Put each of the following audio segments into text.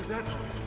was that noise?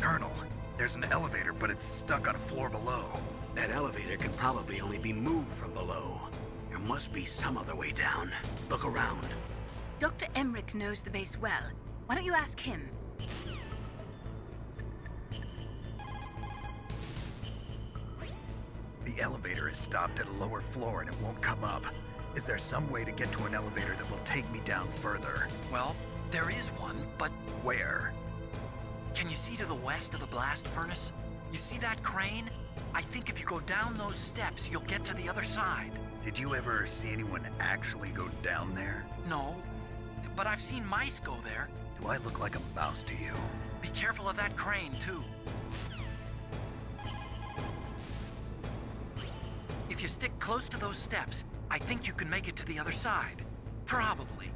Colonel, there's an elevator, but it's stuck on a floor below. That elevator can probably only be moved from below. There must be some other way down. Look around. Dr. Emmerich knows the base well. Why don't you ask him? The elevator is stopped at a lower floor and it won't come up. Is there some way to get to an elevator that will take me down further? Well, there is one, but Where? can you see to the west of the blast furnace? You see that crane? I think if you go down those steps, you'll get to the other side. Did you ever see anyone actually go down there? No, but I've seen mice go there. Do I look like a mouse to you? Be careful of that crane, too. If you stick close to those steps, I think you can make it to the other side. Probably.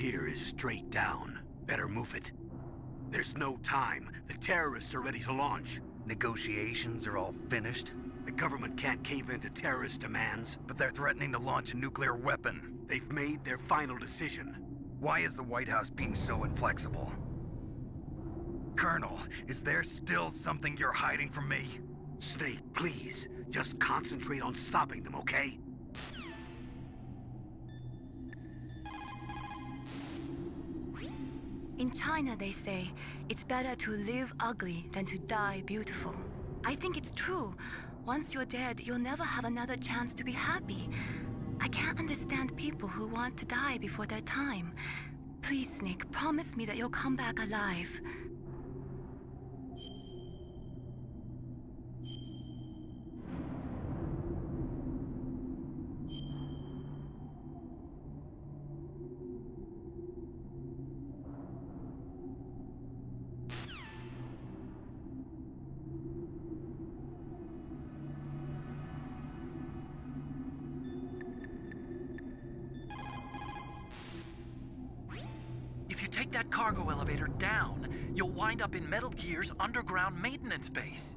here is straight down. Better move it. There's no time. The terrorists are ready to launch. Negotiations are all finished, The government can't cave into terrorist demands. but they're threatening to launch a nuclear weapon. They've made their final decision. Why is the White House being so inflexible? Colonel, is there still something you're hiding from me? Snake, please, just concentrate on stopping them, okay? In China, they say, it's better to live ugly than to die beautiful. I think it's true. Once you're dead, you'll never have another chance to be happy. I can't understand people who want to die before their time. Please, Snake, promise me that you'll come back alive. If you take that cargo elevator down, you'll wind up in Metal Gear's underground maintenance base.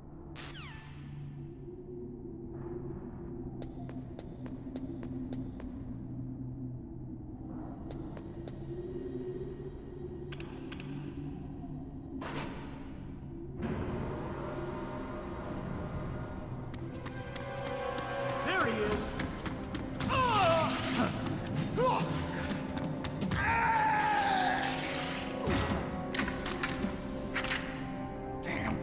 There he is! Damn.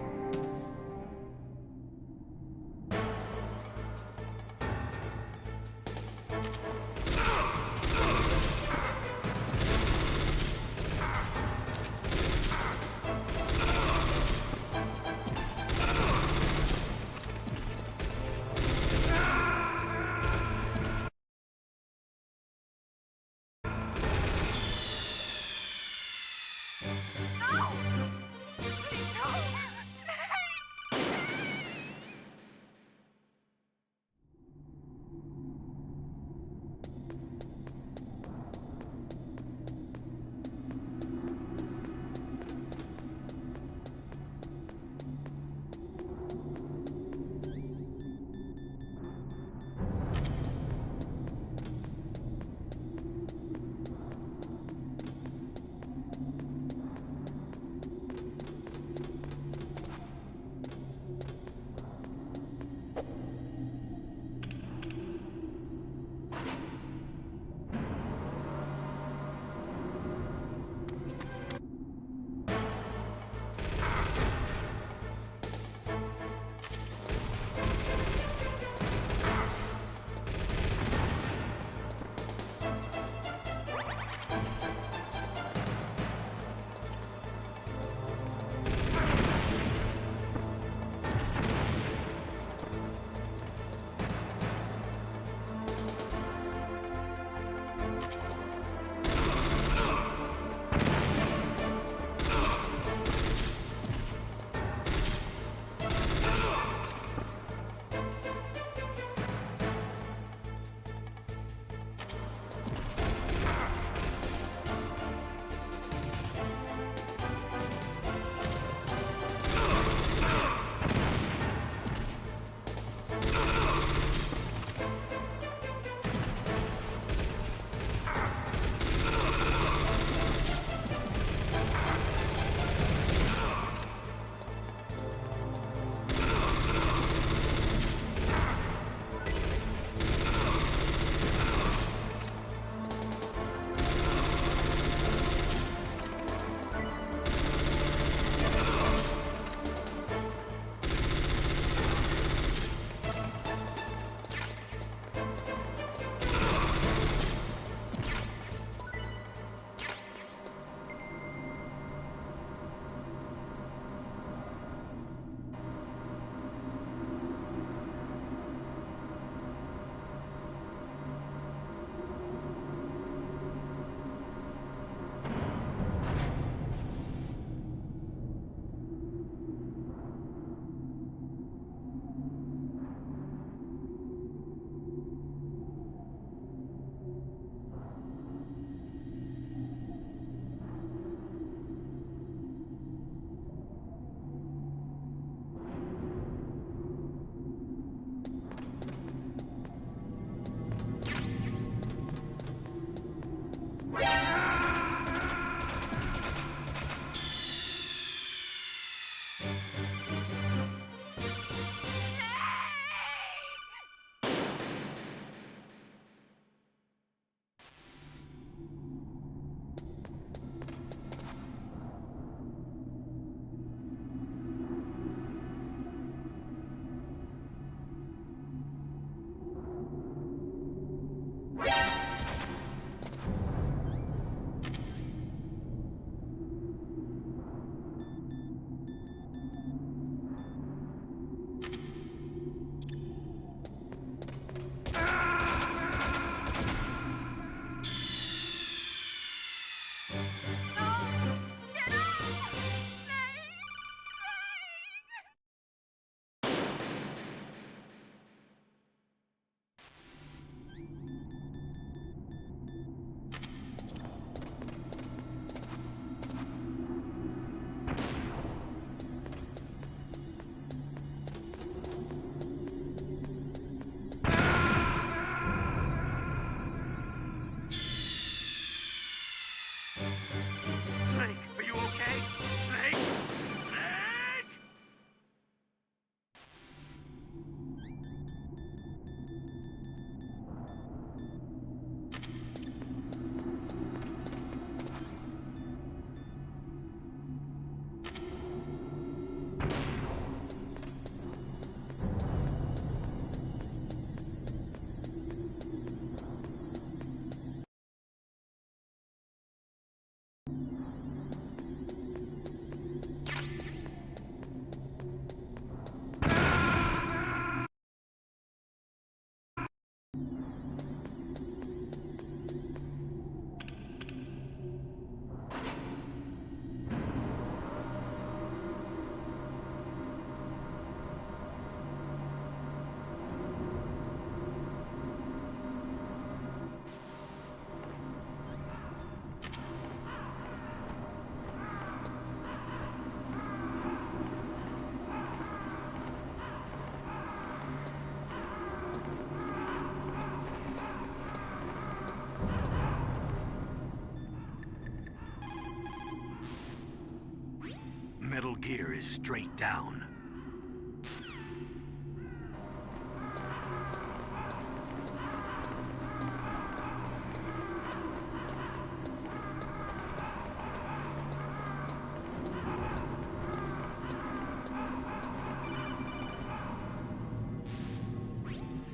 here is straight down.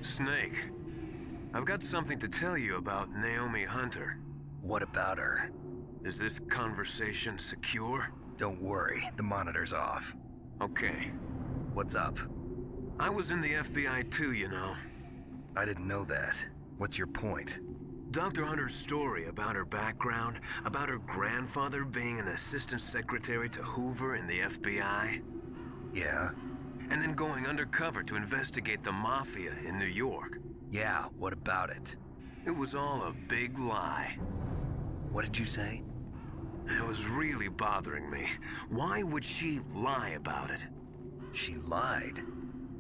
Snake, I've got something to tell you about Naomi Hunter. What about her? Is this conversation secure? Don't worry, the monitor's off. Okay. What's up? I was in the FBI too, you know. I didn't know that. What's your point? Dr. Hunter's story about her background, about her grandfather being an assistant secretary to Hoover in the FBI, Yeah? and then going undercover to investigate the Mafia in New York. Yeah, what about it? It was all a big lie. What did you say? It was really bothering me. Why would she lie about it? She lied?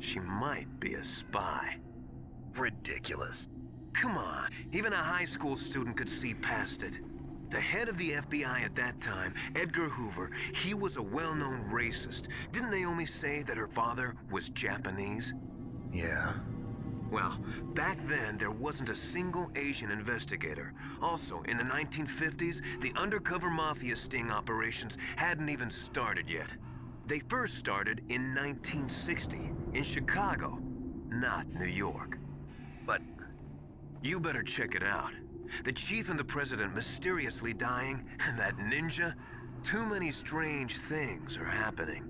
She might be a spy. Ridiculous. Come on, even a high school student could see past it. The head of the FBI at that time, Edgar Hoover, he was a well-known racist. Didn't Naomi say that her father was Japanese? Yeah? Well, back then, there wasn't a single Asian investigator. Also, in the 1950s, the undercover mafia sting operations hadn't even started yet. They first started in 1960, in Chicago, not New York. But You better check it out. The chief and the president mysteriously dying, and that ninja? Too many strange things are happening.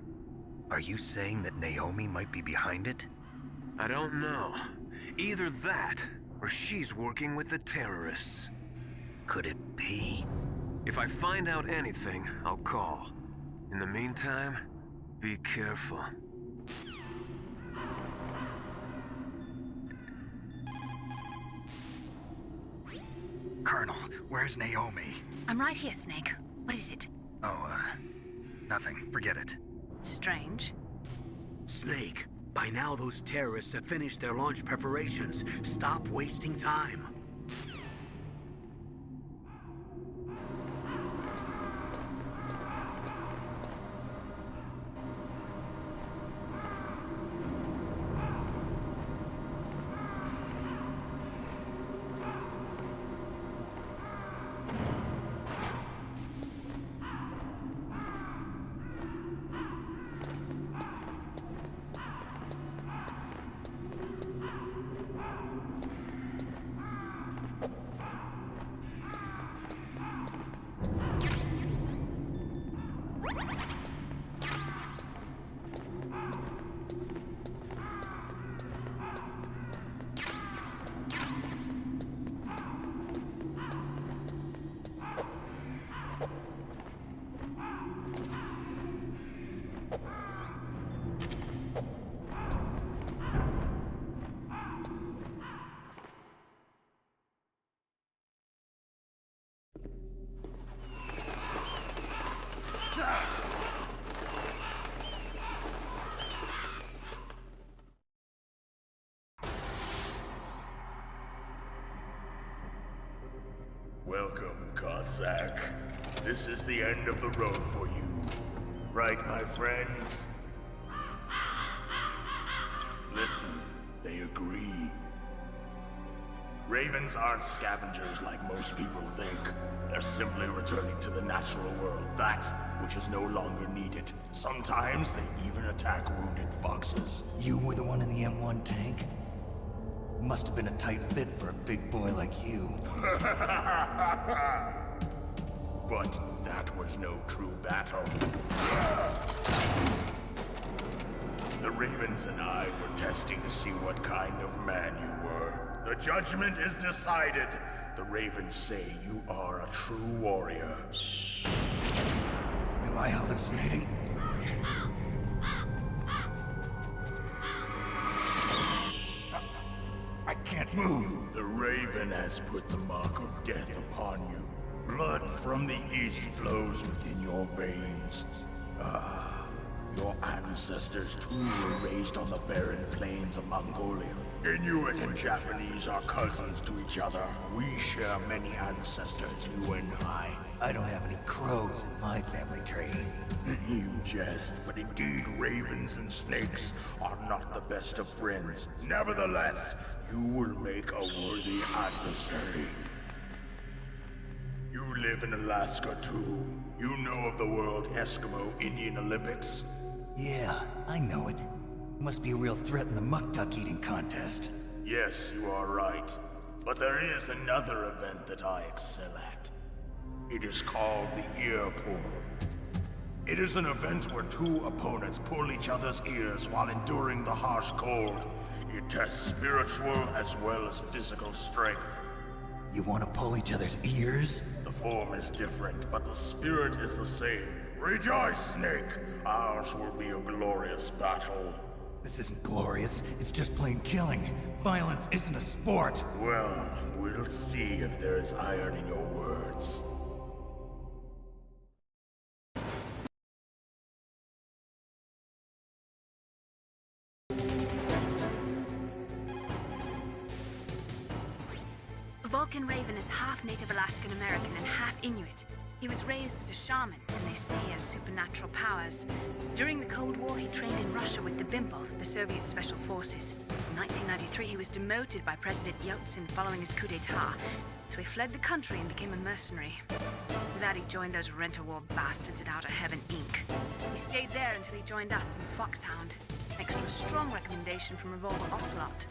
are you saying that Naomi might be behind it? I don't know. Either that, or she's working with the terrorists. Could it be? If I find out anything, I'll call. In the meantime, be careful. Colonel, where's Naomi? I'm right here, Snake. What is it? Oh, nothing. Forget it. Strange. Snake, by now those terrorists have finished their launch preparations. Stop wasting time. Welcome, Cossack. This is the end of the road for you. Right, my friends? Listen, they agree. Ravens aren't scavengers like most people think. They're simply returning to the natural world, that which is no longer needed. Sometimes they even attack wounded foxes. You were the one in the M1 tank? Must have been a tight fit for a big boy like you. But that was no true battle. The Ravens and I were testing to see what kind of man you were. The judgment is decided. The Ravens say you are a true warrior. Am I hallucinating? I can't move. The Raven has put the mark of death upon you. Blood from the east flows within your veins. Ah, your ancestors too were raised on the barren plains of Mongolia. Inuit and Japanese are cousins to each other. We share many ancestors, you and I. I don't have any crows in my family tree. You jest, but indeed ravens and snakes are not the best of friends. Nevertheless, you will make a worthy adversary. You live in Alaska too. You know of the World Eskimo Indian Olympics? Yeah, I know it. Must be a real threat in the muck-duck eating contest. Yes, you are right. But there is another event that I excel at. It is called the ear pull. It is an event where two opponents pull each other's ears while enduring the harsh cold. It tests spiritual as well as physical strength. You want to pull each other's ears? The form is different, but the spirit is the same. Rejoice, Snake! Ours will be a glorious battle. This isn't glorious, it's just plain killing. Violence isn't a sport. Well, we'll see if there's iron in your words. Vulcan Raven is half Native Alaskan American and half Inuit. He was raised as a shaman, and they say he has supernatural powers. During the Cold War, he trained in Russia with the Bimple, the Soviet Special Forces. In 1993, he was demoted by President Yeltsin following his coup d'etat, so he fled the country and became a mercenary. After that, he joined those rent-a-war bastards at Outer Heaven, Inc. He stayed there until he joined us in Foxhound, next to a strong recommendation from Revolver Ocelot.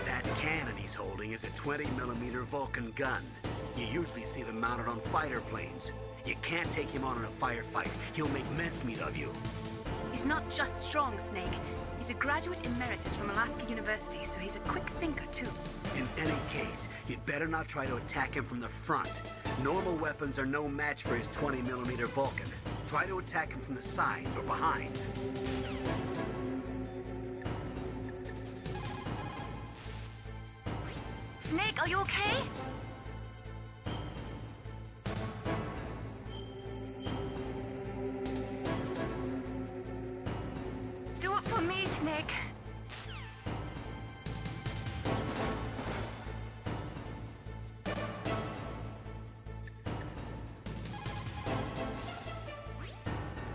That cannon he's holding is a 20mm Vulcan gun. You usually see them mounted on fighter planes. You can't take him on in a firefight. He'll make mincemeat of you. He's not just strong, Snake. He's a graduate emeritus from Alaska University, so he's a quick thinker, too. In any case, you'd better not try to attack him from the front. Normal weapons are no match for his 20mm Vulcan. Try to attack him from the sides or behind. Snake, are you okay? Do it for me, Snake.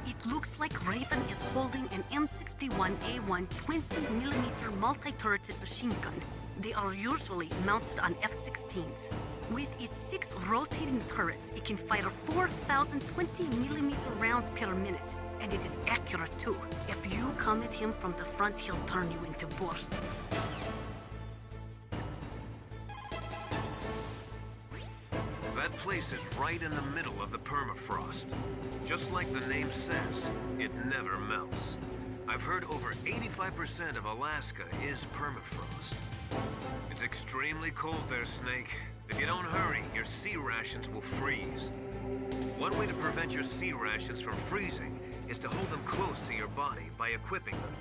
It looks like Raven is holding an M61A1 20mm multi-turreted machine gun. They are usually mounted on F-16s. With its 6 rotating turrets, it can fire 4,000 20mm rounds per minute, and it is accurate too. If you come at him from the front, he'll turn you into burst. That place is right in the middle of the permafrost. Just like the name says, it never melts. I've heard over 85% of Alaska is permafrost. It's extremely cold there, Snake. If you don't hurry, your sea rations will freeze. One way to prevent your sea rations from freezing is to hold them close to your body by equipping them.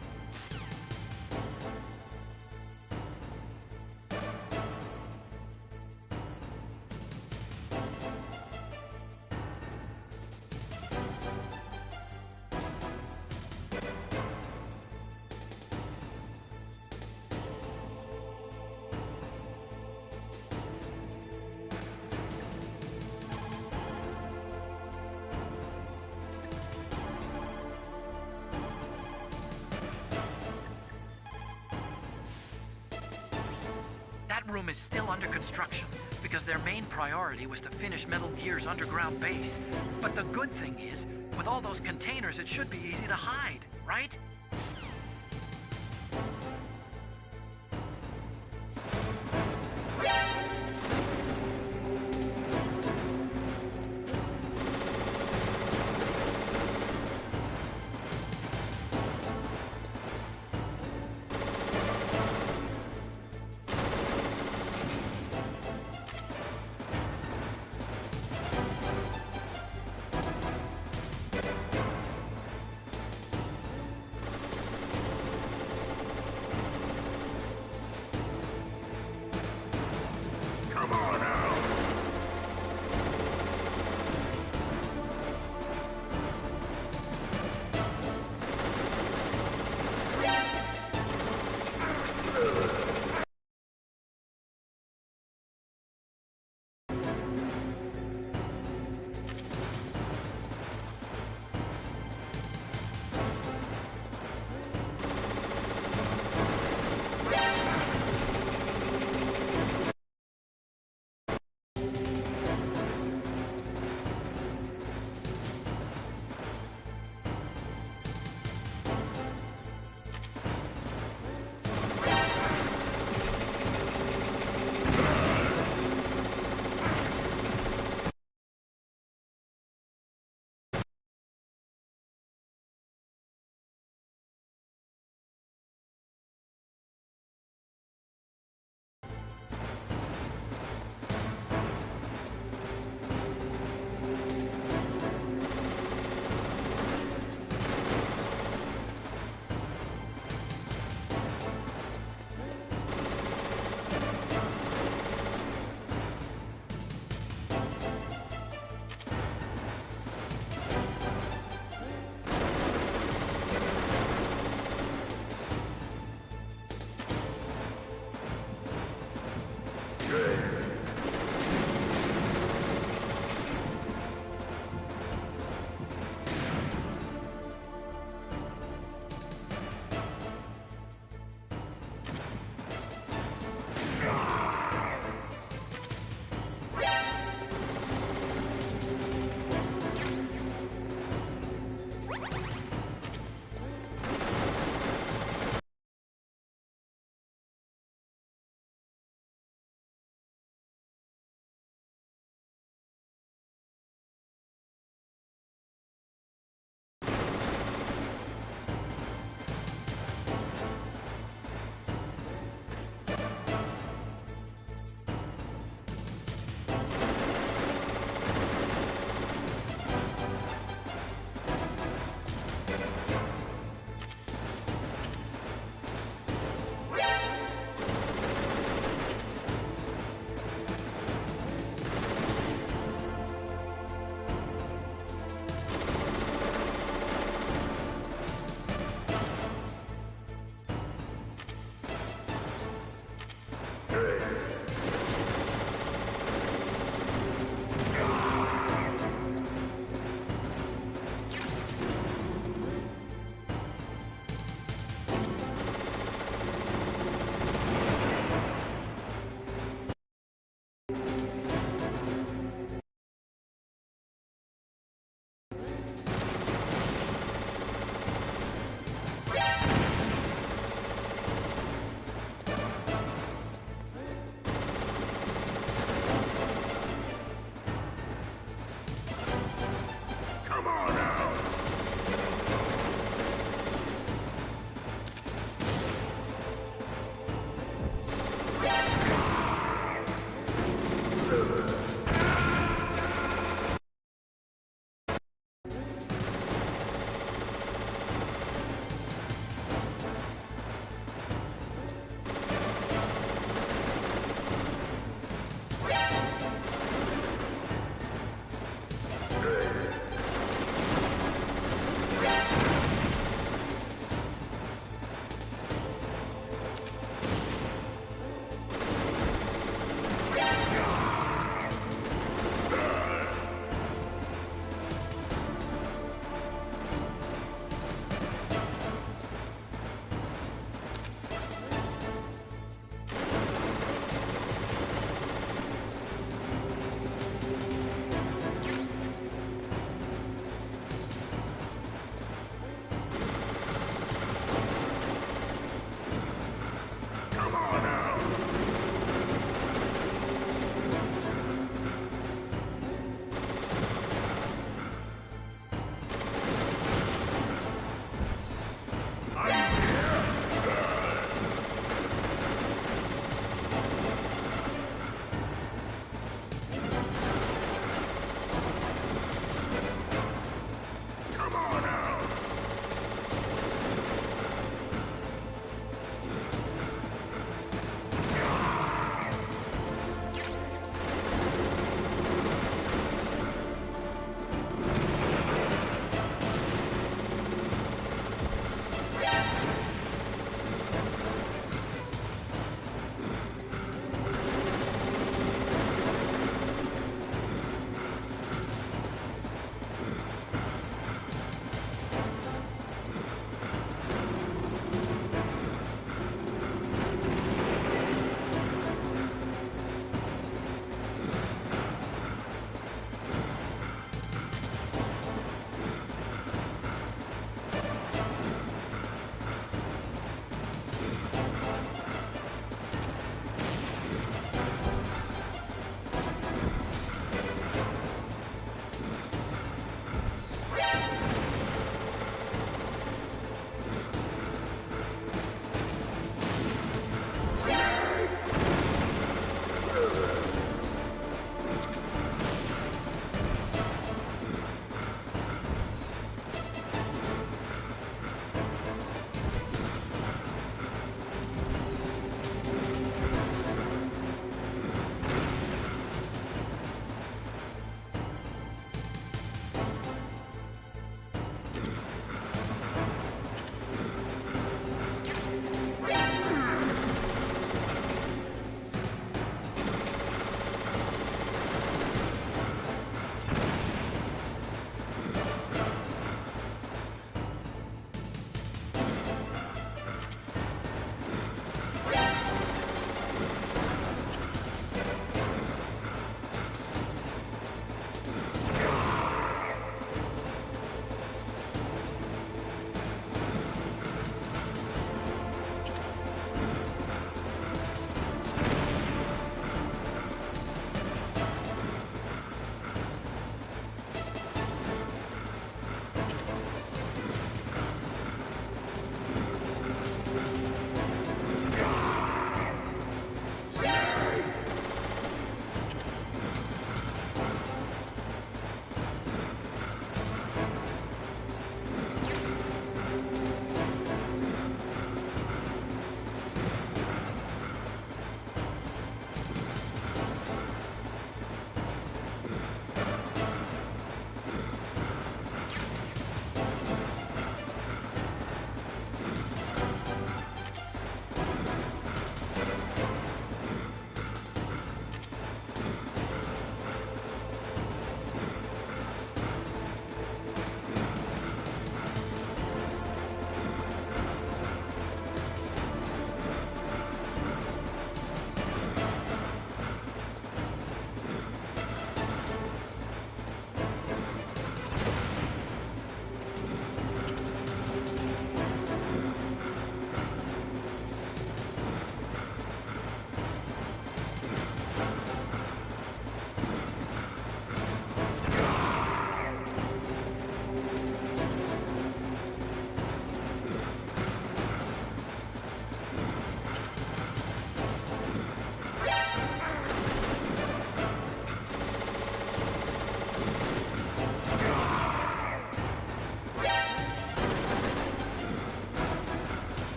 That room is still under construction because their main priority was to finish Metal Gear's underground base. But the good thing is, with all those containers, it should be easy to hide, right?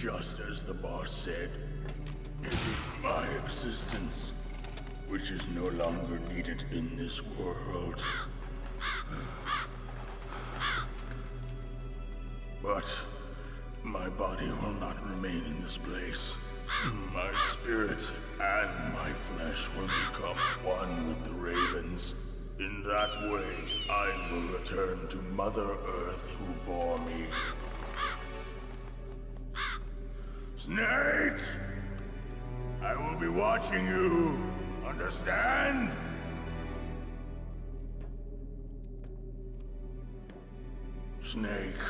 Just as the boss said, it is my existence which is no longer needed in this world. But my body will not remain in this place. My spirit and my flesh will become one with the ravens. In that way, I will return to Mother Earth who bore me. Snake! I will be watching you. Understand? Snake,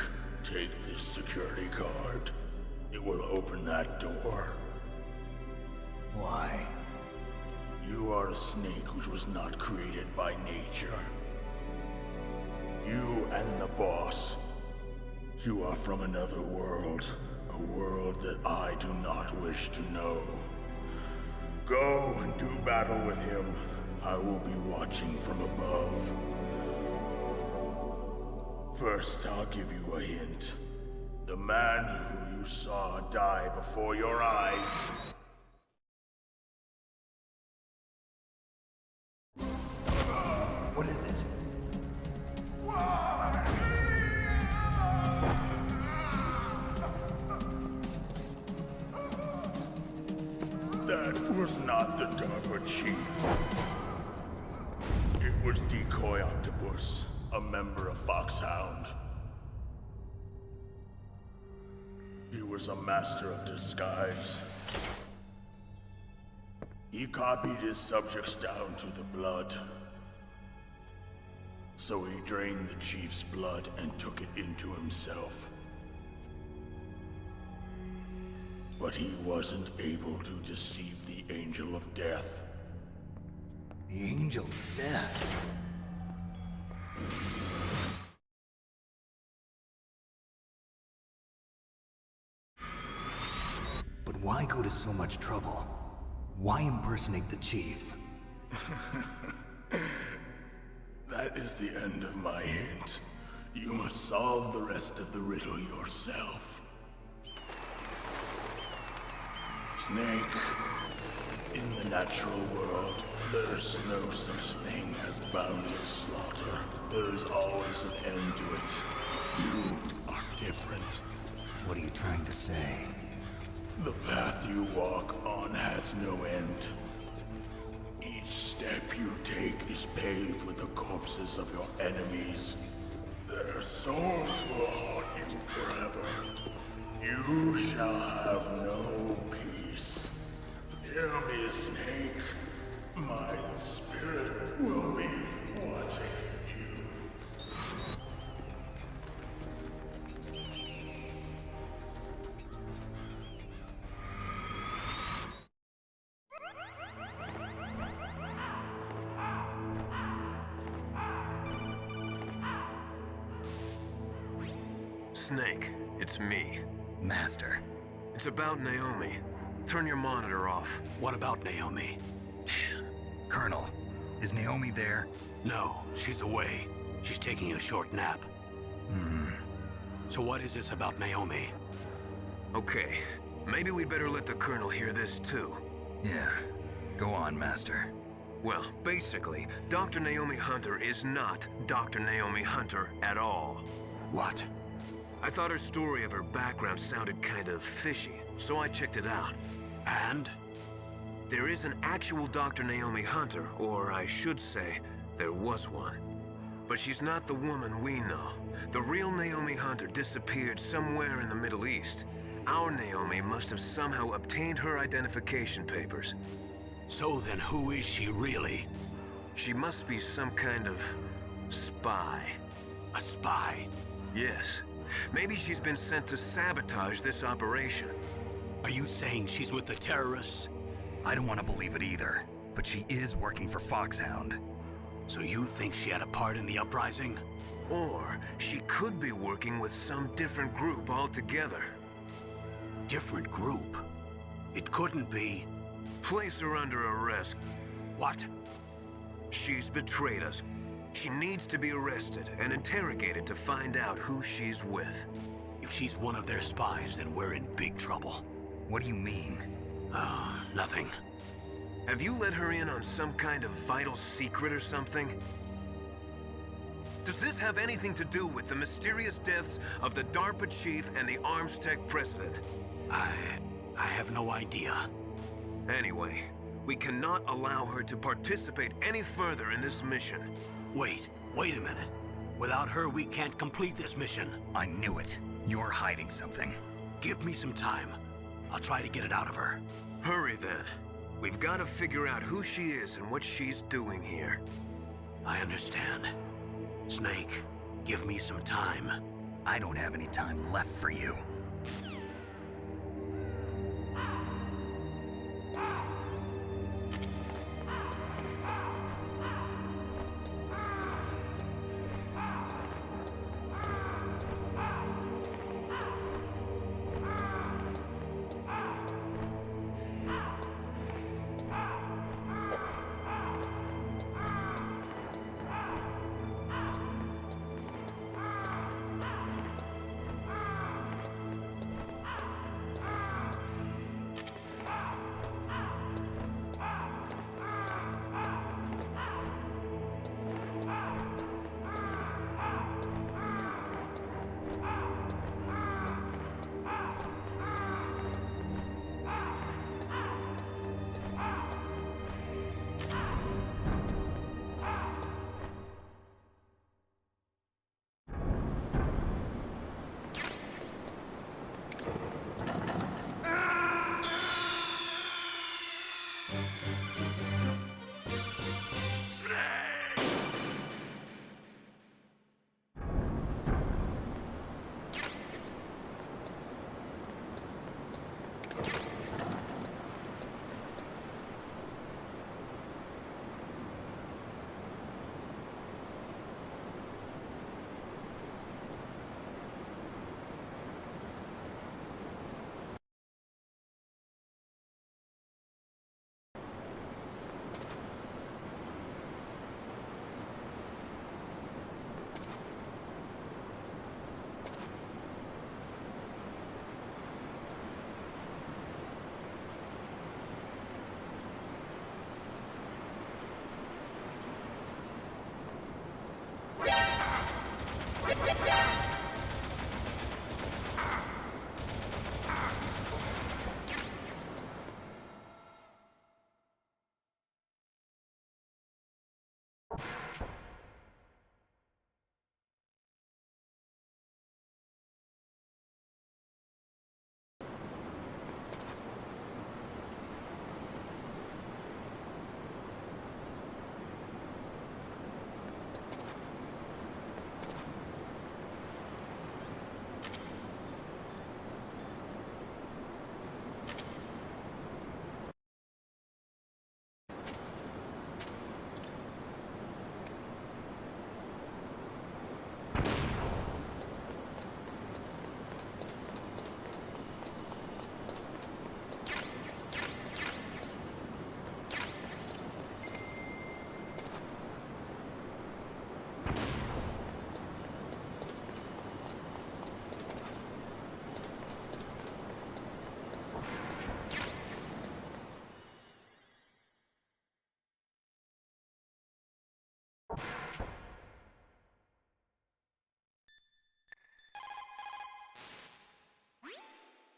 take this security card. It will open that door. Why? You are a snake which was not created by nature. You and the boss. You are from another world. A world that I do not wish to know. Go and do battle with him. I will be watching from above. First, I'll give you a hint. The man who you saw die before your eyes. What is it? That was not the DARPA chief. It was Decoy Octopus, a member of Foxhound. He was a master of disguise. He copied his subjects down to the blood. So he drained the chief's blood and took it into himself. But he wasn't able to deceive the Angel of Death. The Angel of Death? But why go to so much trouble? Why impersonate the chief? That is the end of my hint. You must solve the rest of the riddle yourself. Snake, in the natural world, there's no such thing as boundless slaughter. There's always an end to it. But you are different. What are you trying to say? The path you walk on has no end. Each step you take is paved with the corpses of your enemies. Their souls will haunt you forever. You shall have no peace. Hear me, Snake. My spirit will be watching you. Snake, it's me. Master. It's about Naomi. Turn your monitor off. What about Naomi? Colonel, is Naomi there? No, she's away. She's taking a short nap. So what is this about Naomi? Okay, maybe we'd better let the Colonel hear this too. Yeah. Go on, Master. Well, basically, Dr. Naomi Hunter is not Dr. Naomi Hunter at all. What? I thought her story of her background sounded kind of fishy, so I checked it out. And? There is an actual Dr. Naomi Hunter, or I should say, there was one. But she's not the woman we know. The real Naomi Hunter disappeared somewhere in the Middle East. Our Naomi must have somehow obtained her identification papers. So then who is she really? She must be some kind of spy. A spy? Yes. Maybe she's been sent to sabotage this operation. Are you saying she's with the terrorists? I don't want to believe it either, but she is working for Foxhound. So you think she had a part in the uprising? Or she could be working with some different group altogether. Different group? It couldn't be. Place her under arrest. What? She's betrayed us. She needs to be arrested and interrogated to find out who she's with. If If she's one of their spies, then we're in big trouble. What do you mean? Nothing. Have you let her in on some kind of vital secret or something? Does this have anything to do with the mysterious deaths of the DARPA chief and the Armstech president? I have no idea. Anyway, we cannot allow her to participate any further in this mission. Wait a minute. Without her, we can't complete this mission. I knew it. You're hiding something. Give me some time. I'll try to get it out of her. Hurry then. We've got to figure out who she is and what she's doing here. I understand. Snake, give me some time. I don't have any time left for you.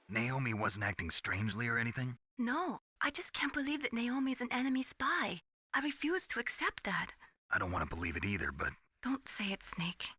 Naomi wasn't acting strangely or anything? No, I just can't believe that Naomi's an enemy spy. I refuse to accept that. I don't want to believe it either, but... Don't say it, Snake.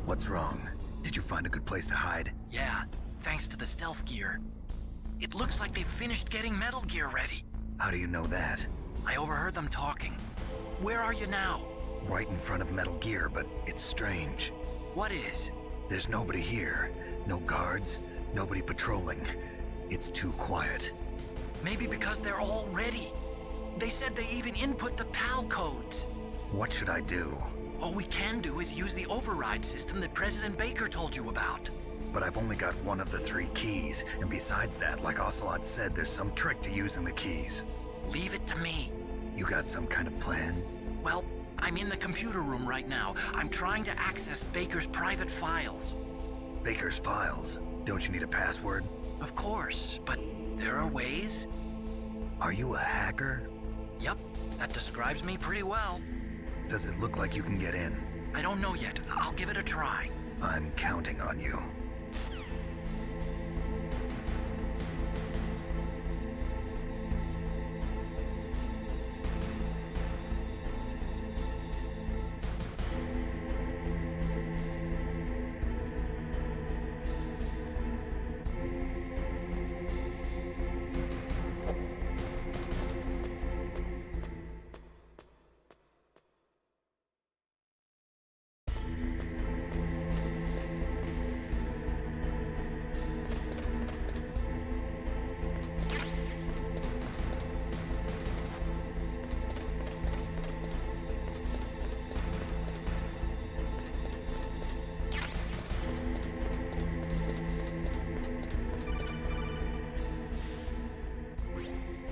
What's wrong? Did you find a good place to hide? Yeah, thanks to the stealth gear. It looks like they've finished getting Metal Gear ready. How do you know that? I overheard them talking. Where are you now? Right in front of Metal Gear, but it's strange. What is? There's nobody here. No guards, nobody patrolling. It's too quiet. Maybe because they're all ready. They said they even input the PAL codes. What should I do? All we can do is use the override system that President Baker told you about. But I've only got one of the 3 keys, and besides that, like Ocelot said, there's some trick to using the keys. Leave it to me. You got some kind of plan? Well, I'm in the computer room right now. I'm trying to access Baker's private files. Baker's files? Don't you need a password? Of course, but there are ways. Are you a hacker? Yep, that describes me pretty well. Does it look like you can get in? I don't know yet. I'll give it a try. I'm counting on you.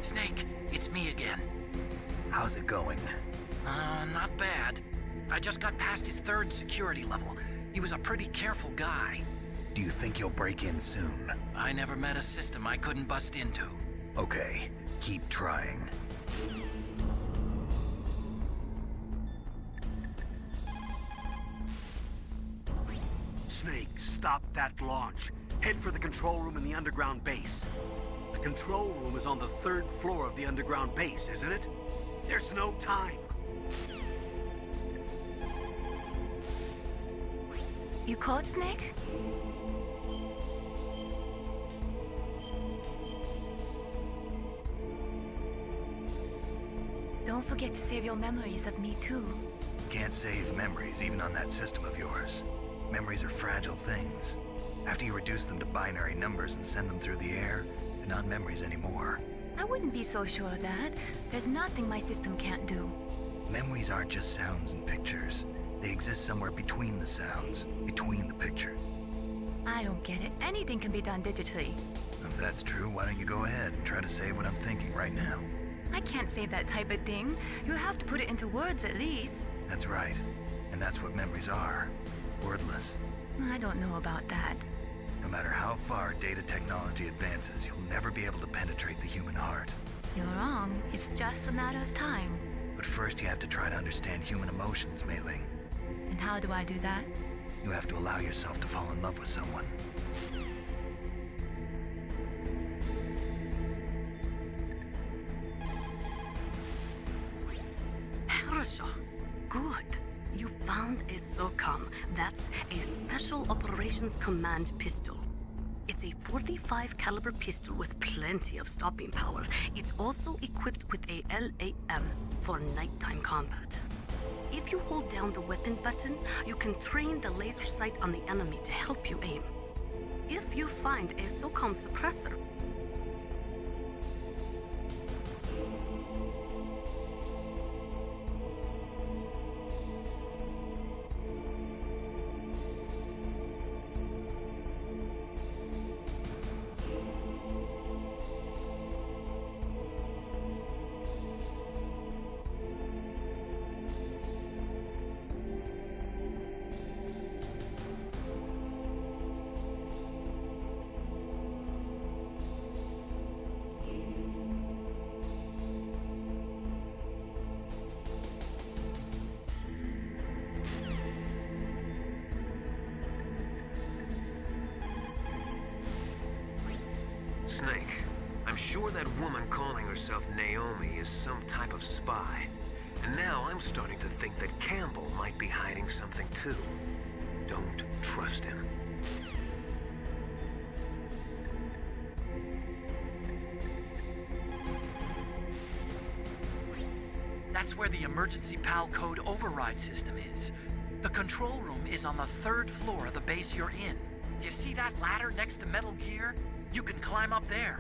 Snake, it's me again. How's it going? Not bad. I just got past his 3rd security level. He was a pretty careful guy. Do you think you'll break in soon? I never met a system I couldn't bust into. Okay, keep trying. Snake, stop that launch. Head for the control room in the underground base. The control room is on the 3rd floor of the underground base, isn't it? There's no time. You called Snake? Don't forget to save your memories of me too. Can't save memories even on that system of yours. Memories are fragile things. After you reduce them to binary numbers and send them through the air, they're not memories anymore. I wouldn't be so sure of that. There's nothing my system can't do. Memories aren't just sounds and pictures. They exist somewhere between the sounds, between the picture. I don't get it. Anything can be done digitally. If that's true, why don't you go ahead and try to say what I'm thinking right now? I can't save that type of thing. You have to put it into words at least. That's right. And that's what memories are. Wordless. I don't know about that. No matter how far data technology advances, you'll never be able to penetrate the human heart. You're wrong. It's just a matter of time. But first you have to try to understand human emotions, Mei Ling. And how do I do that? You have to allow yourself to fall in love with someone. Хорошо. Good. You found a SOCOM. That's a Special Operations Command pistol. It's a .45 caliber pistol with plenty of stopping power. It's also equipped with a LAM for nighttime combat. If you hold down the weapon button, you can train the laser sight on the enemy to help you aim. If you find a SOCOM suppressor, Snake, I'm sure that woman calling herself Naomi is some type of spy. And now I'm starting to think that Campbell might be hiding something too. don't trust him. That's where the emergency PAL code override system is. The control room is on the 3rd floor of the base you're in. Do you see that ladder next to Metal Gear? You can climb up there.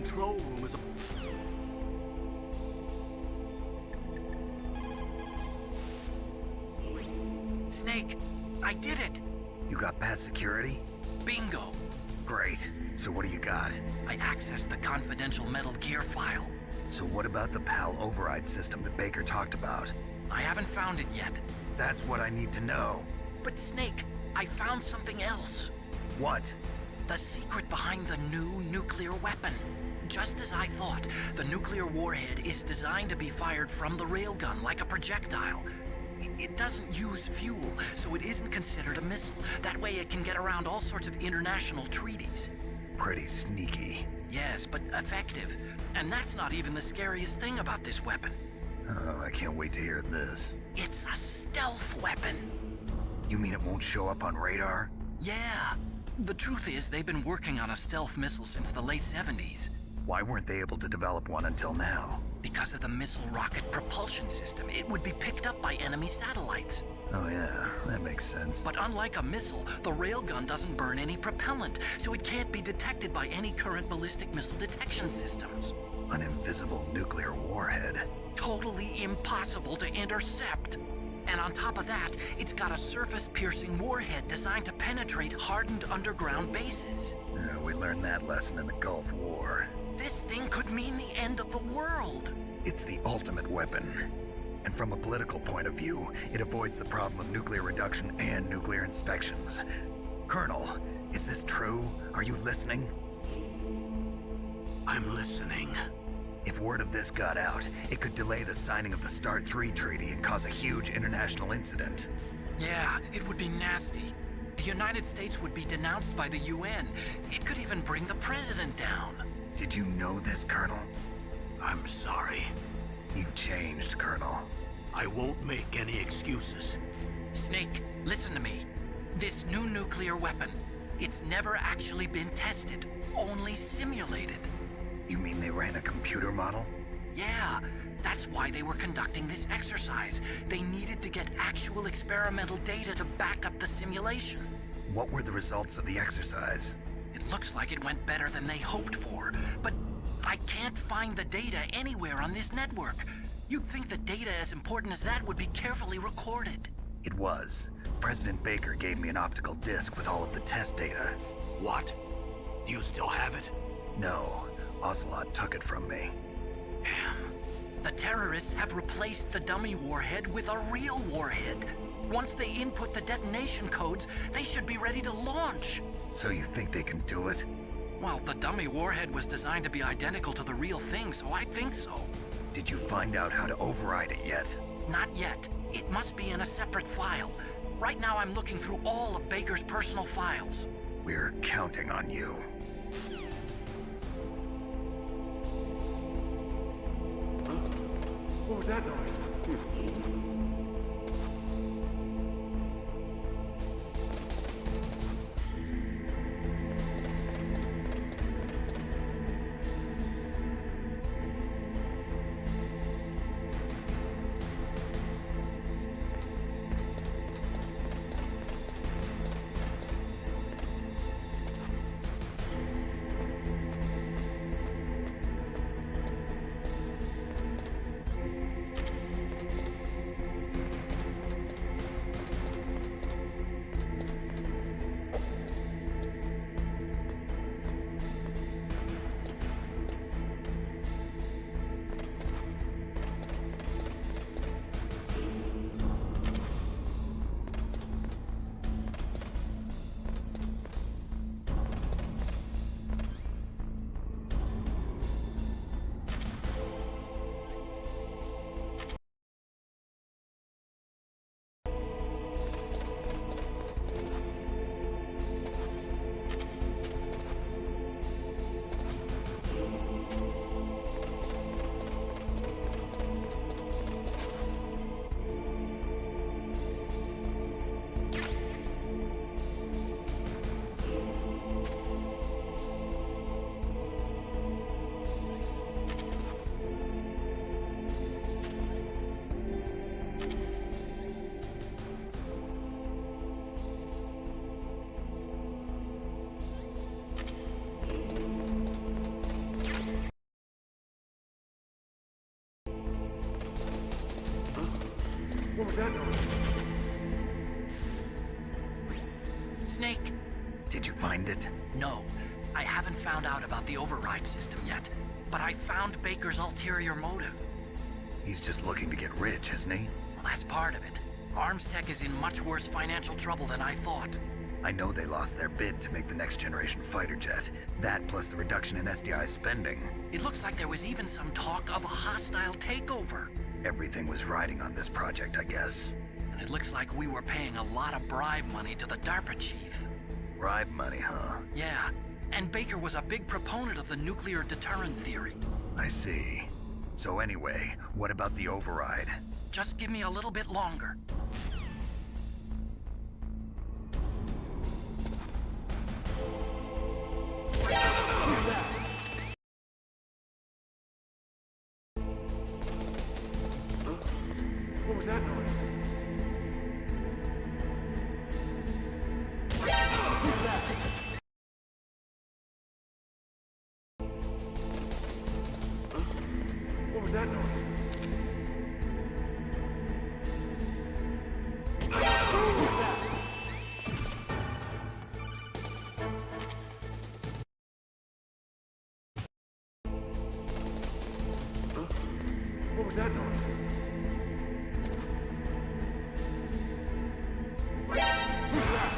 control room is... Snake, I did it! You got past security? Bingo! Great. So what do you got? I accessed the confidential Metal Gear file. So what about the PAL override system that Baker talked about? I haven't found it yet. That's what I need to know. But Snake, I found something else. What? The secret behind the new nuclear weapon. Just as I thought, the nuclear warhead is designed to be fired from the railgun like a projectile. It doesn't use fuel, so it isn't considered a missile. That way it can get around all sorts of international treaties. Pretty sneaky. Yes, but effective. And that's not even the scariest thing about this weapon. Oh, I can't wait to hear this. It's a stealth weapon. You mean it won't show up on radar? Yeah. The truth is, they've been working on a stealth missile since the late 70s. Why weren't they able to develop one until now? Because of the missile rocket propulsion system, it would be picked up by enemy satellites. Oh yeah, that makes sense. But unlike a missile, the railgun doesn't burn any propellant, so it can't be detected by any current ballistic missile detection systems. An invisible nuclear warhead. Totally impossible to intercept. And on top of that, it's got a surface-piercing warhead designed to penetrate hardened underground bases. Yeah, we learned that lesson in the Gulf War. This thing could mean the end of the world. It's the ultimate weapon. And from a political point of view, it avoids the problem of nuclear reduction and nuclear inspections. Colonel, is this true? Are you listening? I'm listening. If word of this got out, it could delay the signing of the START 3 treaty and cause a huge international incident. Yeah, it would be nasty. The United States would be denounced by the UN. It could even bring the president down. Did you know this, Colonel? I'm sorry. You've changed, Colonel. I won't make any excuses. Snake, listen to me. This new nuclear weapon, it's never actually been tested, only simulated. You mean they ran a computer model? Yeah, that's why they were conducting this exercise. They needed to get actual experimental data to back up the simulation. What were the results of the exercise? It looks like it went better than they hoped for, but I can't find the data anywhere on this network. You'd think that data as important as that would be carefully recorded. It was. President Baker gave me an optical disc with all of the test data. What? Do you still have it? No. Ocelot took it from me. The terrorists have replaced the dummy warhead with a real warhead. Once they input the detonation codes, they should be ready to launch. So you think they can do it? Well, the dummy warhead was designed to be identical to the real thing, so I think so. Did you find out how to override it yet? Not yet. It must be in a separate file. Right now I'm looking through all of Baker's personal files. We're counting on you. What was that noise? What was that noise? Snake! Did you find it? No, I haven't found out about the override system yet, but I found Baker's ulterior motive. He's just looking to get rich, isn't he? Well, that's part of it. Armstech is in much worse financial trouble than I thought. I know they lost their bid to make the next generation fighter jet. That plus the reduction in SDI spending. It looks like there was even some talk of a hostile takeover. Everything was riding on this project, I guess. And it looks like we were paying a lot of bribe money to the DARPA chief. Bribe money, huh? Yeah, and Baker was a big proponent of the nuclear deterrent theory. I see. So anyway, what about the override? Just give me a little bit longer. What was that noise? Who's that? What was that noise? Who's that? What was that noise? Who's that?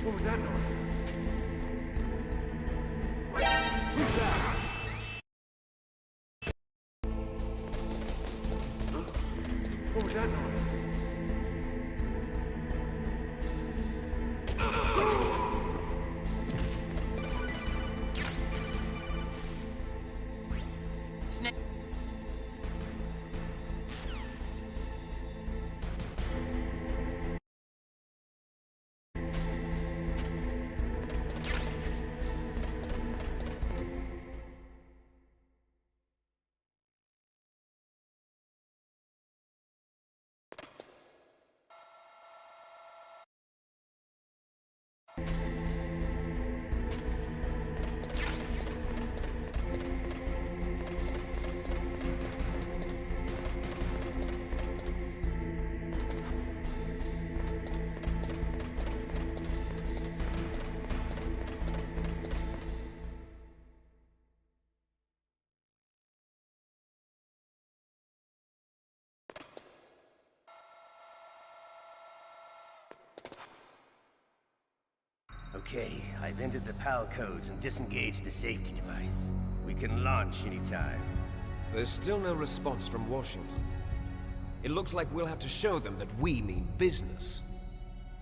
What was that noise? Who's that? What was that noise? Snake. Okay, I've entered the PAL codes and disengaged the safety device. We can launch anytime. There's still no response from Washington. It looks like we'll have to show them that we mean business.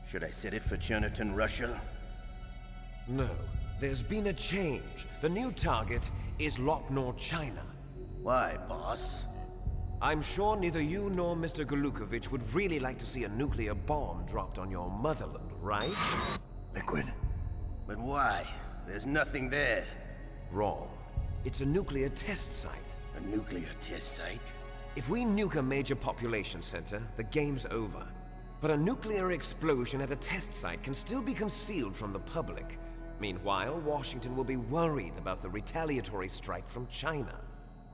Should I set it for Cherniton, Russia? No, there's been a change. The new target is Lopnor, China. Why, boss? I'm sure neither you nor Mr. Golukovich would really like to see a nuclear bomb dropped on your motherland, right? Liquid. But why? There's nothing there. Wrong. It's a nuclear test site. A nuclear test site? If we nuke a major population center, the game's over. But a nuclear explosion at a test site can still be concealed from the public. Meanwhile, Washington will be worried about the retaliatory strike from China.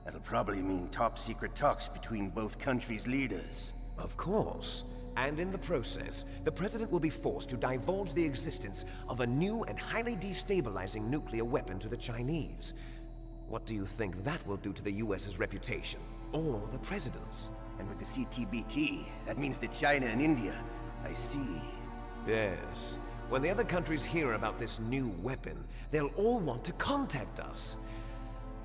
That'll probably mean top-secret talks between both countries' leaders. Of course. And in the process, the President will be forced to divulge the existence of a new and highly destabilizing nuclear weapon to the Chinese. What do you think that will do to the US's reputation? Or the President's? And with the CTBT, that means that China and India... I see. Yes. When the other countries hear about this new weapon, they'll all want to contact us.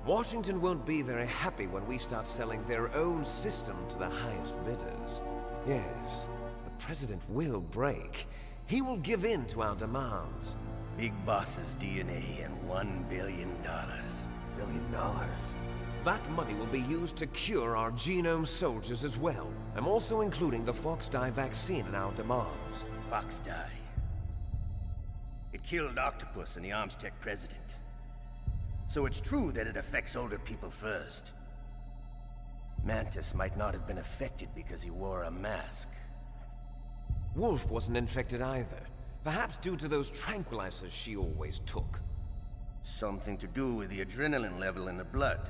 Washington won't be very happy when we start selling their own system to the highest bidders. Yes, the President will break. He will give in to our demands. Big Boss's DNA and $1 billion. $1 billion? That money will be used to cure our genome soldiers as well. I'm also including the Fox-Die vaccine in our demands. Fox-Die. It killed Octopus and the Armstech president. So it's true that it affects older people first. Mantis might not have been affected because he wore a mask. Wolf wasn't infected either. Perhaps due to those tranquilizers she always took. Something to do with the adrenaline level in the blood.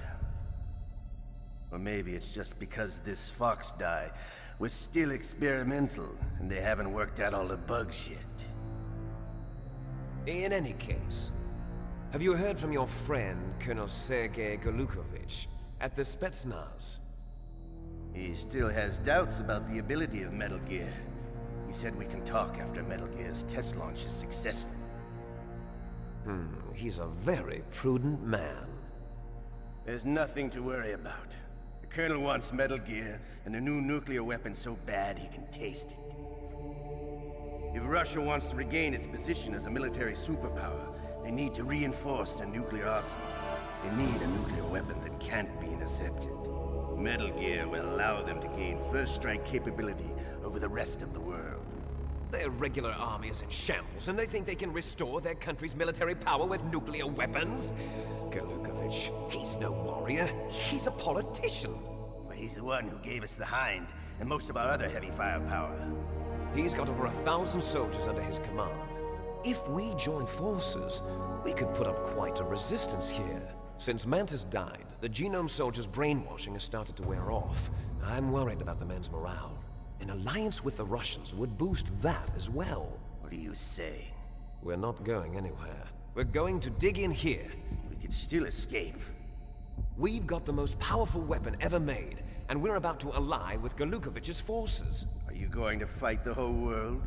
Or maybe it's just because this fox dye was still experimental and they haven't worked out all the bugs yet. In any case, have you heard from your friend, Colonel Sergei Golukovich, at the Spetsnaz? He still has doubts about the ability of Metal Gear. He said we can talk after Metal Gear's test launch is successful. He's a very prudent man. There's nothing to worry about. The Colonel wants Metal Gear and a new nuclear weapon so bad he can taste it. If Russia wants to regain its position as a military superpower, they need to reinforce their nuclear arsenal. They need a nuclear weapon that can't be intercepted. Metal Gear will allow them to gain first strike capability over the rest of the world. Their regular army is in shambles, and they think they can restore their country's military power with nuclear weapons? Golukovich, he's no warrior. He's a politician. Well, he's the one who gave us the Hind and most of our other heavy firepower. He's got over 1,000 soldiers under his command. If we join forces, we could put up quite a resistance here. Since Mantis died, the Genome Soldiers' brainwashing has started to wear off. I'm worried about the men's morale. An alliance with the Russians would boost that as well. What are you saying? We're not going anywhere. We're going to dig in here. We could still escape. We've got the most powerful weapon ever made, and we're about to ally with Golukovich's forces. Are you going to fight the whole world?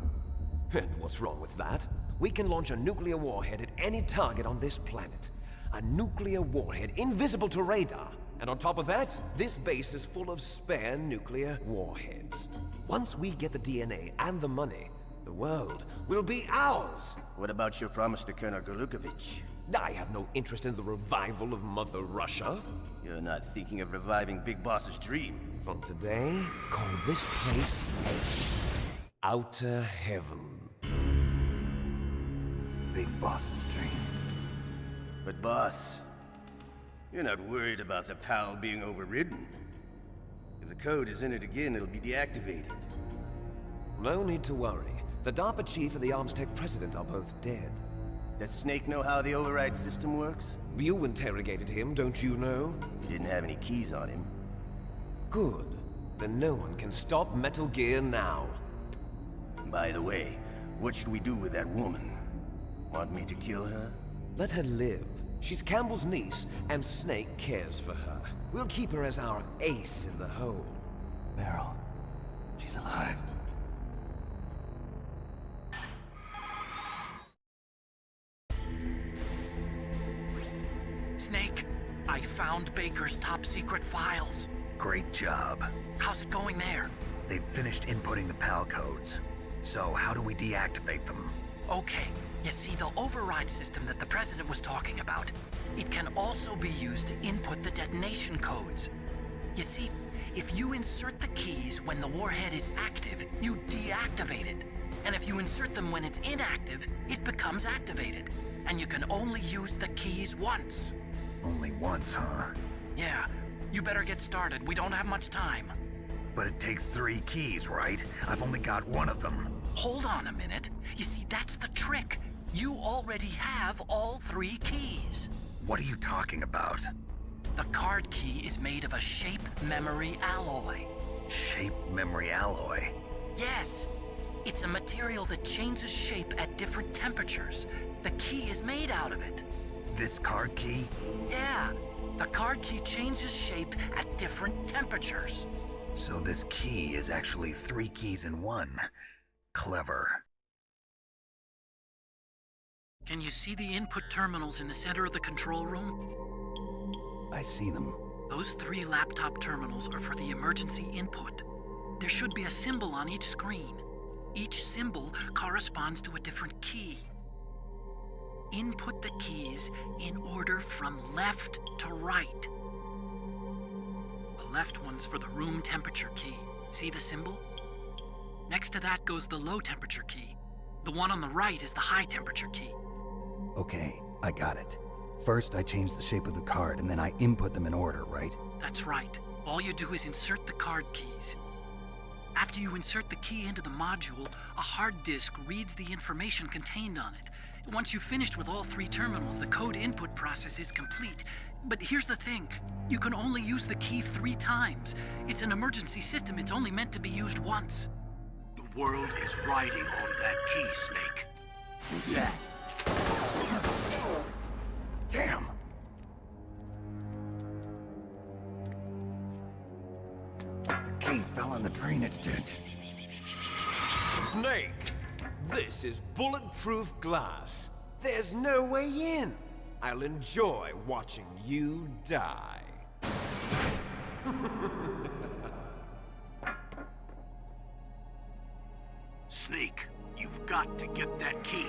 And what's wrong with that? We can launch a nuclear warhead at any target on this planet. A nuclear warhead invisible to radar. And on top of that, this base is full of spare nuclear warheads. Once we get the DNA and the money, the world will be ours! What about your promise to Colonel Golukovich? I have no interest in the revival of Mother Russia. You're not thinking of reviving Big Boss's dream. From today, call this place Outer Heaven. Big Boss's dream. But boss, you're not worried about the PAL being overridden. If the code is entered again, it'll be deactivated. No need to worry. The DARPA chief and the ArmsTech president are both dead. Does Snake know how the override system works? You interrogated him, don't you know? He didn't have any keys on him. Good. Then no one can stop Metal Gear now. By the way, what should we do with that woman? Want me to kill her? Let her live. She's Campbell's niece, and Snake cares for her. We'll keep her as our ace in the hole. Meryl, she's alive. Snake, I found Baker's top-secret files. Great job. How's it going there? They've finished inputting the PAL codes. So how do we deactivate them? Okay, you see the override system that the President was talking about. It can also be used to input the detonation codes. You see, if you insert the keys when the warhead is active, you deactivate it. And if you insert them when it's inactive, it becomes activated. And you can only use the keys once. Only once, huh? Yeah, you better get started. We don't have much time. But it takes 3 keys, right? I've only got 1 of them. Hold on a minute. You see, that's the trick. You already have all 3 keys. What are you talking about? The card key is made of a shape memory alloy. Shape memory alloy? Yes. It's a material that changes shape at different temperatures. The key is made out of it. This card key? Yeah. The card key changes shape at different temperatures. So this key is actually 3 keys in 1. Clever. Can you see the input terminals in the center of the control room? I see them. Those 3 laptop terminals are for the emergency input. There should be a symbol on each screen. Each symbol corresponds to a different key. Input the keys in order from left to right. The left one's for the room temperature key. See the symbol? Next to that goes the low temperature key. The one on the right is the high temperature key. Okay, I got it. First, I change the shape of the card, and then I input them in order, right? That's right. All you do is insert the card keys. After you insert the key into the module, a hard disk reads the information contained on it. Once you've finished with all 3 terminals, the code input process is complete. But here's the thing. You can only use the key 3 times. It's an emergency system. It's only meant to be used once. The world is riding on that key, Snake. Who's that? Damn! The key fell in the drainage ditch. Snake! This is bulletproof glass. There's no way in. I'll enjoy watching you die. Snake, you've got to get that key.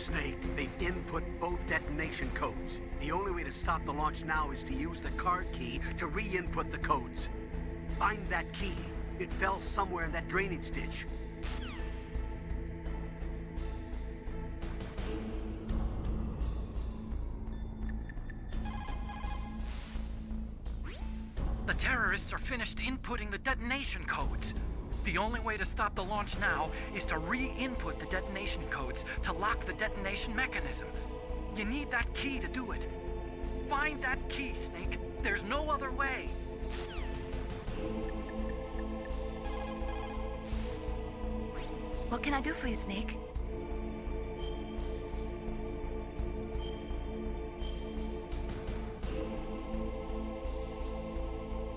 Snake, they've input both detonation codes. The only way to stop the launch now is to use the card key to re-input the codes. Find that key. It fell somewhere in that drainage ditch. The terrorists are finished inputting the detonation codes. The only way to stop the launch now is to re-input the detonation codes to lock the detonation mechanism. You need that key to do it. Find that key, Snake. There's no other way. What can I do for you, Snake?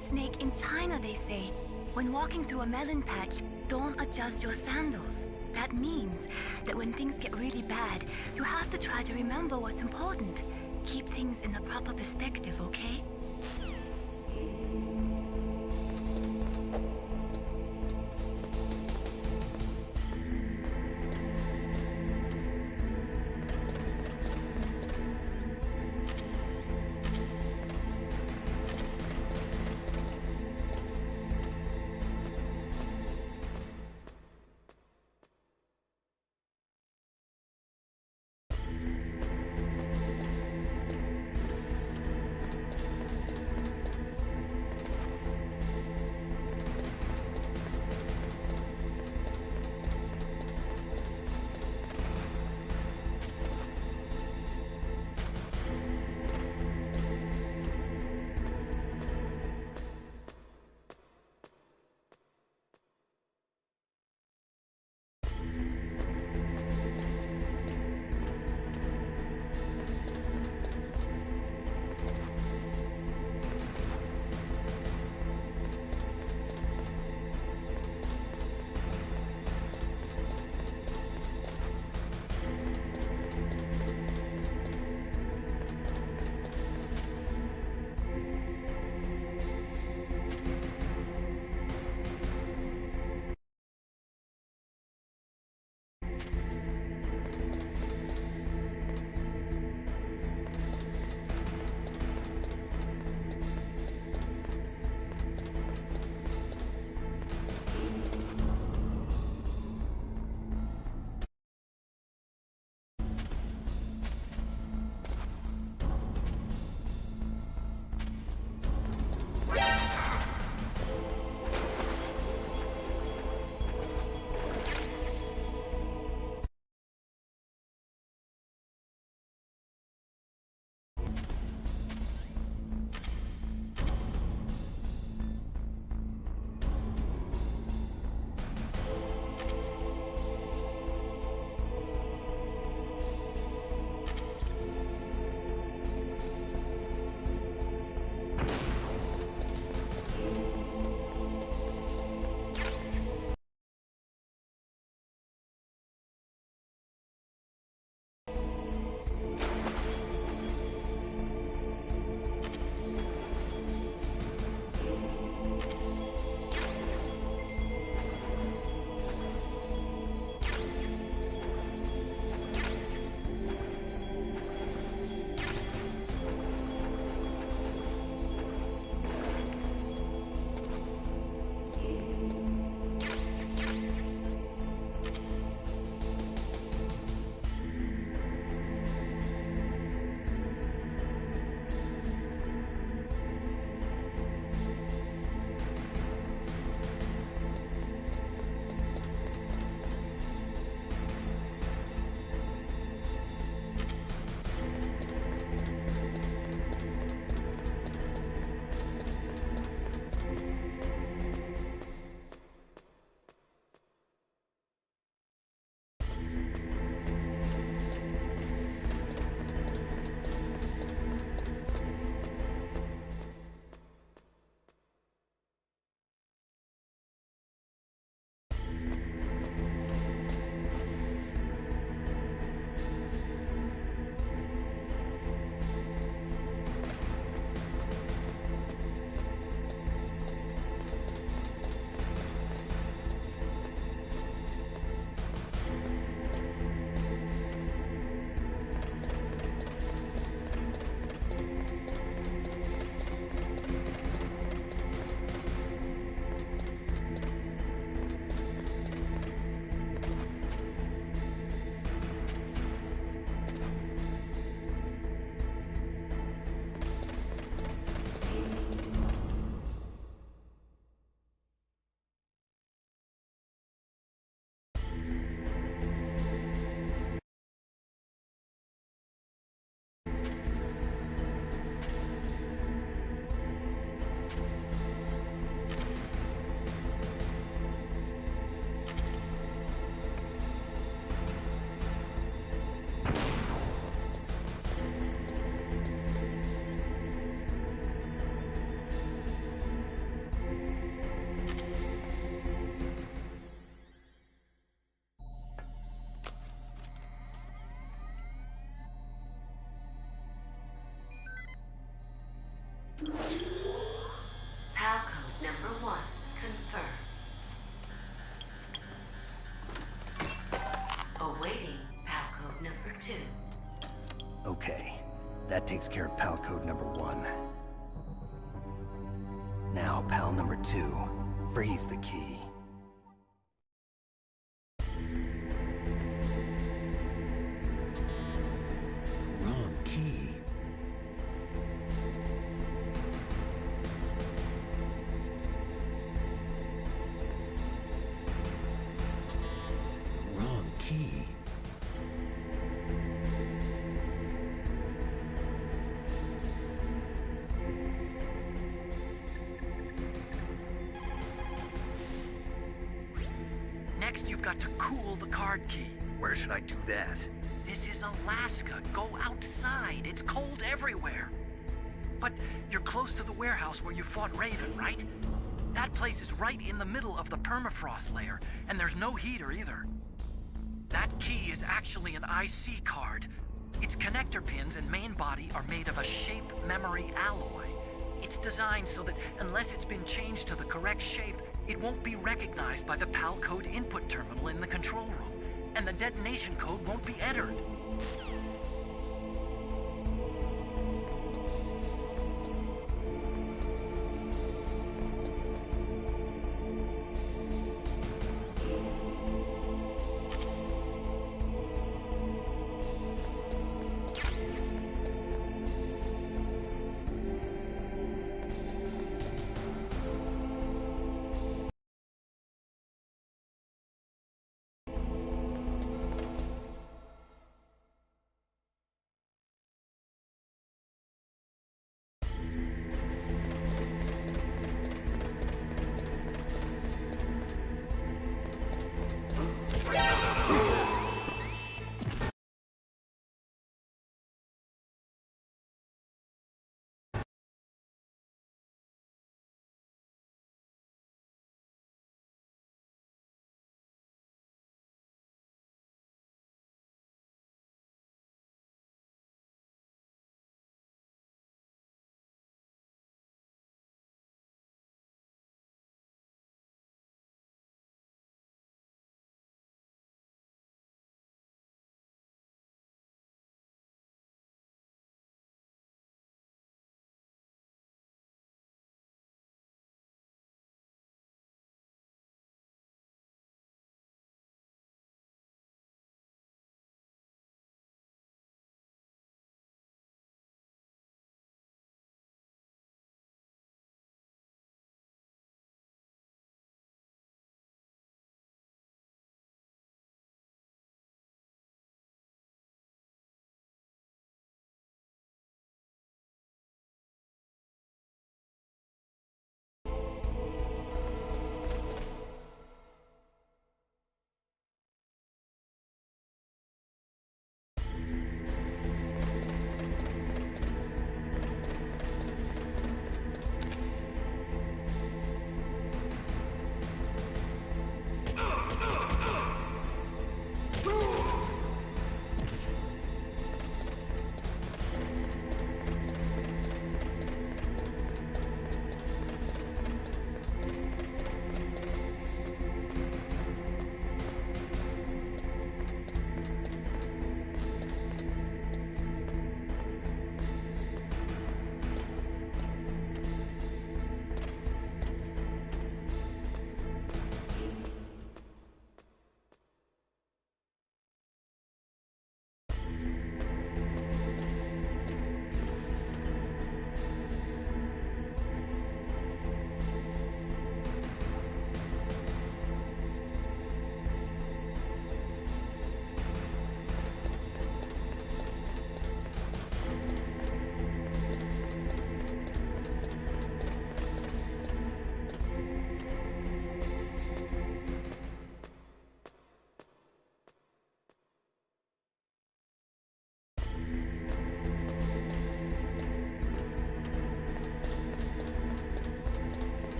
Snake, in China they say, when walking through a melon patch, don't adjust your sandals. That means that when things get really bad, you have to try to remember what's important. Keep things in the proper perspective, okay? PAL code number 1 confirmed. Awaiting PAL code number 2. Okay, that takes care of PAL code number 1. Now, PAL number 2, freeze the key. Wrong key. Wrong key. Next, you've got to cool the card key. Where should I do that? This is Alaska. Go outside. It's cold everywhere. But you're close to the warehouse where you fought Raven, right? That place is right in the middle of the permafrost layer, and there's no heater either. That key is actually an IC card. Its connector pins and main body are made of a shape memory alloy. It's designed so that unless it's been changed to the correct shape, it won't be recognized by the PAL code input terminal in the control room, and the detonation code won't be entered.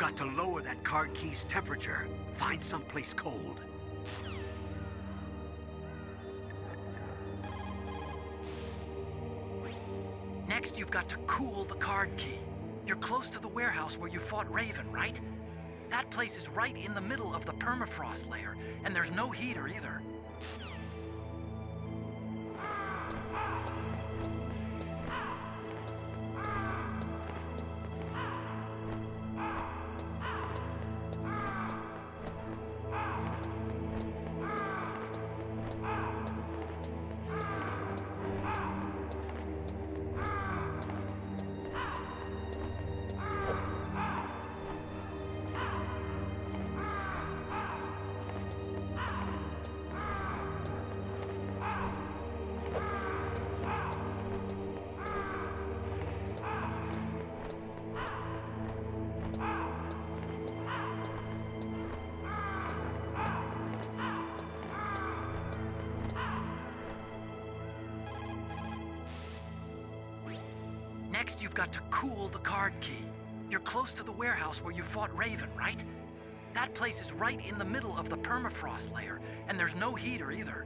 got to lower that card key's temperature. Find someplace cold. Next, you've got to cool the card key. You're close to the warehouse where you fought Raven, right? That place is right in the middle of the permafrost layer, and there's no heater either. Next, you've got to cool the card key. You're close to the warehouse where you fought Raven, right? That place is right in the middle of the permafrost layer, and there's no heater either.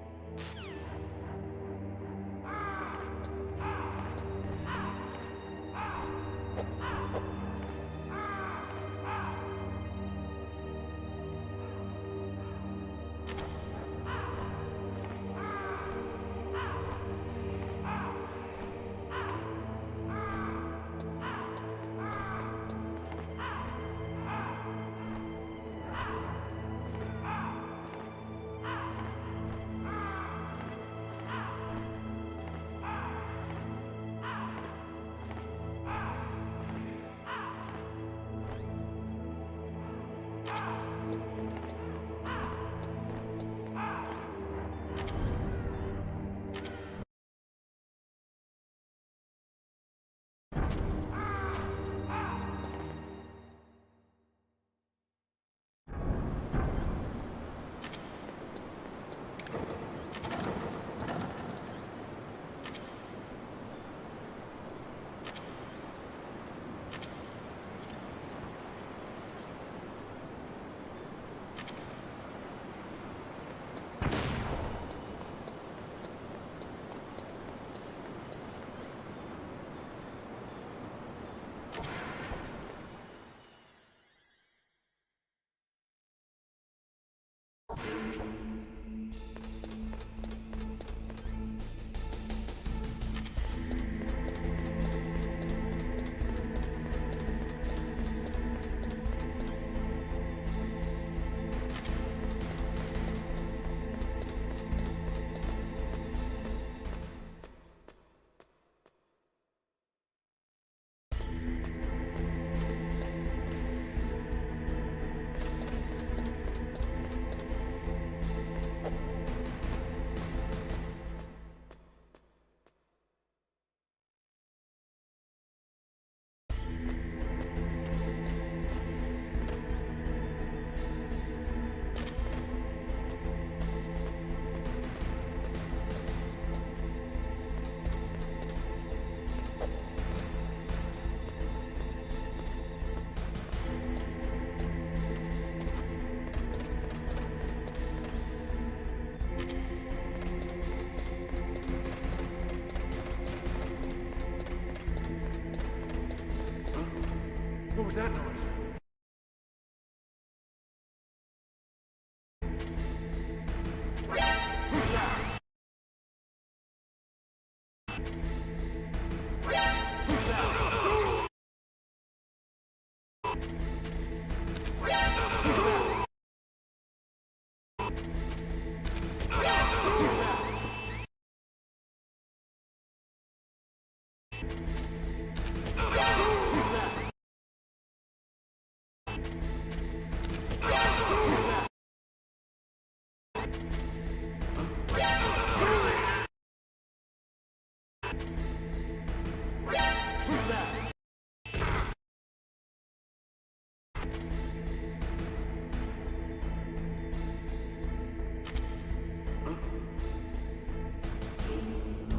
What was that noise?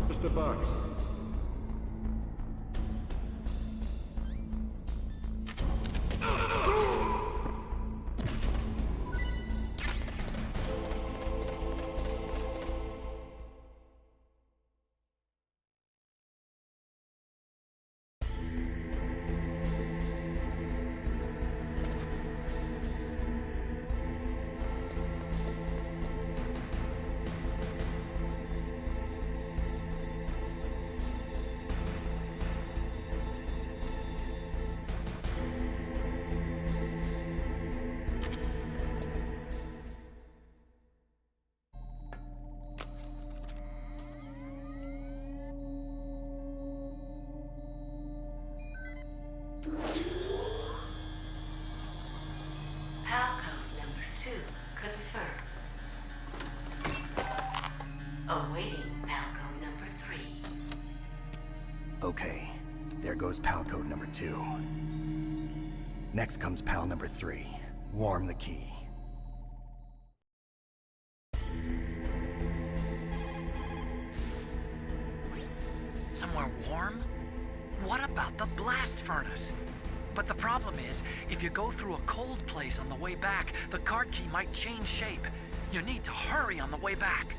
Just a box. Okay, there goes PAL code number 2. Next comes PAL number 3. Warm the key. Somewhere warm? What about the blast furnace? But the problem is, if you go through a cold place on the way back, the card key might change shape. You need to hurry on the way back.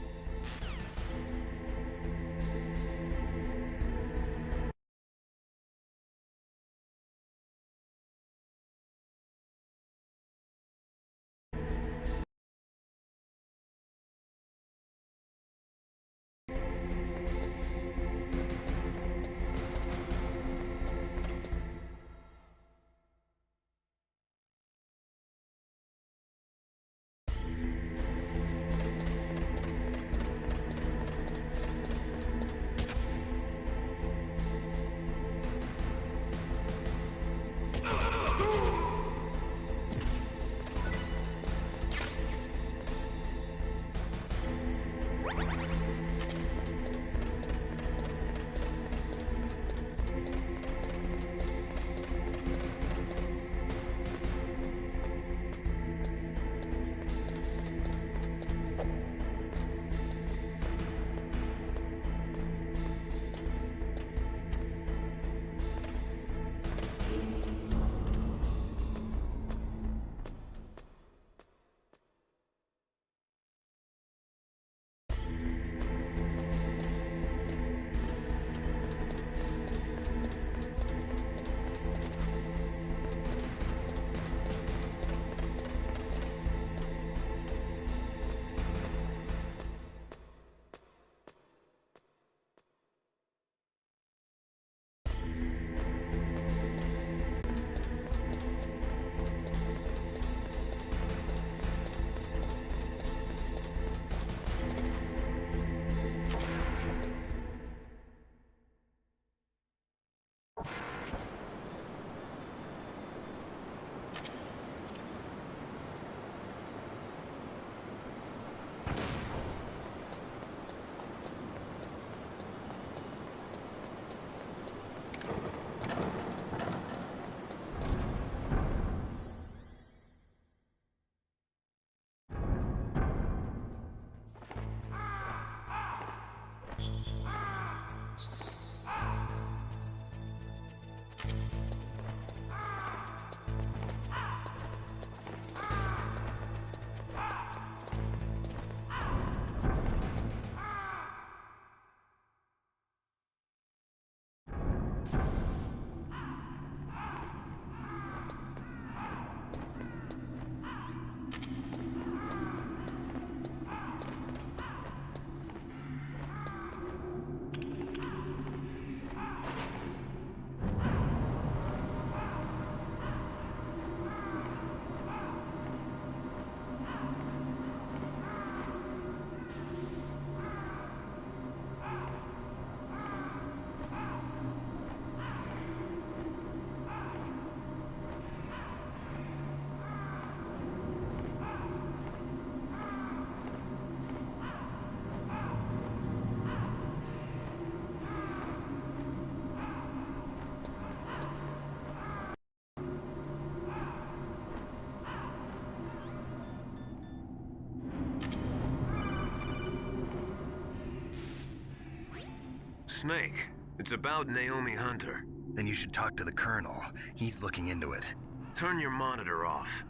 Snake, it's about Naomi Hunter. Then you should talk to the Colonel. He's looking into it. Turn your monitor off.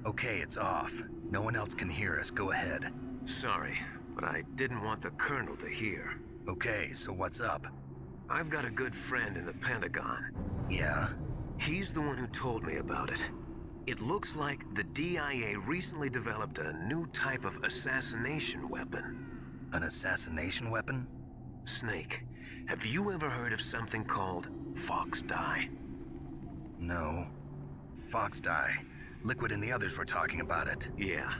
Okay, it's off. No one else can hear us. Go ahead. Sorry, but I didn't want the Colonel to hear. Okay, so what's up? I've got a good friend in the Pentagon. Yeah? He's the one who told me about it. It looks like the DIA recently developed a new type of assassination weapon. An assassination weapon? Snake, have you ever heard of something called Fox Dye? No. Fox Dye. Liquid and the others were talking about it. Yeah.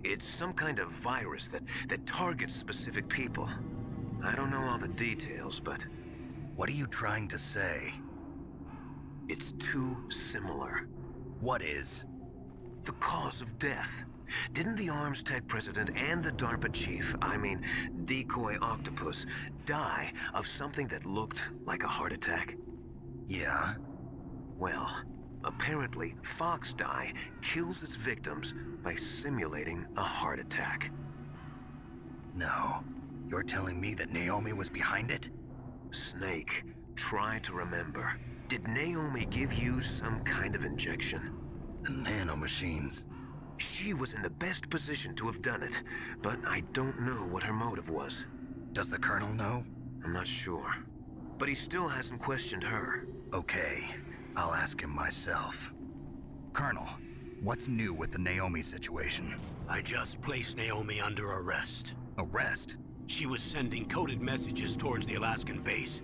It's some kind of virus that targets specific people. I don't know all the details, but... What are you trying to say? It's too similar. What is? The cause of death. Didn't the Arms Tech president and the DARPA chief, I mean, Decoy Octopus, die of something that looked like a heart attack? Yeah? Well, apparently, Fox Dye kills its victims by simulating a heart attack. No. You're telling me that Naomi was behind it? Snake, try to remember. Did Naomi give you some kind of injection? The nanomachines. She was in the best position to have done it, but I don't know what her motive was. Does the Colonel know? I'm not sure. But he still hasn't questioned her. Okay, I'll ask him myself. Colonel, what's new with the Naomi situation? I just placed Naomi under arrest. Arrest? She was sending coded messages towards the Alaskan base.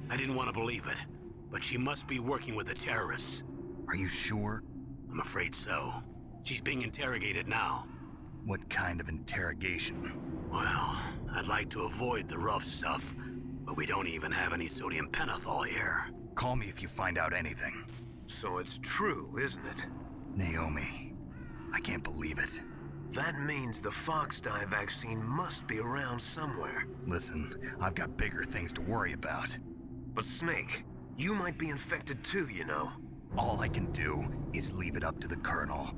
I didn't want to believe it, but she must be working with the terrorists. Are you sure? I'm afraid so. She's being interrogated now. What kind of interrogation? Well, I'd like to avoid the rough stuff, but we don't even have any sodium pentothal here. Call me if you find out anything. So it's true, isn't it? Naomi, I can't believe it. That means the Fox Dye vaccine must be around somewhere. Listen, I've got bigger things to worry about. But Snake, you might be infected too, you know. All I can do is leave it up to the Colonel.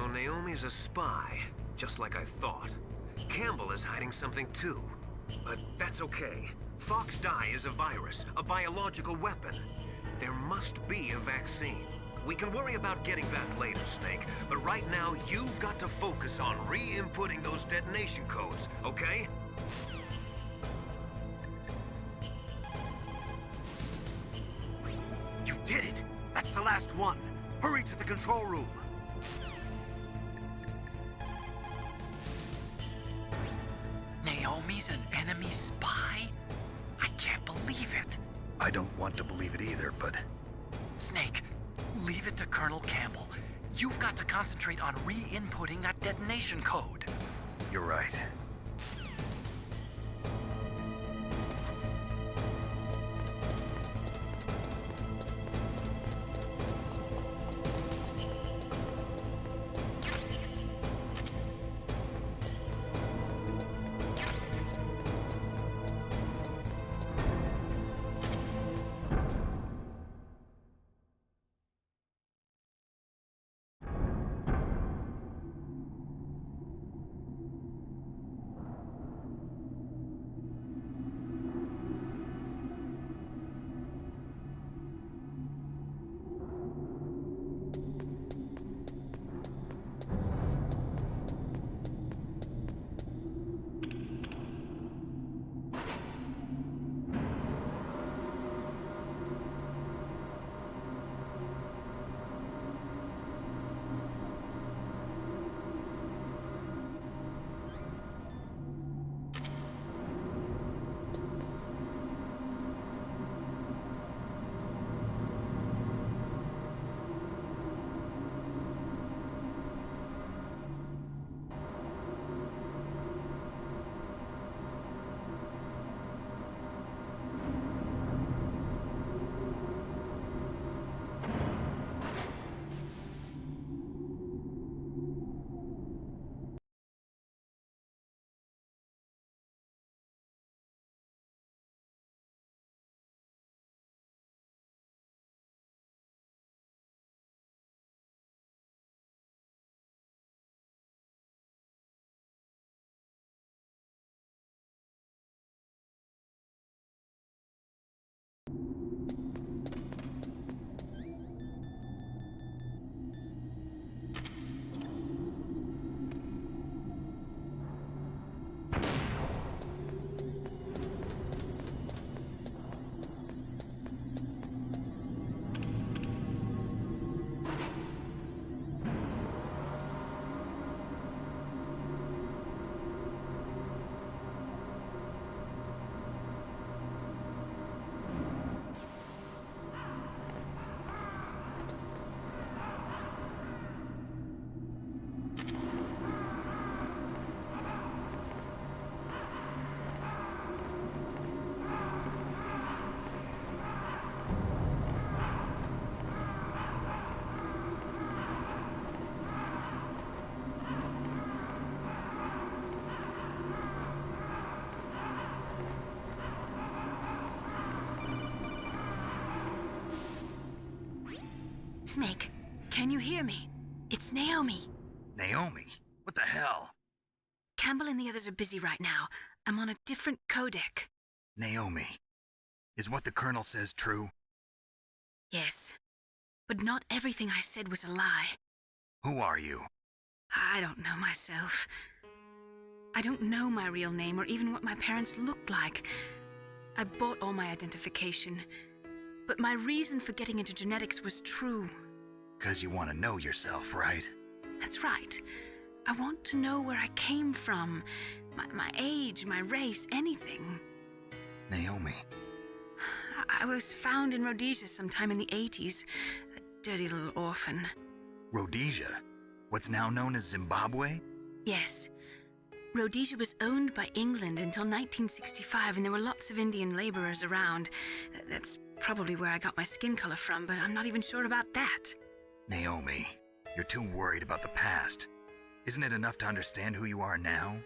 So Naomi's a spy, just like I thought. Campbell is hiding something too. But that's okay. Fox dye is a virus, a biological weapon. There must be a vaccine. We can worry about getting that later, Snake. But right now, you've got to focus on re-inputting those detonation codes, okay? You did it! That's the last one! Hurry to the control room! Naomi's an enemy spy? I can't believe it. I don't want to believe it either, but Snake, leave it to Colonel Campbell. You've got to concentrate on re-inputting that detonation code. you're right. Snake, can you hear me? It's Naomi. Naomi? What the hell? Campbell and the others are busy right now. I'm on a different codec. Naomi, is what the Colonel says true? Yes, but not everything I said was a lie. Who are you? I don't know myself. I don't know my real name or even what my parents looked like. I bought all my identification, but my reason for getting into genetics was true. 'Cause you want to know yourself, right? That's right. I want to know where I came from, my age, my race, anything. Naomi. I was found in Rhodesia sometime in the 80s, a dirty little orphan. Rhodesia? What's now known as Zimbabwe? Yes. Rhodesia was owned by England until 1965, and there were lots of Indian laborers around. That's probably where I got my skin color from, but I'm not even sure about that. Naomi, you're too worried about the past. Isn't it enough to understand who you are now?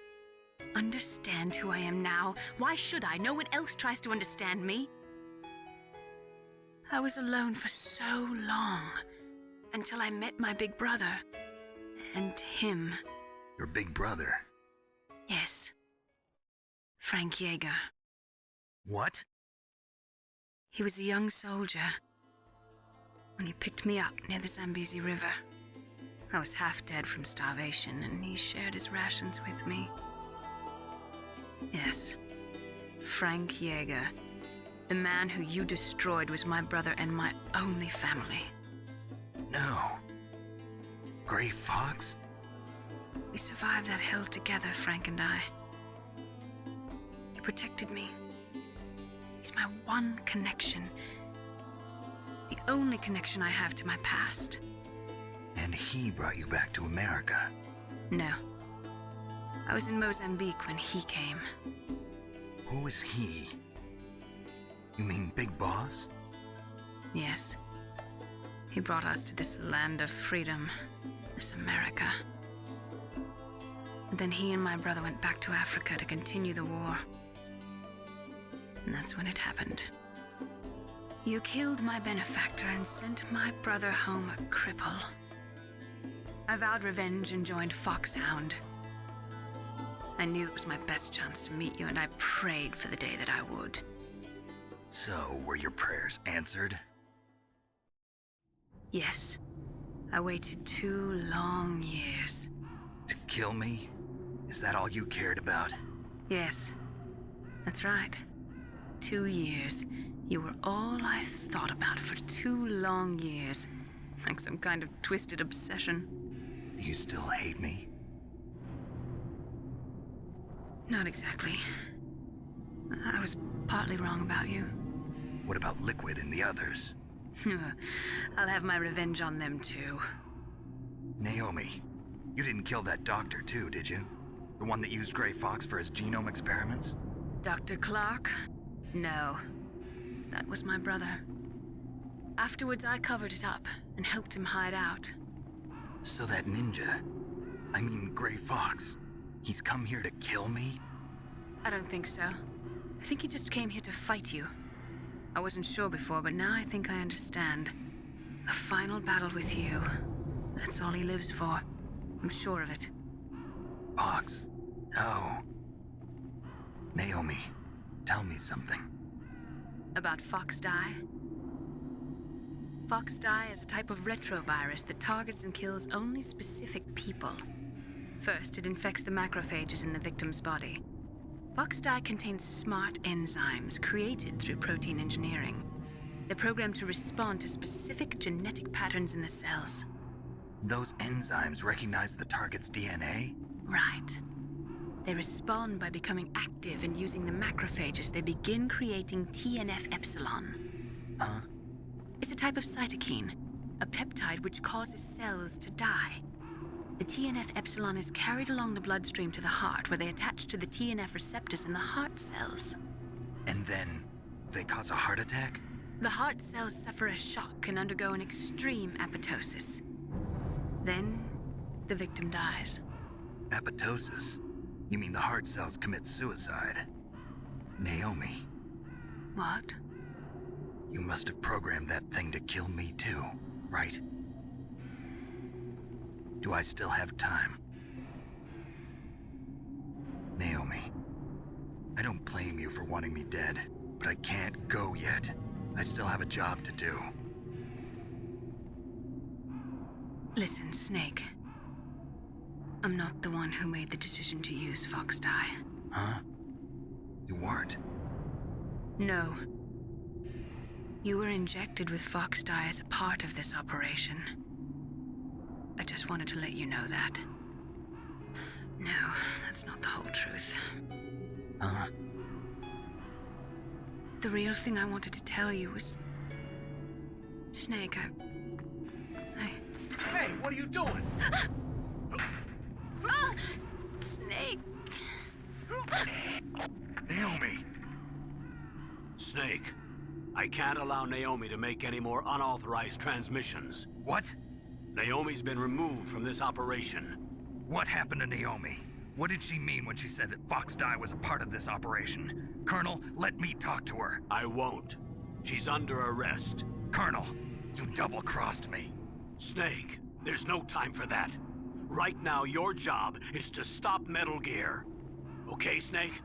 Understand who I am now? Why should I? No one else tries to understand me. I was alone for so long, until I met my big brother. And him. Your big brother. Yes. Frank Yeager. What? He was a young soldier when he picked me up near the Zambezi River. I was half dead from starvation, and he shared his rations with me. Yes, Frank Yeager. The man who you destroyed was my brother and my only family. No. Gray Fox? We survived that hell together, Frank and I. He protected me. He's my one connection. The only connection I have to my past. And he brought you back to America? No. I was in Mozambique when he came. Who is he? You mean Big Boss? Yes. He brought us to this land of freedom, this America. And then he and my brother went back to Africa to continue the war. And that's when it happened. You killed my benefactor and sent my brother home a cripple. I vowed revenge and joined Foxhound. I knew it was my best chance to meet you, and I prayed for the day that I would. So, were your prayers answered? Yes. I waited 2 long years. To kill me? Is that all you cared about? Yes. That's right. 2 years. You were all I thought about for 2 long years. Like some kind of twisted obsession. Do you still hate me? Not exactly. I was partly wrong about you. What about Liquid and the others? I'll have my revenge on them too. Naomi, you didn't kill that doctor too, did you? The one that used Gray Fox for his genome experiments? Dr. Clark? No. That was my brother. Afterwards, I covered it up and helped him hide out. So that ninja, I mean Gray Fox, he's come here to kill me? I don't think so. I think he just came here to fight you. I wasn't sure before, but now I think I understand. A final battle with you. That's all he lives for. I'm sure of it. Fox? No. Naomi, tell me something. About Fox Die? Fox Die is a type of retrovirus that targets and kills only specific people. First, it infects the macrophages in the victim's body. Fox Die contains smart enzymes created through protein engineering. They're programmed to respond to specific genetic patterns in the cells. Those enzymes recognize the target's DNA? Right. They respond by becoming active and using the macrophages. They begin creating TNF-epsilon. Huh? It's a type of cytokine, a peptide which causes cells to die. The TNF-epsilon is carried along the bloodstream to the heart, where they attach to the TNF receptors in the heart cells. And then they cause a heart attack? The heart cells suffer a shock and undergo an extreme apoptosis. Then, the victim dies. Apoptosis? You mean the heart cells commit suicide? Naomi. What? You must have programmed that thing to kill me too, right? Do I still have time? Naomi, I don't blame you for wanting me dead, but I can't go yet. I still have a job to do. Listen, Snake. I'm not the one who made the decision to use Fox Die. Huh? You weren't? No. You were injected with Fox Die as a part of this operation. I just wanted to let you know that. No, that's not the whole truth. Huh? The real thing I wanted to tell you was... Snake, Hey, what are you doing? Snake! Naomi! Snake, I can't allow Naomi to make any more unauthorized transmissions. What? Naomi's been removed from this operation. What happened to Naomi? What did she mean when she said that Fox Die was a part of this operation? Colonel, let me talk to her. I won't. She's under arrest. Colonel, you double-crossed me. Snake, there's no time for that. Right now, your job is to stop Metal Gear. Okay, Snake?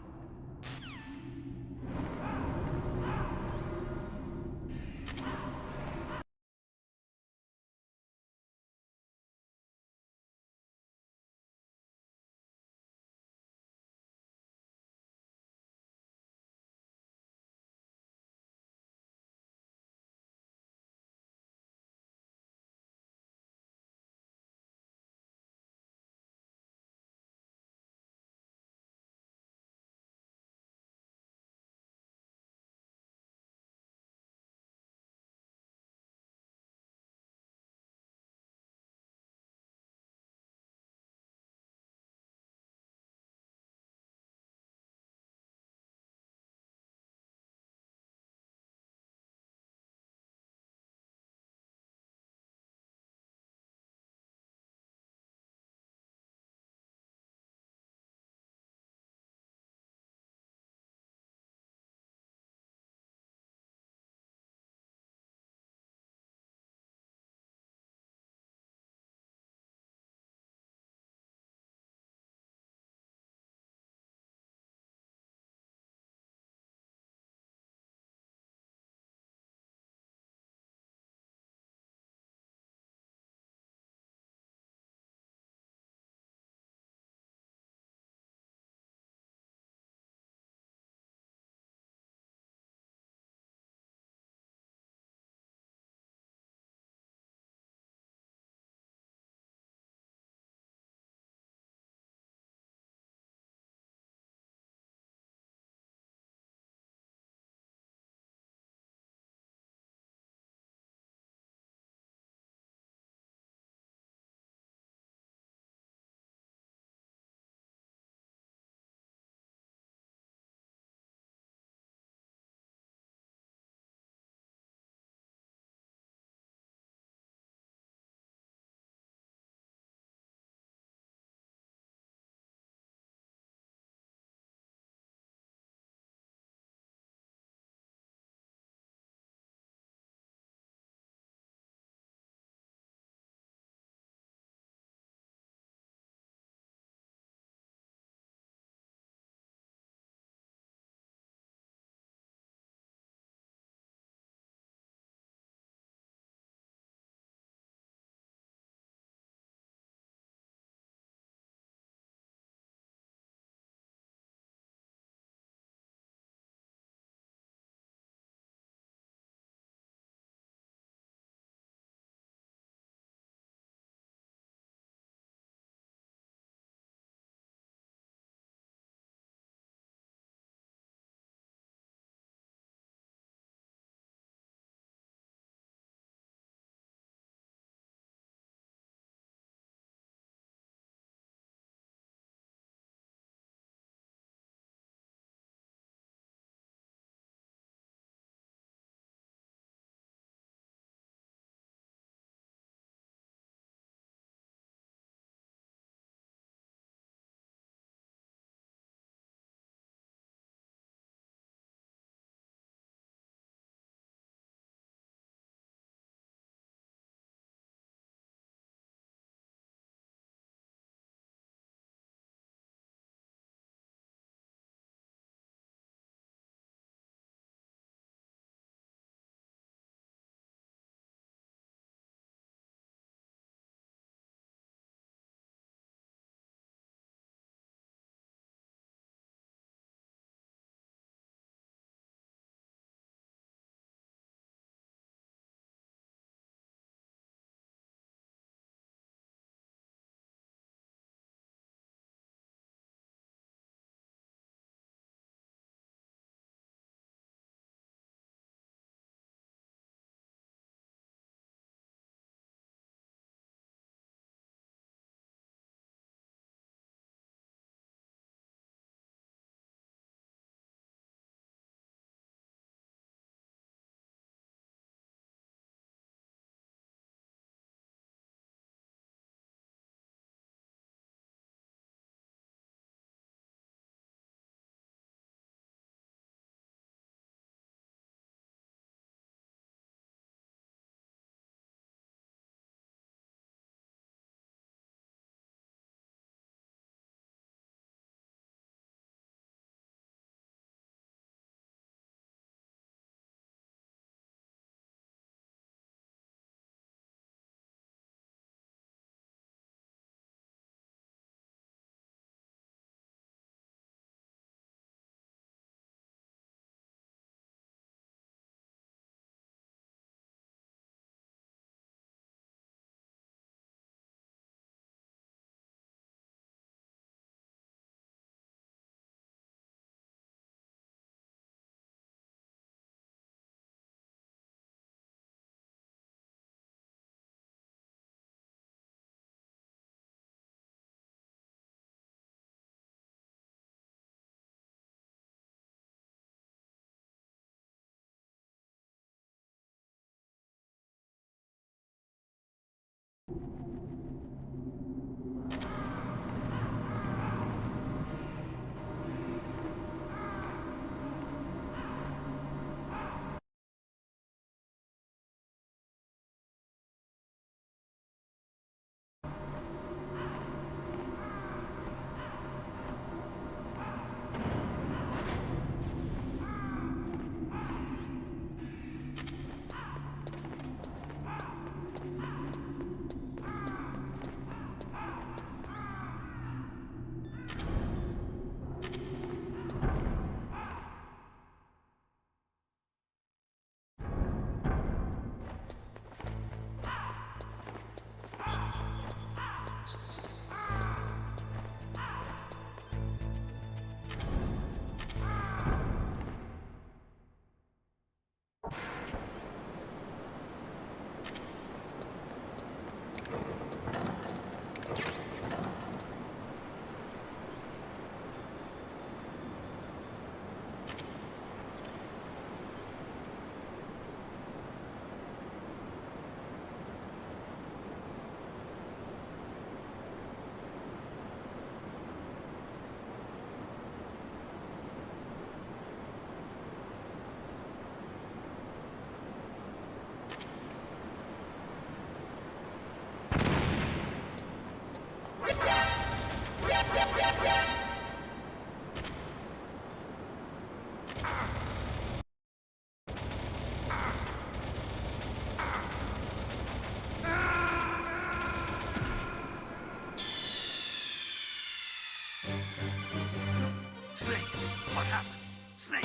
What happened? Snake!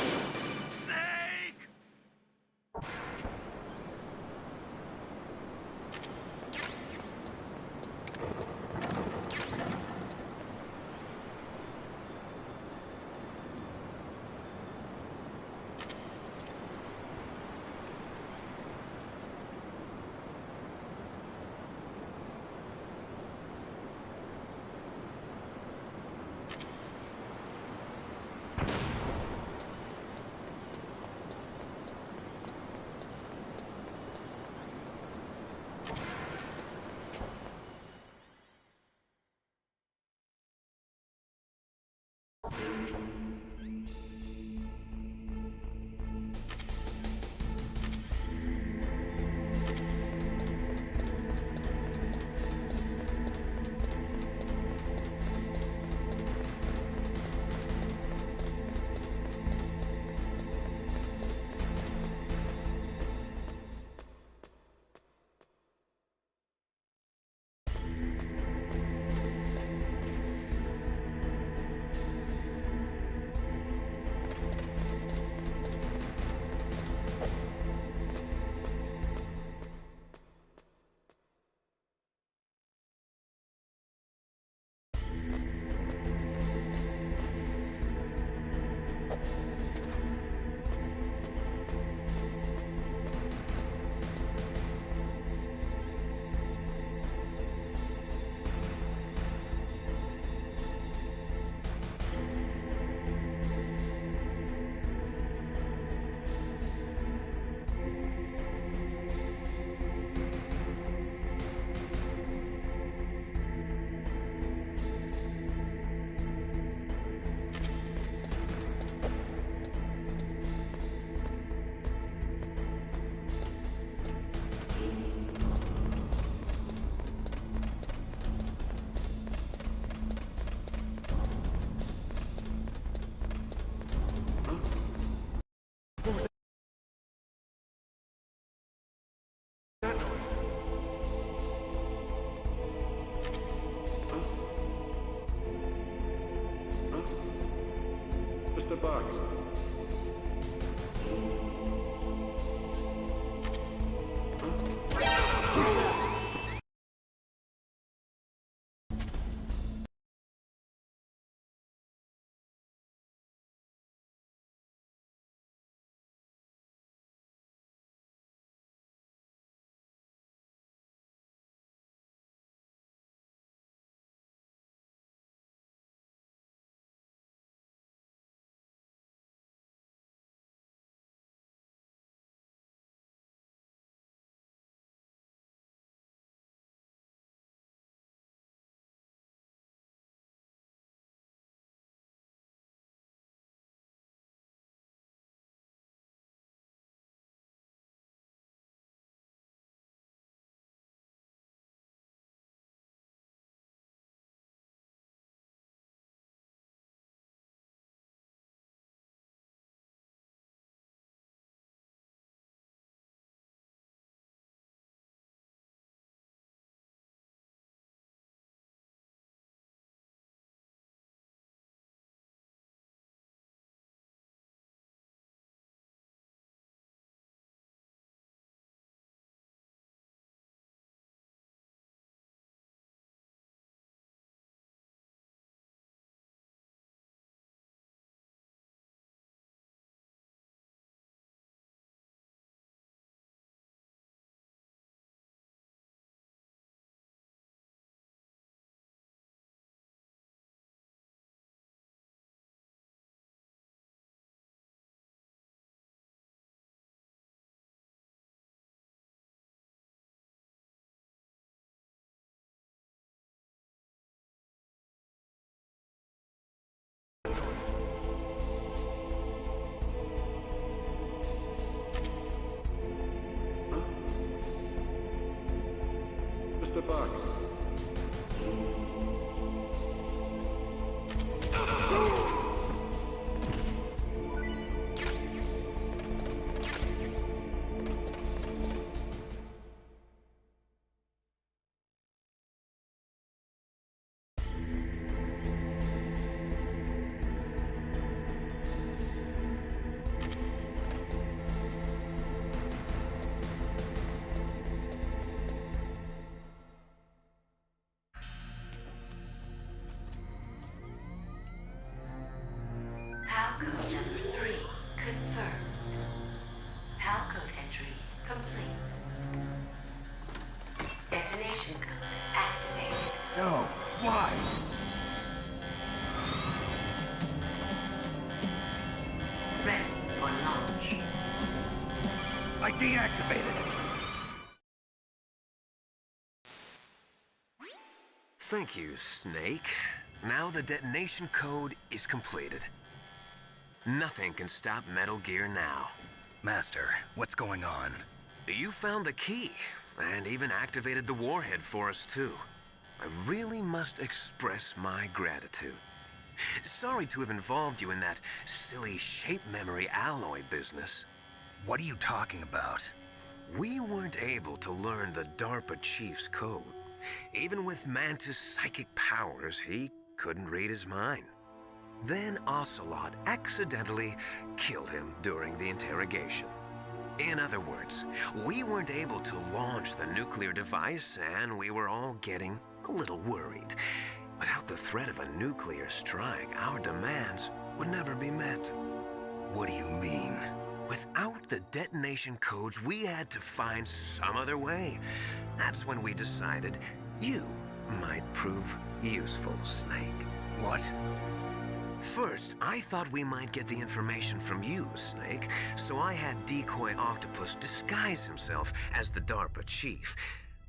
Snake! Mr. Bugs. Why? Ready for launch. I deactivated it. Thank you, Snake. Now the detonation code is completed. Nothing can stop Metal Gear now. Master, what's going on? You found the key, and even activated the warhead for us, too. I really must express my gratitude. Sorry to have involved you in that silly shape memory alloy business. What are you talking about? We weren't able to learn the DARPA chief's code. Even with Mantis' psychic powers, he couldn't read his mind. Then Ocelot accidentally killed him during the interrogation. In other words, we weren't able to launch the nuclear device, and we were all getting a little worried. Without the threat of a nuclear strike, our demands would never be met. What do you mean? Without the detonation codes, we had to find some other way. That's when we decided you might prove useful, Snake. What? First, I thought we might get the information from you, Snake, so I had Decoy Octopus disguise himself as the DARPA chief.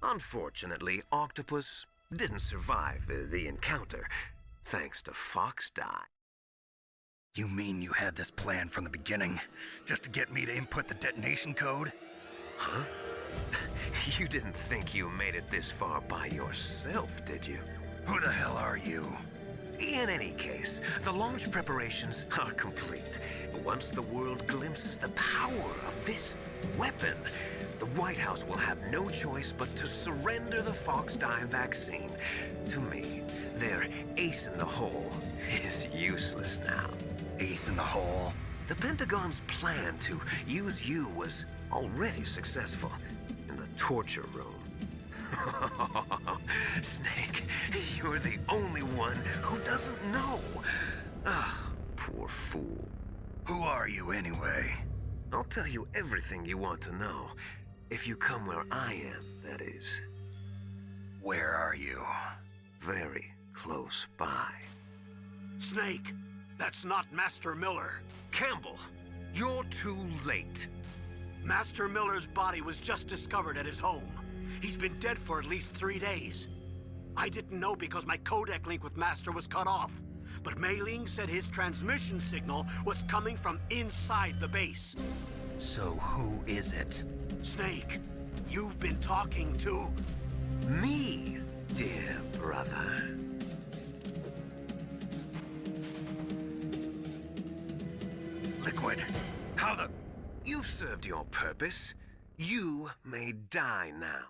Unfortunately, Octopus didn't survive the encounter, thanks to Fox Die. You mean you had this plan from the beginning, just to get me to input the detonation code? Huh? You didn't think you made it this far by yourself, did you? Who the hell are you? In any case, the launch preparations are complete. Once the world glimpses the power of this weapon, the White House will have no choice but to surrender the Fox Die vaccine to me. Their ace in the hole is useless now. Ace in the hole? The Pentagon's plan to use you was already successful in the torture room. Snake, you're the only one who doesn't know. Ah, poor fool. Who are you anyway? I'll tell you everything you want to know. If you come where I am, that is. Where are you? Very close by. Snake, that's not Master Miller. Campbell, you're too late. Master Miller's body was just discovered at his home. He's been dead for at least 3 days. I didn't know because my codec link with Master was cut off. But Mei Ling said his transmission signal was coming from inside the base. So who is it? Snake, you've been talking to... Me, dear brother. Liquid, how the... You've served your purpose. You may die now.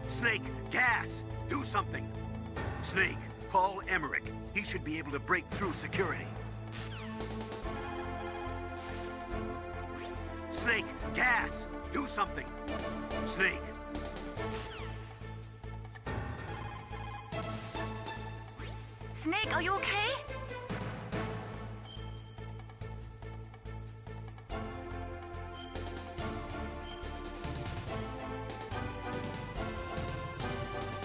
Snake, gas! Do something! Snake, call Emmerich. He should be able to break through security. Snake, gas! Do something! Snake! Snake, are you okay?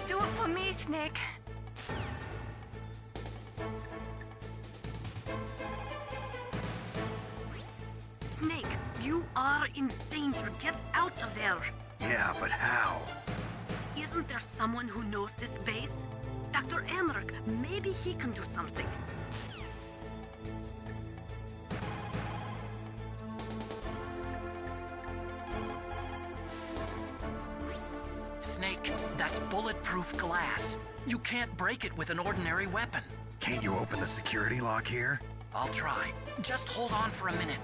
Do it for me, Snake. Snake, you are in danger. Get out of there. Yeah, but how? Isn't there someone who knows this base? Dr. Emmerich, maybe he can do something. Snake, that's bulletproof glass. You can't break it with an ordinary weapon. Can't you open the security lock here? I'll try. Just hold on for a minute.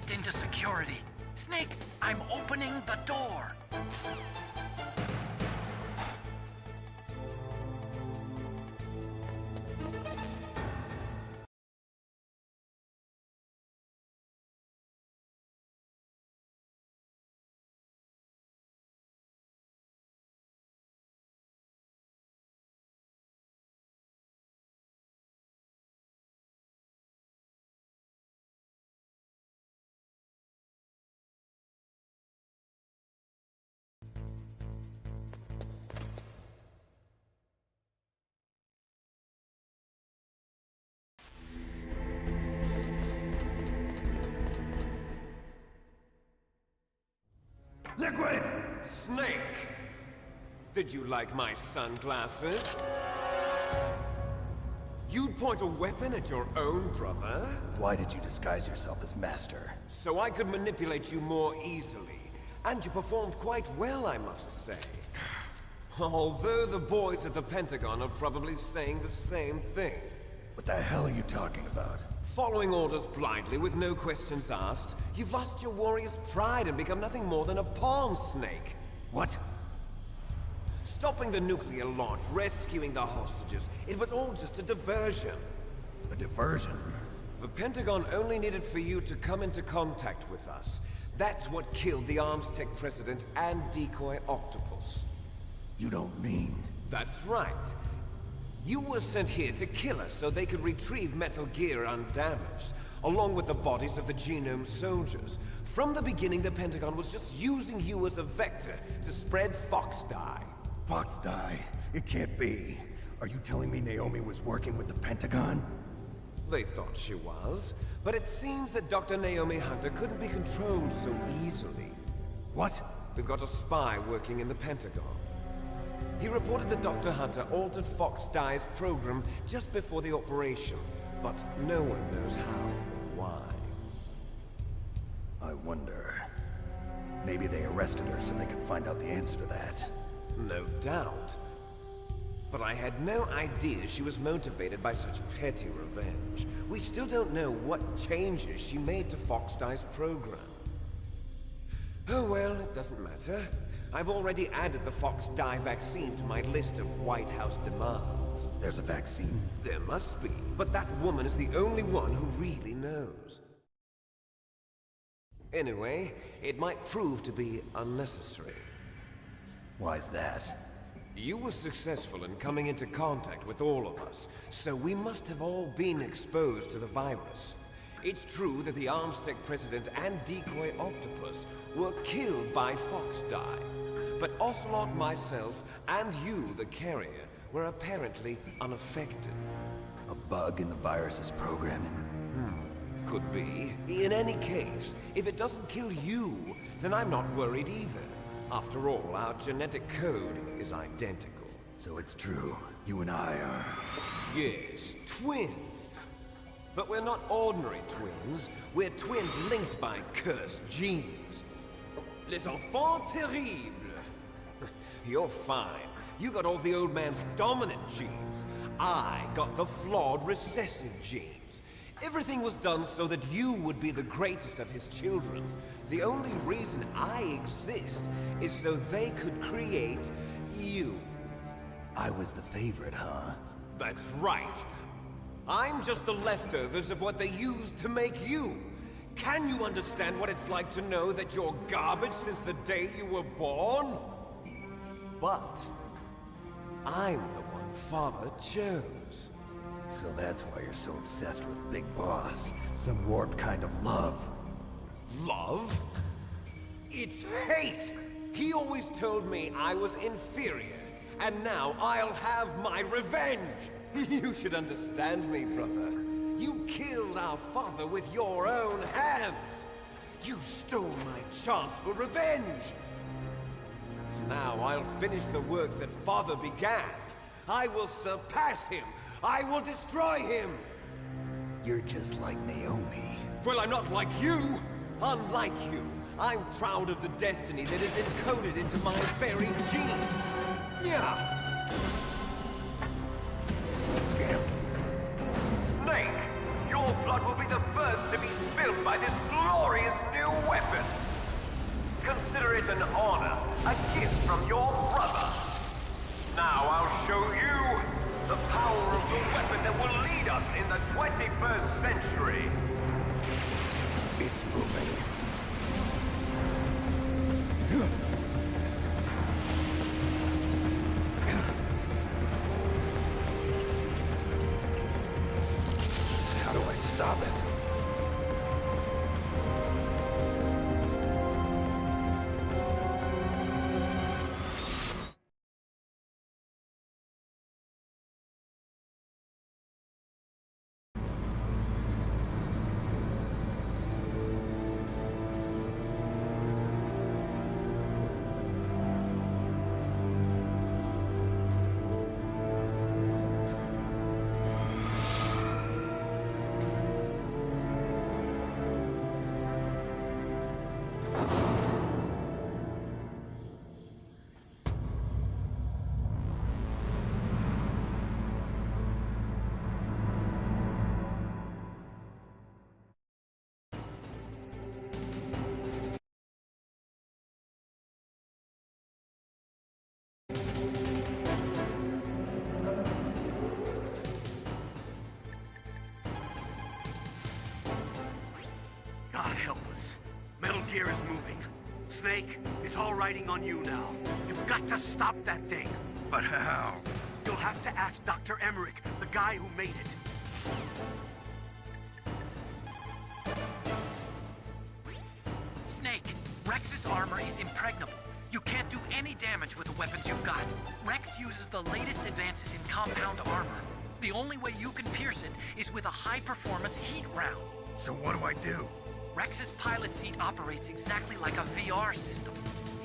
locked into security. Snake, I'm opening the door. Liquid! Snake! Did you like my sunglasses? You'd point a weapon at your own brother? Why did you disguise yourself as Master? So I could manipulate you more easily. And you performed quite well, I must say. Although the boys at the Pentagon are probably saying the same thing. What the hell are you talking about? Following orders blindly with no questions asked, you've lost your warrior's pride and become nothing more than a pawn, Snake. What? Stopping the nuclear launch, rescuing the hostages, it was all just a diversion. A diversion? The Pentagon only needed for you to come into contact with us. That's what killed the Arms Tech president and decoy Octopus. You don't mean... That's right. You were sent here to kill us so they could retrieve Metal Gear undamaged, along with the bodies of the Genome soldiers. From the beginning, the Pentagon was just using you as a vector to spread Fox Dye. Fox Dye? It can't be. Are you telling me Naomi was working with the Pentagon? They thought she was, but it seems that Dr. Naomi Hunter couldn't be controlled so easily. What? We've got a spy working in the Pentagon. He reported that Dr. Hunter altered Fox Dye's program just before the operation, but no one knows how or why. I wonder... Maybe they arrested her so they could find out the answer to that. No doubt. But I had no idea she was motivated by such petty revenge. We still don't know what changes she made to Fox Dye's program. Oh well, it doesn't matter. I've already added the Fox Dye vaccine to my list of White House demands. There's a vaccine? There must be, but that woman is the only one who really knows. Anyway, it might prove to be unnecessary. Why's that? You were successful in coming into contact with all of us, so we must have all been exposed to the virus. It's true that the Arms Tech president and decoy Octopus were killed by Fox Dye, but Ocelot, myself, and you, the carrier, were apparently unaffected. A bug in the virus's programming? Could be. In any case, if it doesn't kill you, then I'm not worried either. After all, our genetic code is identical. So it's true. You and I are... Yes, twins. But we're not ordinary twins. We're twins linked by cursed genes. Les enfants terribles. You're fine. You got all the old man's dominant genes. I got the flawed recessive genes. Everything was done so that you would be the greatest of his children. The only reason I exist is so they could create you. I was the favorite, huh? That's right. I'm just the leftovers of what they used to make you. Can you understand what it's like to know that you're garbage since the day you were born? But I'm the one Father chose. So that's why you're so obsessed with Big Boss. Some warped kind of love. Love? It's hate! He always told me I was inferior, and now I'll have my revenge! You should understand me, brother. You killed our father with your own hands! You stole my chance for revenge! Now I'll finish the work that Father began. I will surpass him! I will destroy him! You're just like Naomi. Well, I'm not like you! Unlike you, I'm proud of the destiny that is encoded into my very genes! Yeah! Snake, your blood will be the first to be spilled by this glorious from your brother. Now I'll show you the power of the weapon that will lead us in the 21st century. It's moving. How do I stop it? God help us. Metal Gear is moving. Snake, it's all riding on you now. You've got to stop that thing. But how? You'll have to ask Dr. Emmerich, the guy who made it. Snake, Rex's armor is impregnable. You can't do any damage with the weapons you've got. Rex uses the latest advances in compound armor. The only way you can pierce it is with a high-performance heat round. So what do I do? Rex's pilot seat operates exactly like a VR system.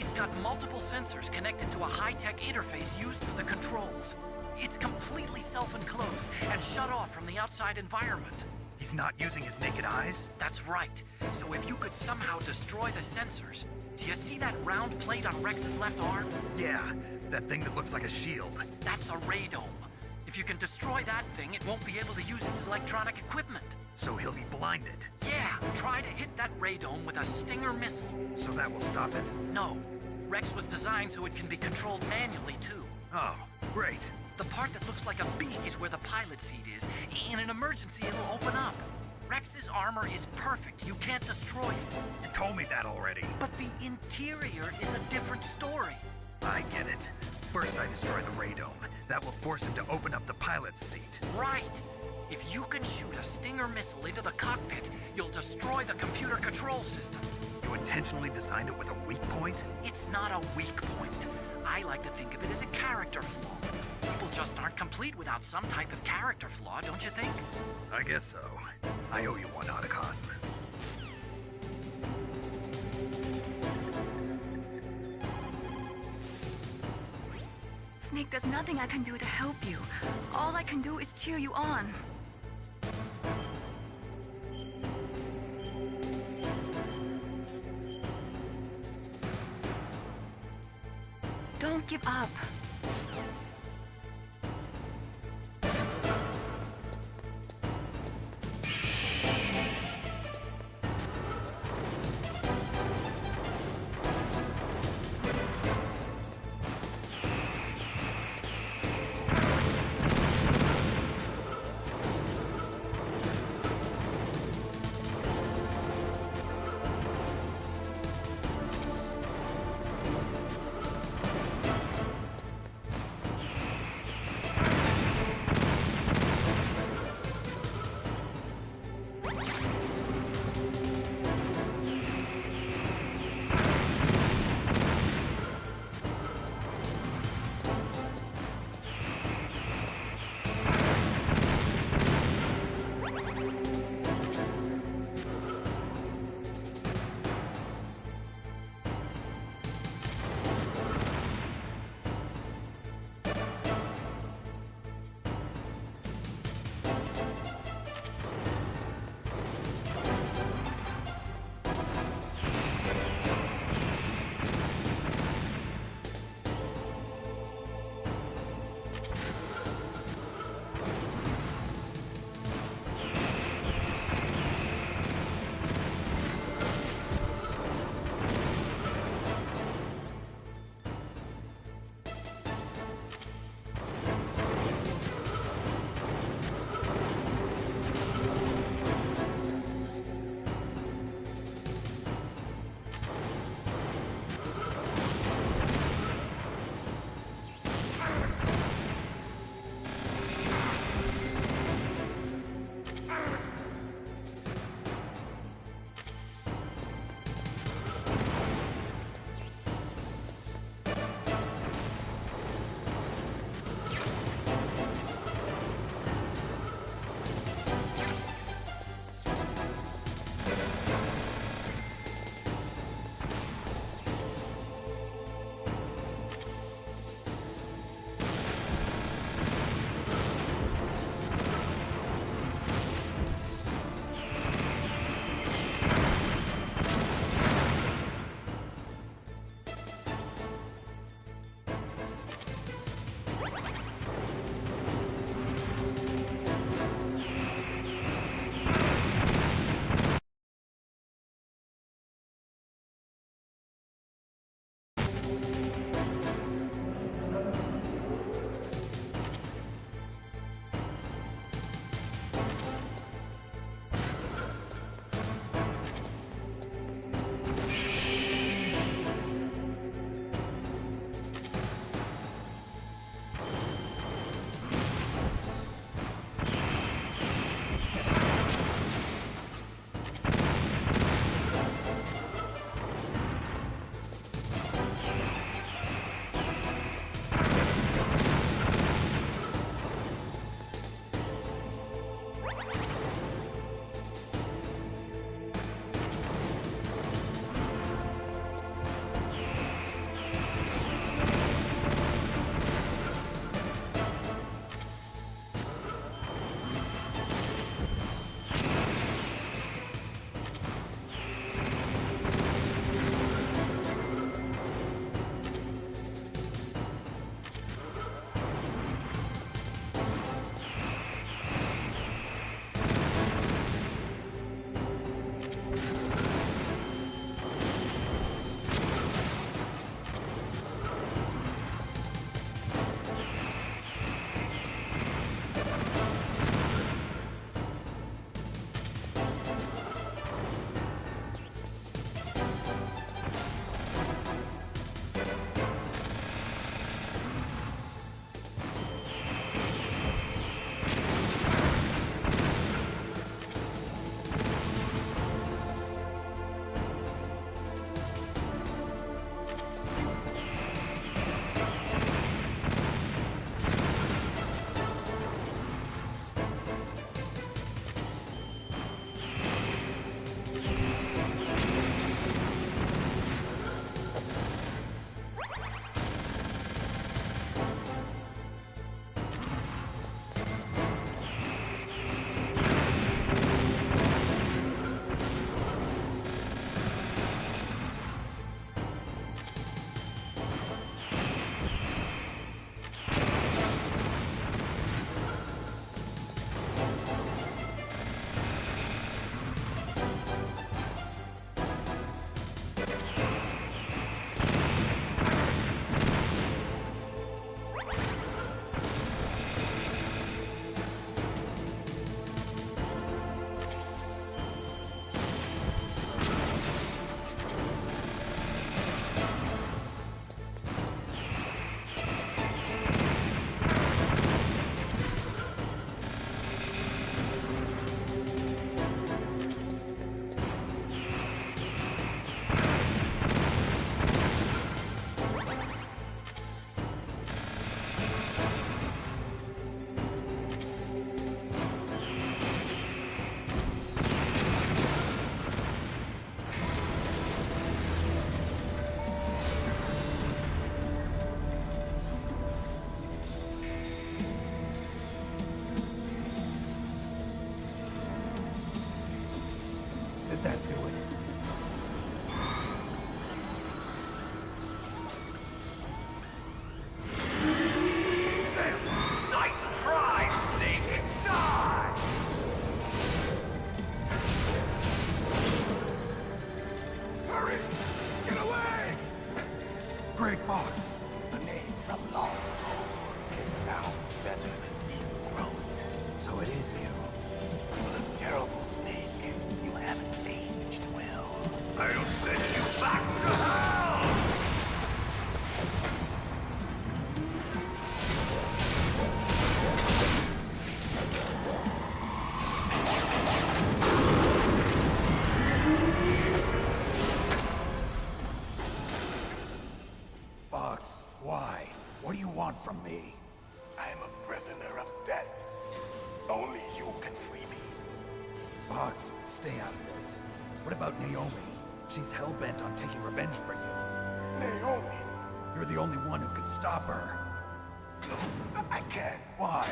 It's got multiple sensors connected to a high-tech interface used for the controls. It's completely self-enclosed and shut off from the outside environment. He's not using his naked eyes? That's right. So if you could somehow destroy the sensors... Do you see that round plate on Rex's left arm? Yeah, that thing that looks like a shield. That's a radome. If you can destroy that thing, it won't be able to use its electronic equipment. So he'll be blinded. Yeah, try to hit that radome with a Stinger missile. So that will stop it? No. Rex was designed so it can be controlled manually, too. Oh, great. The part that looks like a beak is where the pilot seat is. In an emergency, it'll open up. Rex's armor is perfect. You can't destroy it. You told me that already. But the interior is a different story. I get it. First I destroy the radome. That will force him to open up the pilot's seat. Right. If you can shoot a Stinger missile into the cockpit, you'll destroy the computer control system. You intentionally designed it with a weak point? It's not a weak point. I like to think of it as a character flaw. People just aren't complete without some type of character flaw, don't you think? I guess so. I owe you one, Otacon. Snake, there's nothing I can do to help you. All I can do is cheer you on. Don't give up. from long ago. It sounds better than Deep Throat. So it is you. You look terrible, Snake. You haven't aged well. I'll send you back to hell! Fox, why? What do you want from me? I'm a prisoner of death. Only you can free me. Fox, stay out of this. What about Naomi? She's hell-bent on taking revenge for you. Naomi? You're the only one who can stop her. No, I can't. Why?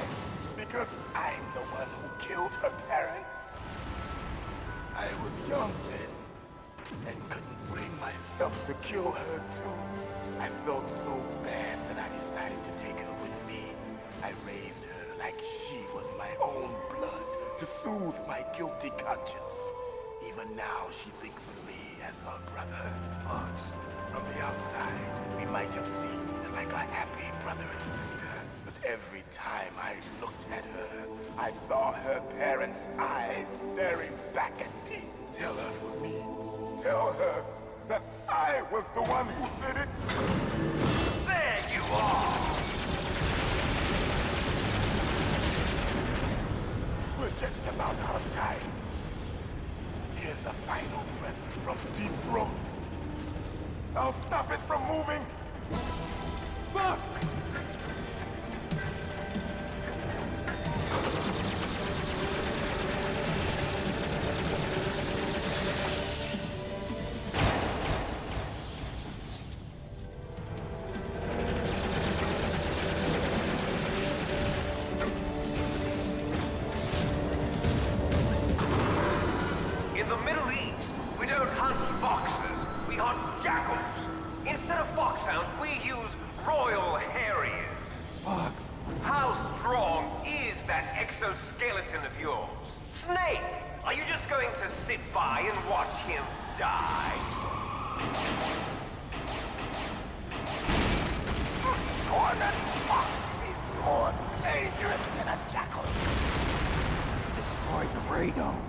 Because I'm the one who killed her parents. I was young then, and couldn't bring myself to kill her too. I felt so bad that I decided to take her with me. I raised her like she was my own blood to soothe my guilty conscience. Even now, she thinks of me as her brother. Fox. From the outside, we might have seemed like a happy brother and sister, but every time I looked at her, I saw her parents' eyes staring back at me. Tell her for me. Tell her that I was the one who did it. There you are! We're just about out of time. Here's a final present from Deep Throat. I'll stop it from moving. Fox! In the Middle East, we don't hunt foxes, we hunt jackals. Instead of foxhounds, we use Royal Harriers. Fox! How strong is that exoskeleton of yours? Snake, are you just going to sit by and watch him die? Cornered fox is more dangerous than a jackal. Destroyed the radome.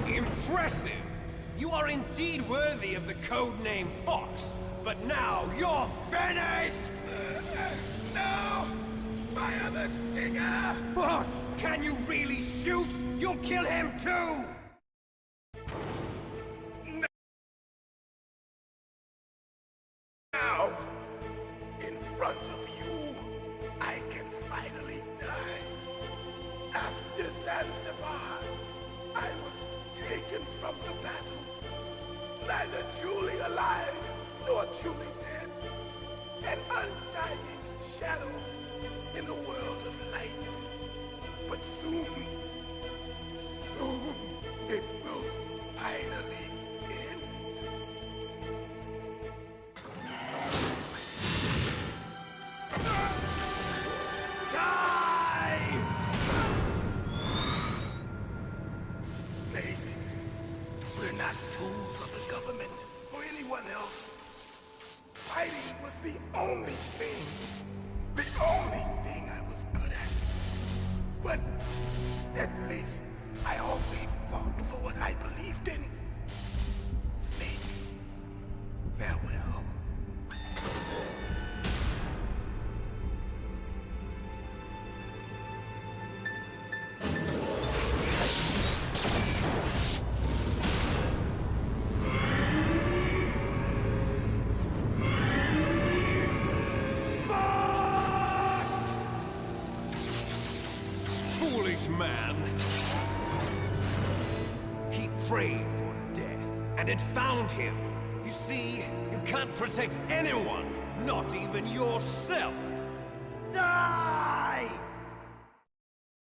Impressive! You are indeed worthy of the codename Fox, but now you're finished! No! Fire the stinger! Fox! Can you really shoot? You'll kill him too! Now, in front of you, I can finally die. After Zanzibar, I was taken from the battle. Neither truly alive, nor truly dead. An undying shadow in a world of light. But soon, it will finally end. Die! Snake, we're not tools of the government or anyone else. Fighting was the only thing I was good at. But at least I always fought for what I believed in. Snake, farewell. Foolish man. He prayed for death, and it found him. You see, you can't protect anyone, not even yourself. Die!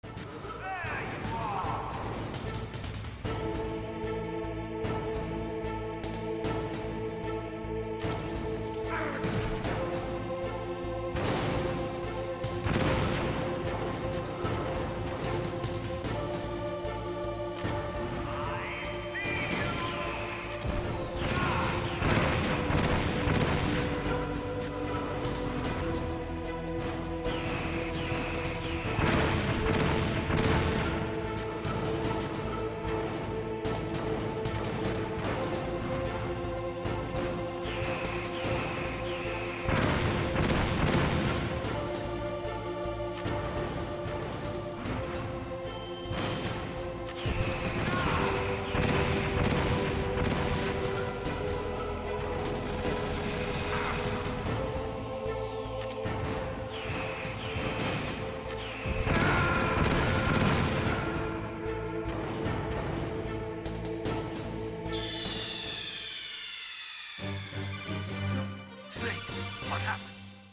There you are!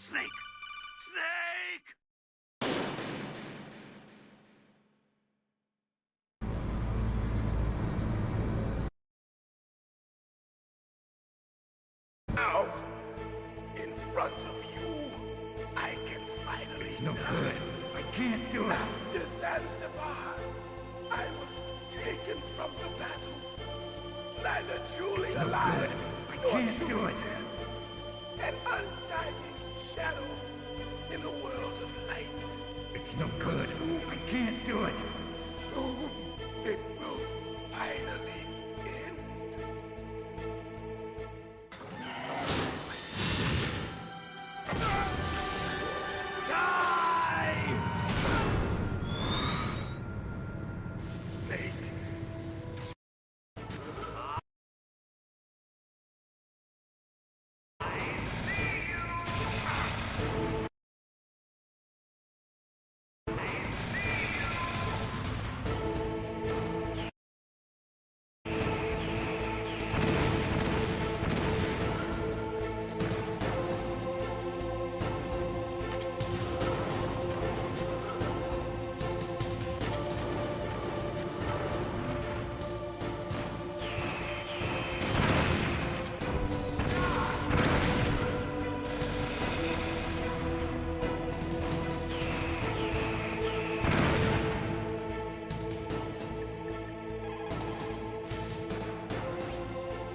Snake! Snake! Now, in front of you, I can finally die. I can't do it. After Zanzibar, I was taken from the battle. Neither truly alive, nor truly dead. An undying shadow in a world of light. It's no good. Soon, I can't do it. soon, it will finally end. Die! Snake.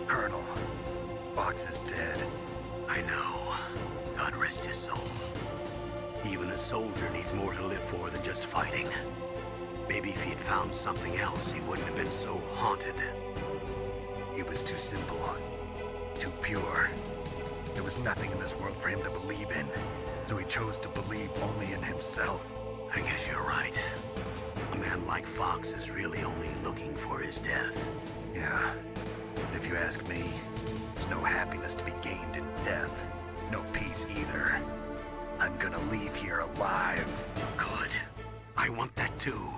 Colonel, Fox is dead. I know. God rest his soul. Even a soldier needs more to live for than just fighting. Maybe if he had found something else, he wouldn't have been so haunted. He was too simple, too pure. There was nothing in this world for him to believe in, so he chose to believe only in himself. I guess you're right. A man like Fox is really only looking for his death. Yeah. And if you ask me, there's no happiness to be gained in death. No peace either. I'm gonna leave here alive. Good. I want that too.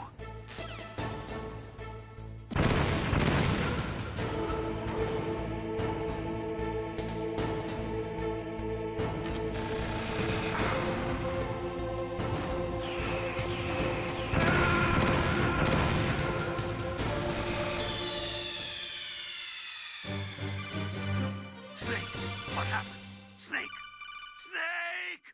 Snake! What happened? Snake! Snake!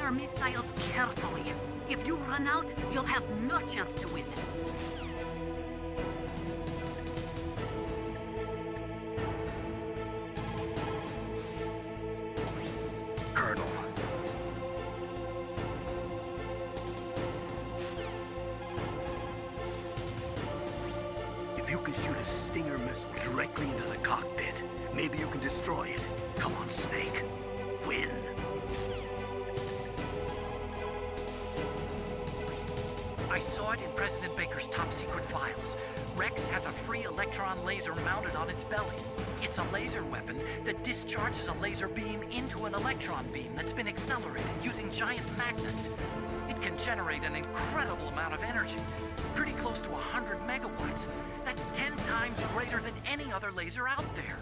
your missiles carefully. If you run out, you'll have no chance to win. Colonel. If you can shoot a Stinger missile directly into the cockpit, maybe you can destroy it. Come on, Snake. Win. I saw it in President Baker's top-secret files. Rex has a free electron laser mounted on its belly. It's a laser weapon that discharges a laser beam into an electron beam that's been accelerated using giant magnets. It can generate an incredible amount of energy, pretty close to 100 megawatts. That's 10 times greater than any other laser out there.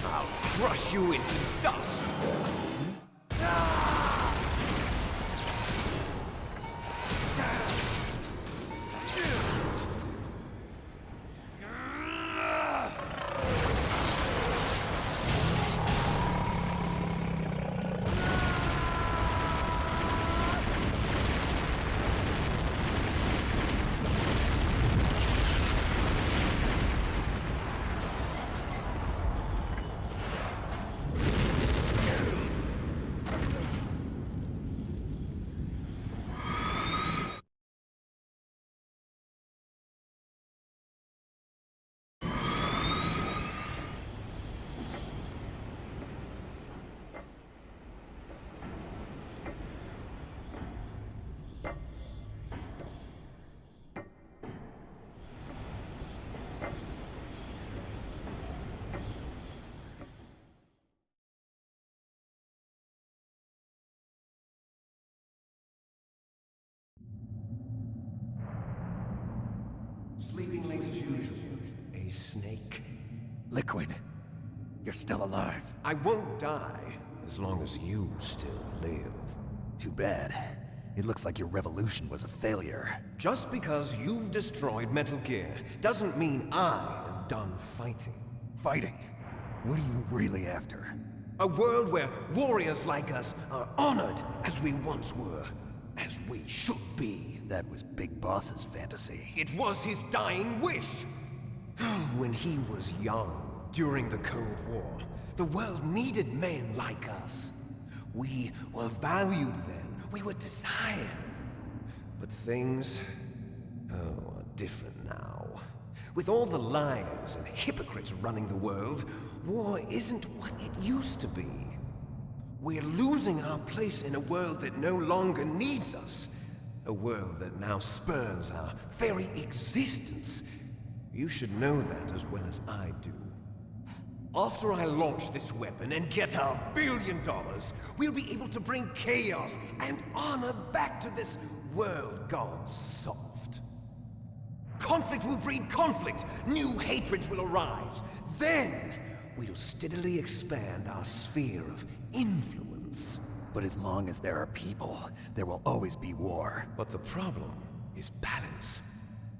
I'll crush you into dust! Sleeping late as usual. A snake. Liquid, you're still alive. I won't die as long as you still live. Too bad. It looks like your revolution was a failure. Just because you've destroyed Metal Gear doesn't mean I am done fighting. Fighting? What are you really after? A world where warriors like us are honored as we once were, as we should be. That was Big Boss's fantasy. It was his dying wish. When he was young, during the Cold War, the world needed men like us. We were valued then. We were desired. But things, are different now. With all the liars and hypocrites running the world, war isn't what it used to be. We're losing our place in a world that no longer needs us. A world that now spurns our very existence. You should know that as well as I do. After I launch this weapon and get our $1 billion, we'll be able to bring chaos and honor back to this world gone soft. Conflict will breed conflict. New hatreds will arise. Then, we'll steadily expand our sphere of influence. But as long as there are people, there will always be war. But the problem is balance.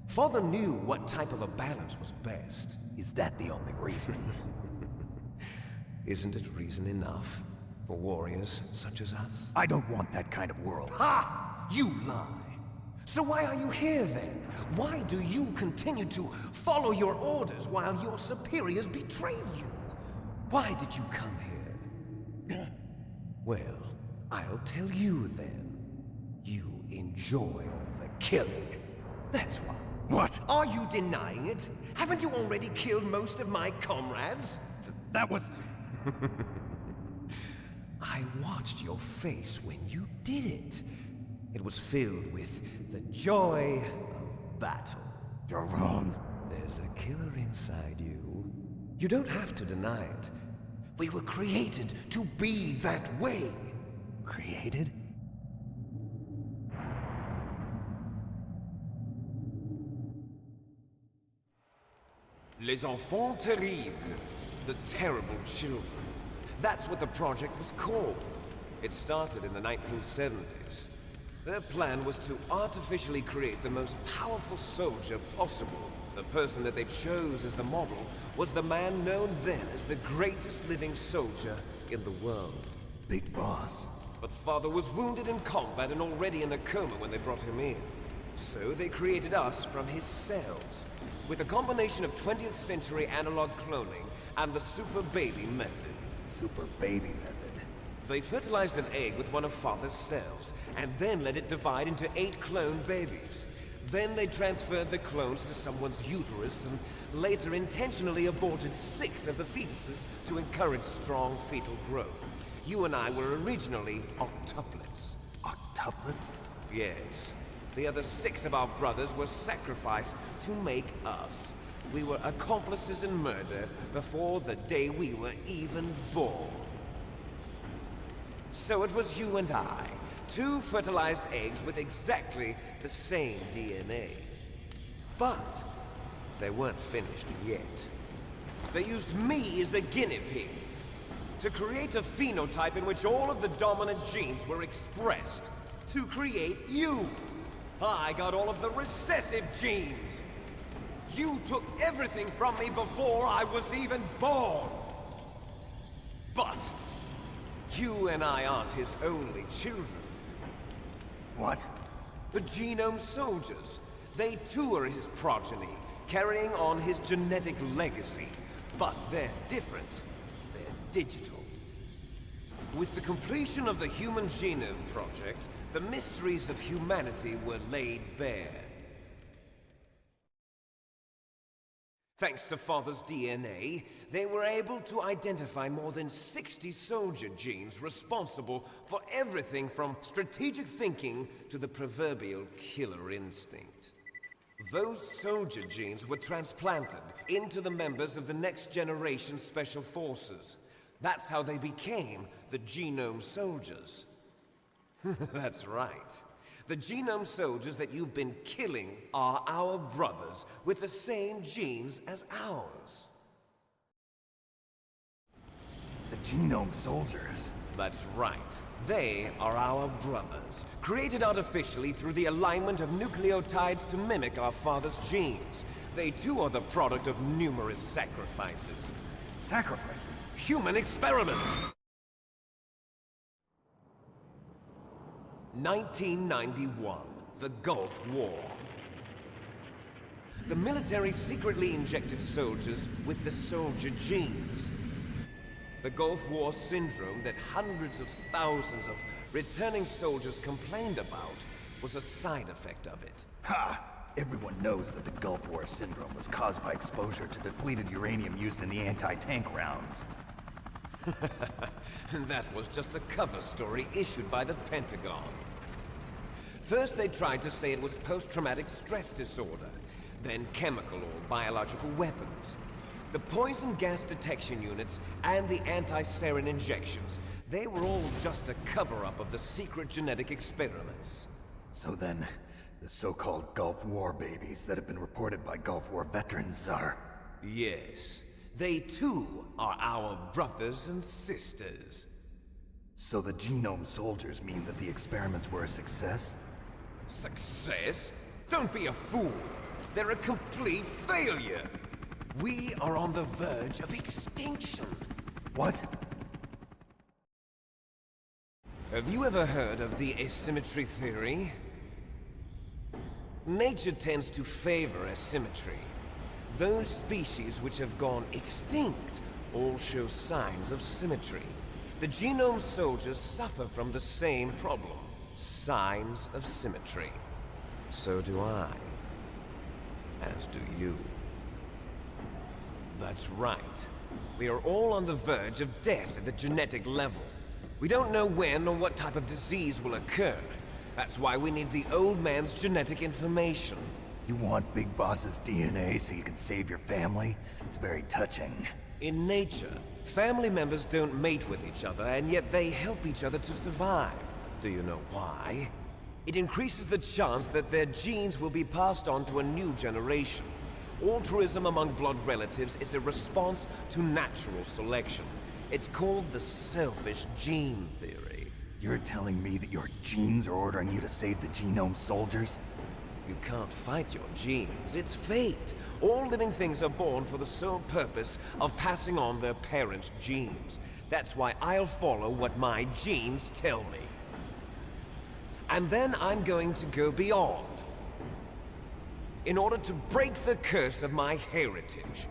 Father knew what type of a balance was best. Is that the only reason? Isn't it reason enough for warriors such as us? I don't want that kind of world. Ha! You lie! So why are you here then? Why do you continue to follow your orders while your superiors betray you? Why did you come here? Well, I'll tell you then. You enjoy all the killing. That's why. What? Are you denying it? Haven't you already killed most of my comrades? That was... I watched your face when you did it. It was filled with the joy of battle. You're wrong. There's a killer inside you. You don't have to deny it. We were created to be that way. Created? Les enfants terribles. The terrible children. That's what the project was called. It started in the 1970s. Their plan was to artificially create the most powerful soldier possible. The person that they chose as the model was the man known then as the greatest living soldier in the world. Big Boss. But Father was wounded in combat and already in a coma when they brought him in. So they created us from his cells, with a combination of 20th century analog cloning and the super baby method. Super baby method. They fertilized an egg with one of Father's cells, and then let it divide into 8 clone babies. Then they transferred the clones to someone's uterus, and later intentionally aborted 6 of the fetuses to encourage strong fetal growth. You and I were originally octuplets. Octuplets? Yes. The other 6 of our brothers were sacrificed to make us. We were accomplices in murder before the day we were even born. So it was you and I, 2 fertilized eggs with exactly the same DNA. But they weren't finished yet. They used me as a guinea pig to create a phenotype in which all of the dominant genes were expressed to create you. I got all of the recessive genes. You took everything from me before I was even born. But you and I aren't his only children. What? The Genome Soldiers. They too are his progeny, carrying on his genetic legacy. But they're different. They're digital. With the completion of the Human Genome Project, the mysteries of humanity were laid bare. Thanks to Father's DNA, they were able to identify more than 60 soldier genes responsible for everything from strategic thinking to the proverbial killer instinct. Those soldier genes were transplanted into the members of the next generation Special Forces. That's how they became the Genome Soldiers. That's right. The Genome Soldiers that you've been killing are our brothers with the same genes as ours. The Genome Soldiers? That's right. They are our brothers, created artificially through the alignment of nucleotides to mimic our father's genes. They too are the product of numerous sacrifices. Sacrifices? Human experiments! 1991, the Gulf War. The military secretly injected soldiers with the soldier genes. The Gulf War syndrome that hundreds of thousands of returning soldiers complained about was a side effect of it. Ha! Everyone knows that the Gulf War syndrome was caused by exposure to depleted uranium used in the anti-tank rounds. That was just a cover story issued by the Pentagon. First they tried to say it was post-traumatic stress disorder, then chemical or biological weapons. The poison gas detection units and the anti-sarin injections, they were all just a cover-up of the secret genetic experiments. So then, the so-called Gulf War babies that have been reported by Gulf War veterans are... Yes. They too are our brothers and sisters. So the Genome Soldiers mean that the experiments were a success? Success? Don't be a fool. They're a complete failure. We are on the verge of extinction. What? Have you ever heard of the asymmetry theory? Nature tends to favor asymmetry. Those species which have gone extinct all show signs of symmetry. The Genome Soldiers suffer from the same problem. Signs of symmetry. So do I. As do you. That's right. We are all on the verge of death at the genetic level. We don't know when or what type of disease will occur. That's why we need the old man's genetic information. You want Big Boss's DNA so you can save your family? It's very touching. In nature, family members don't mate with each other, and yet they help each other to survive. Do you know why? It increases the chance that their genes will be passed on to a new generation. Altruism among blood relatives is a response to natural selection. It's called the selfish gene theory. You're telling me that your genes are ordering you to save the Genome Soldiers? You can't fight your genes. It's fate. All living things are born for the sole purpose of passing on their parents' genes. That's why I'll follow what my genes tell me. And then I'm going to go beyond. In order to break the curse of my heritage.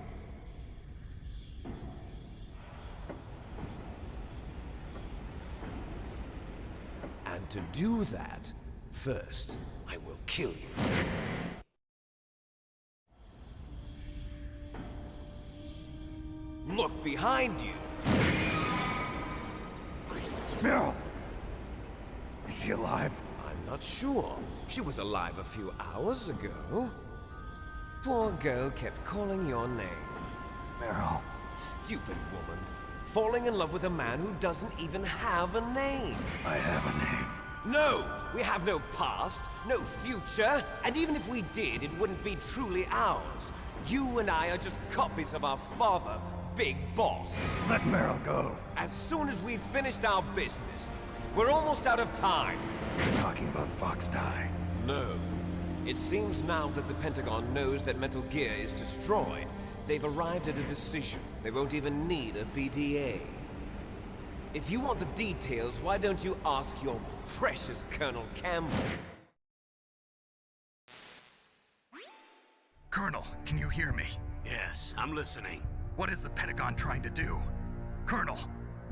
And to do that, first, I will kill you. Look behind you! Meryl! Is she alive? I'm not sure. She was alive a few hours ago. Poor girl kept calling your name. Meryl. Stupid woman. Falling in love with a man who doesn't even have a name. I have a name. No! We have no past, no future, and even if we did, it wouldn't be truly ours. You and I are just copies of our father, Big Boss. Let Meryl go. As soon as we've finished our business, we're almost out of time. You're talking about Fox Die. No. It seems now that the Pentagon knows that Metal Gear is destroyed, they've arrived at a decision. They won't even need a BDA. If you want the details, why don't you ask your precious Colonel Campbell? Colonel, can you hear me? Yes, I'm listening. What is the Pentagon trying to do? Colonel,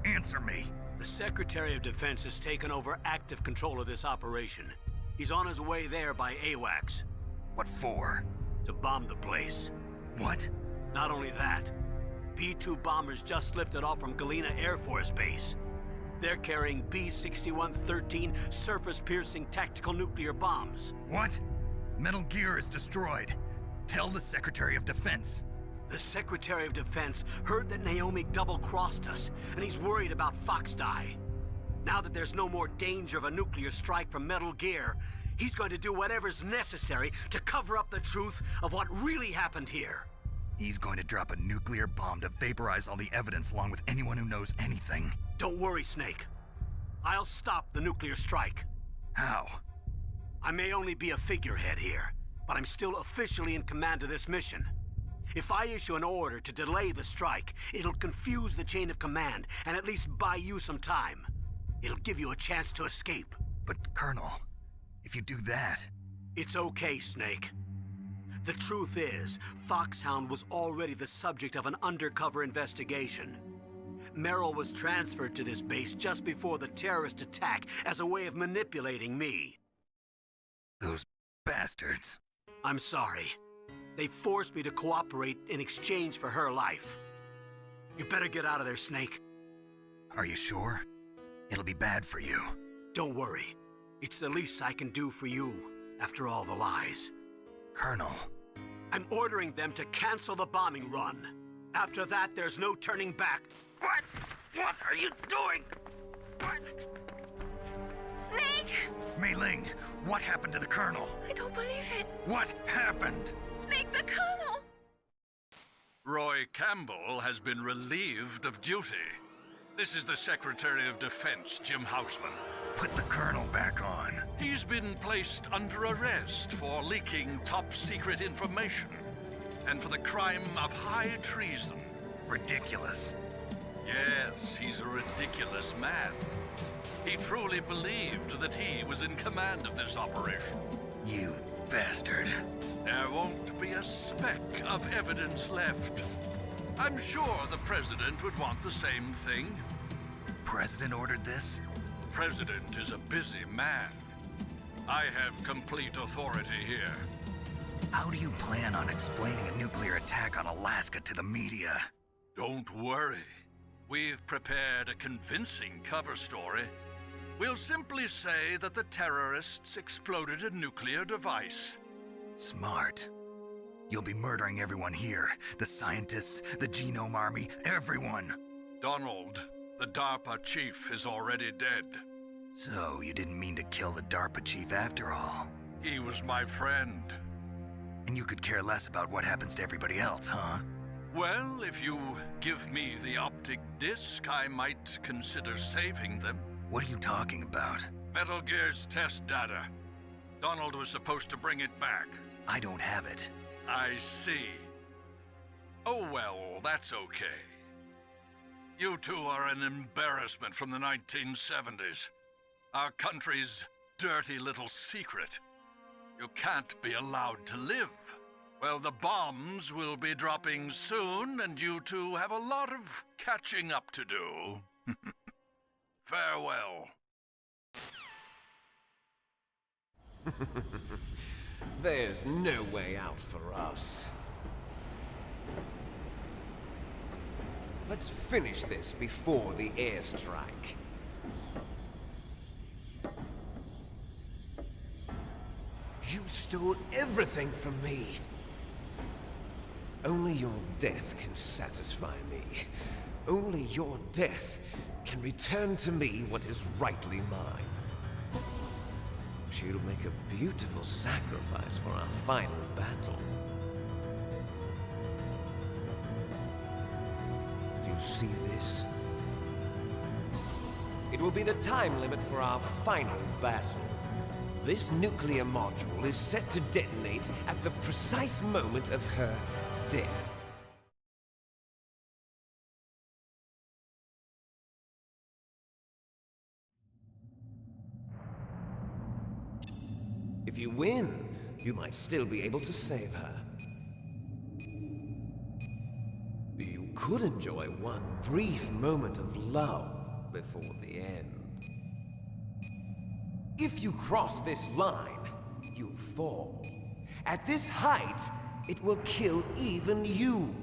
answer me. The Secretary of Defense has taken over active control of this operation. He's on his way there by AWACS. What for? To bomb the place. What? Not only that, B-2 bombers just lifted off from Galena Air Force Base. They're carrying B-6113 surface-piercing tactical nuclear bombs. What? Metal Gear is destroyed. Tell the Secretary of Defense. The Secretary of Defense heard that Naomi double-crossed us, and he's worried about Fox Die. Now that there's no more danger of a nuclear strike from Metal Gear, he's going to do whatever's necessary to cover up the truth of what really happened here. He's going to drop a nuclear bomb to vaporize all the evidence along with anyone who knows anything. Don't worry, Snake. I'll stop the nuclear strike. How? I may only be a figurehead here, but I'm still officially in command of this mission. If I issue an order to delay the strike, it'll confuse the chain of command and at least buy you some time. It'll give you a chance to escape. But, Colonel, if you do that... It's okay, Snake. The truth is, Foxhound was already the subject of an undercover investigation. Meryl was transferred to this base just before the terrorist attack as a way of manipulating me. Those bastards. I'm sorry. They forced me to cooperate in exchange for her life. You better get out of there, Snake. Are you sure? It'll be bad for you. Don't worry. It's the least I can do for you, after all the lies. Colonel. I'm ordering them to cancel the bombing run. After that, there's no turning back. What? What are you doing? What? Snake! Mei Ling, what happened to the Colonel? I don't believe it. What happened? Snake, the Colonel! Roy Campbell has been relieved of duty. This is the Secretary of Defense, Jim Houseman. Put the Colonel back on. He's been placed under arrest for leaking top-secret information and for the crime of high treason. Ridiculous. Yes, he's a ridiculous man. He truly believed that he was in command of this operation. You bastard. There won't be a speck of evidence left. I'm sure the President would want the same thing. President ordered this? The President is a busy man. I have complete authority here. How do you plan on explaining a nuclear attack on Alaska to the media? Don't worry. We've prepared a convincing cover story. We'll simply say that the terrorists exploded a nuclear device. Smart. You'll be murdering everyone here. The scientists, the Genome Army, everyone. Donald, the DARPA chief, is already dead. So, you didn't mean to kill the DARPA chief after all? He was my friend. And you could care less about what happens to everybody else, huh? Well, if you give me the optic disc, I might consider saving them. What are you talking about? Metal Gear's test data. Donald was supposed to bring it back. I don't have it. I see. Oh well, that's okay. You two are an embarrassment from the 1970s. Our country's dirty little secret. You can't be allowed to live. Well, the bombs will be dropping soon, and you two have a lot of catching up to do. Farewell. There's no way out for us. Let's finish this before the airstrike. You stole everything from me. Only your death can satisfy me. Only your death can return to me what is rightly mine. you'll make a beautiful sacrifice for our final battle. Do you see this? It will be the time limit for our final battle. This nuclear module is set to detonate at the precise moment of her death. If you win, you might still be able to save her. You could enjoy one brief moment of love before the end. If you cross this line, you'll fall. At this height, it will kill even you.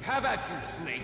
Have at you, Snake!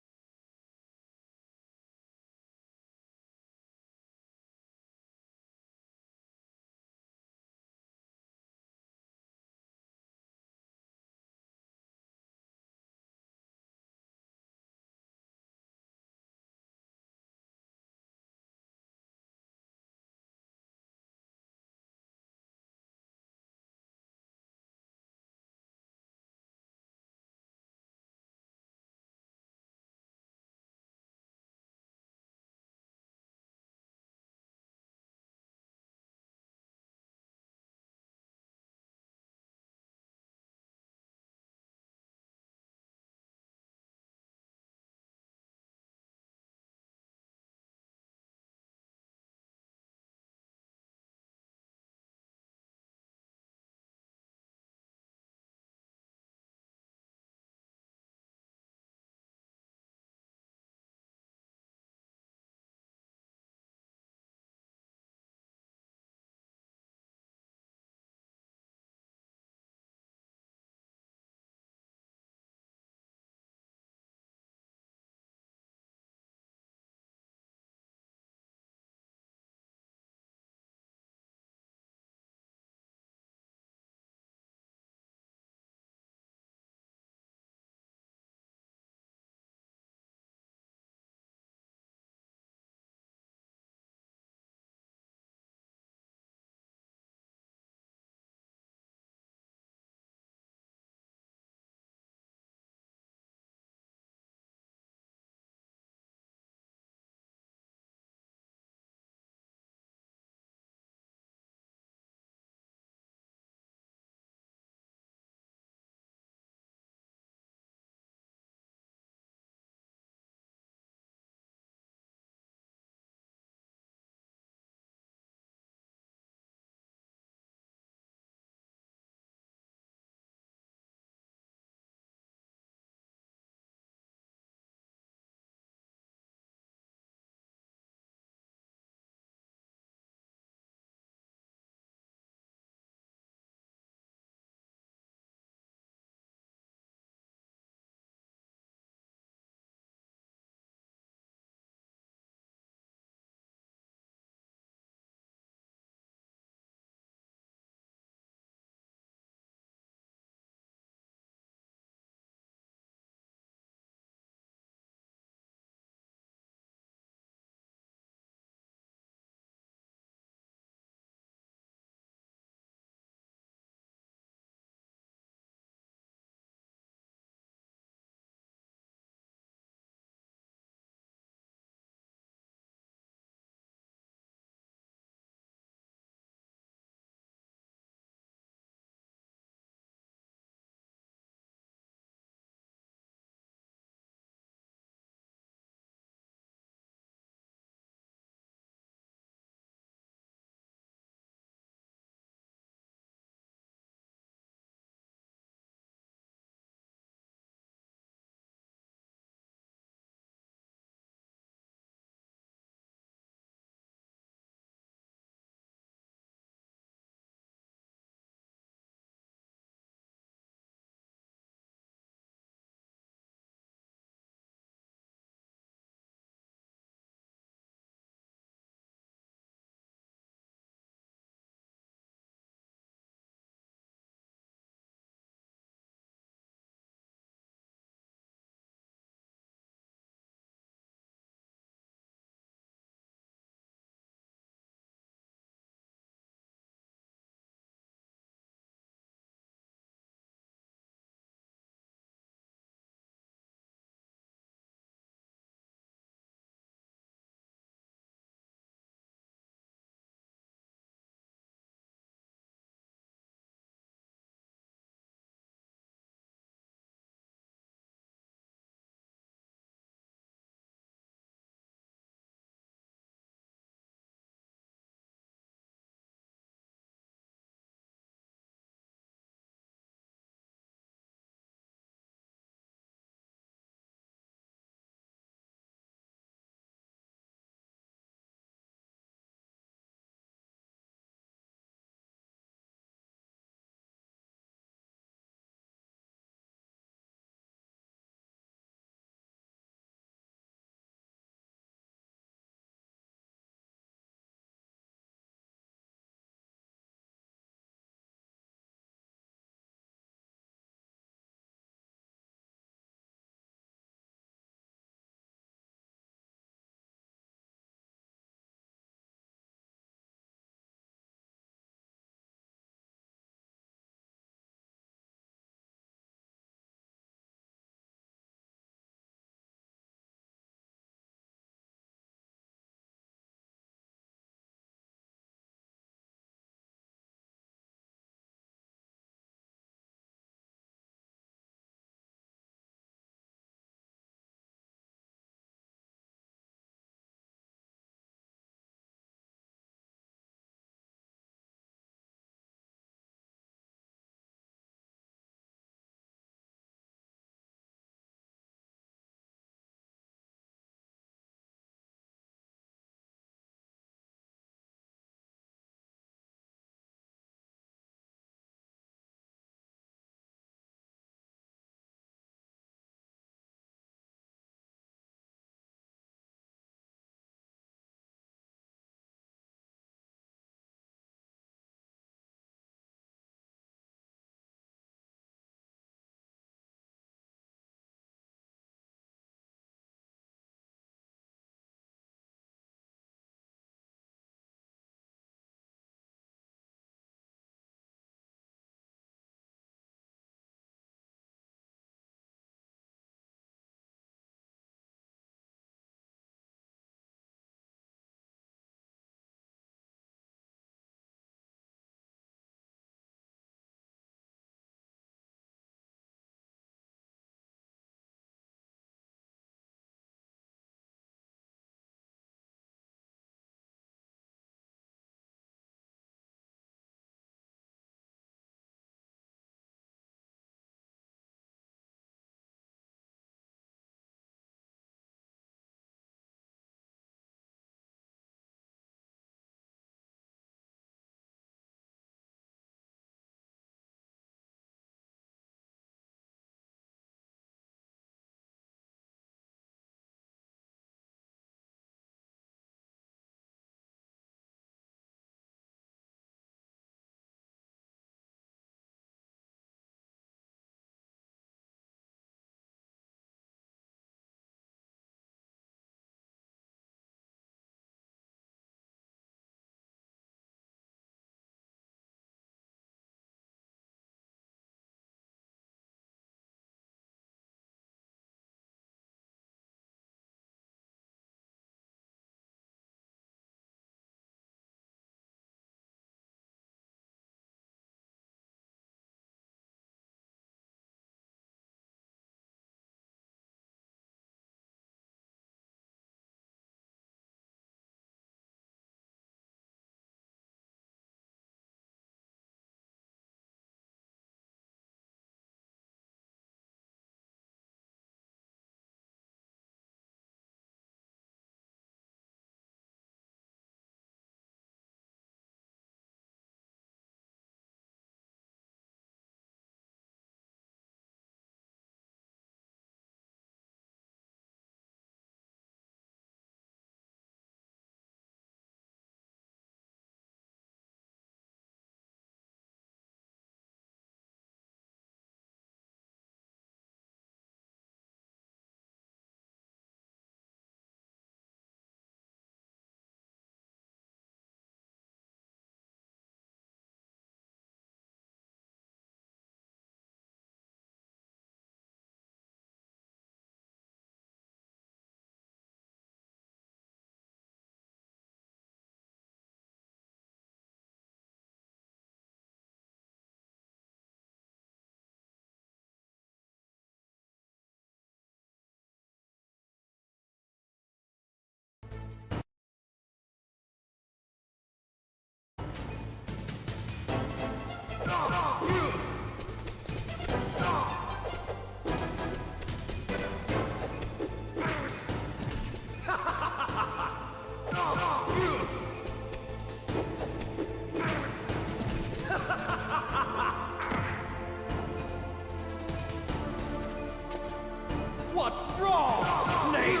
What's wrong, Snake?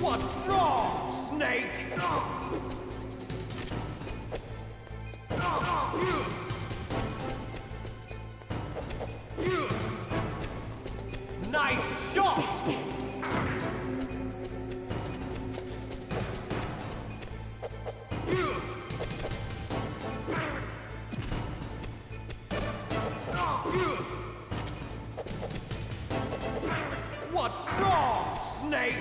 What's wrong, Snake? Nice shot! What's wrong, Snake?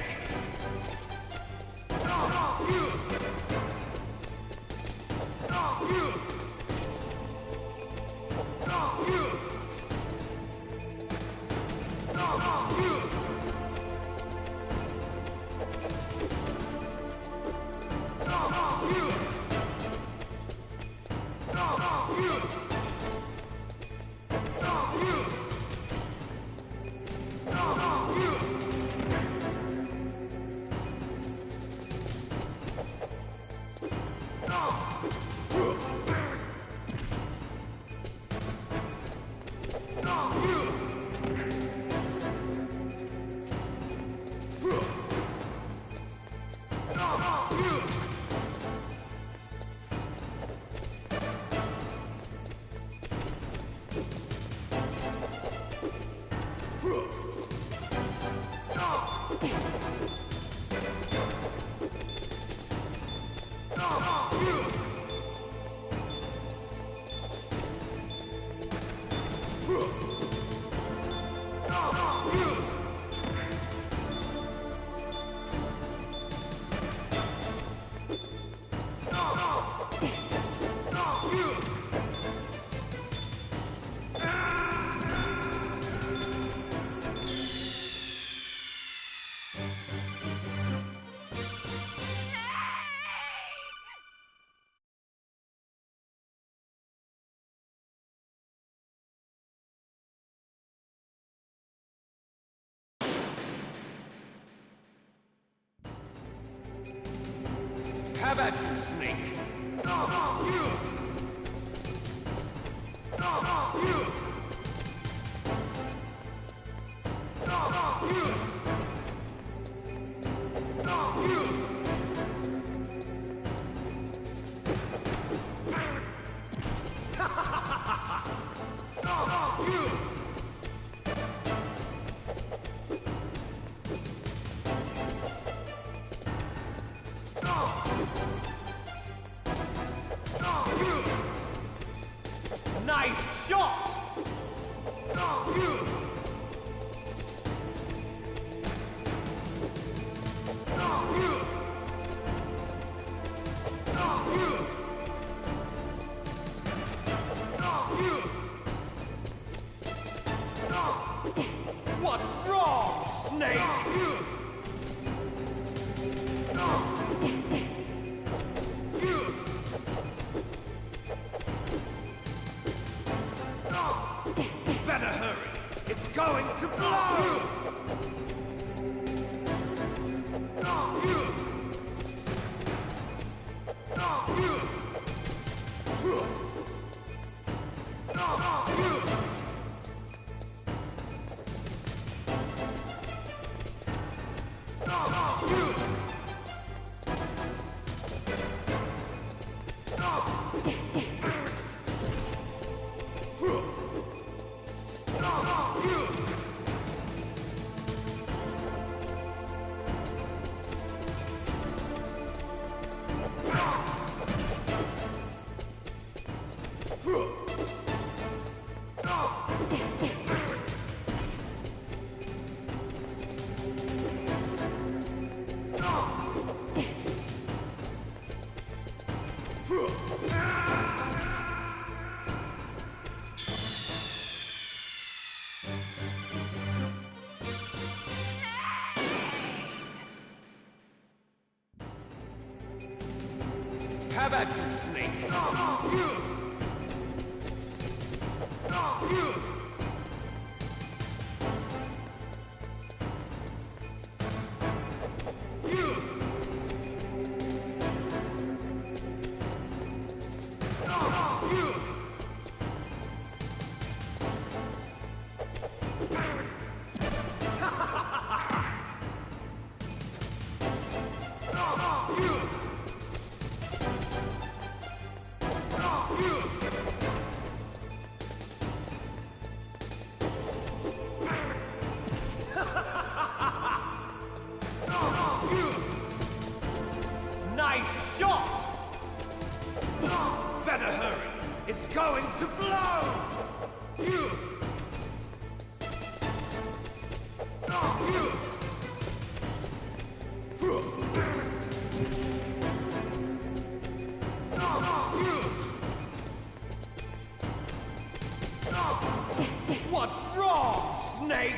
Have at you, Snake! Nice shot! What's wrong, Snake? Better hurry! It's going to blow! Have at you, Snake. Nice shot! Better hurry. It's going to blow! What's wrong, Snake?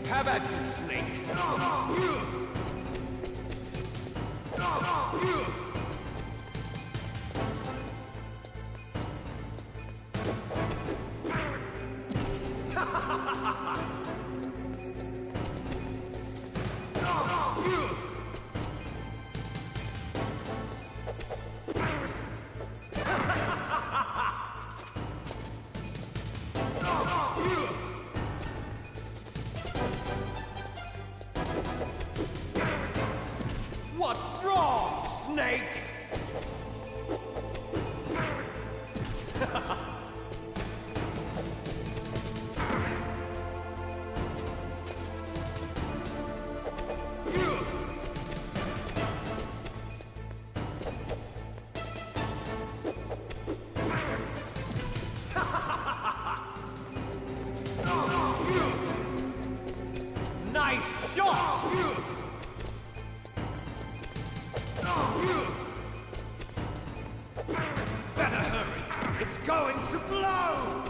Have at you, Snake. What's wrong, Snake? Nice shot! Better hurry! It's going to blow!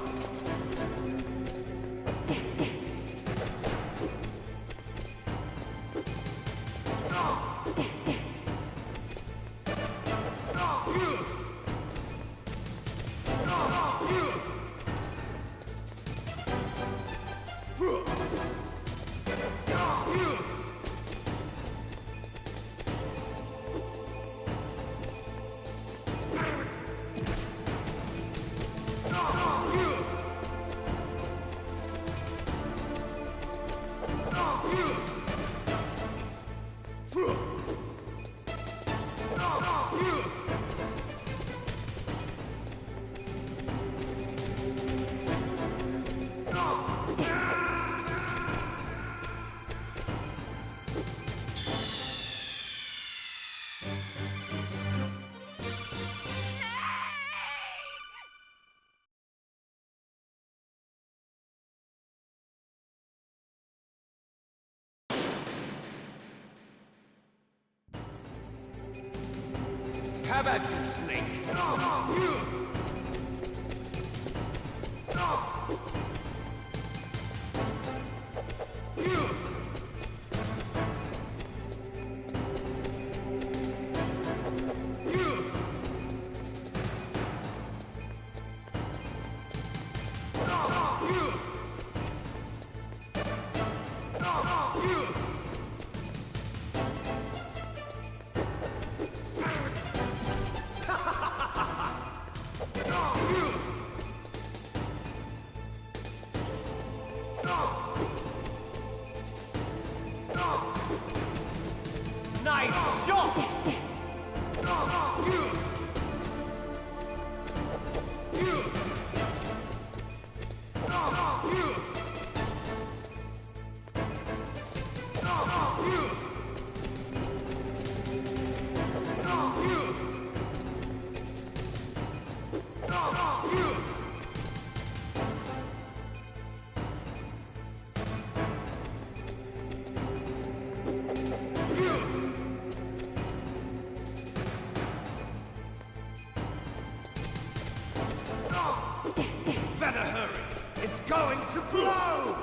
Have at you, Snake. Nice shot! Better hurry! It's going to blow!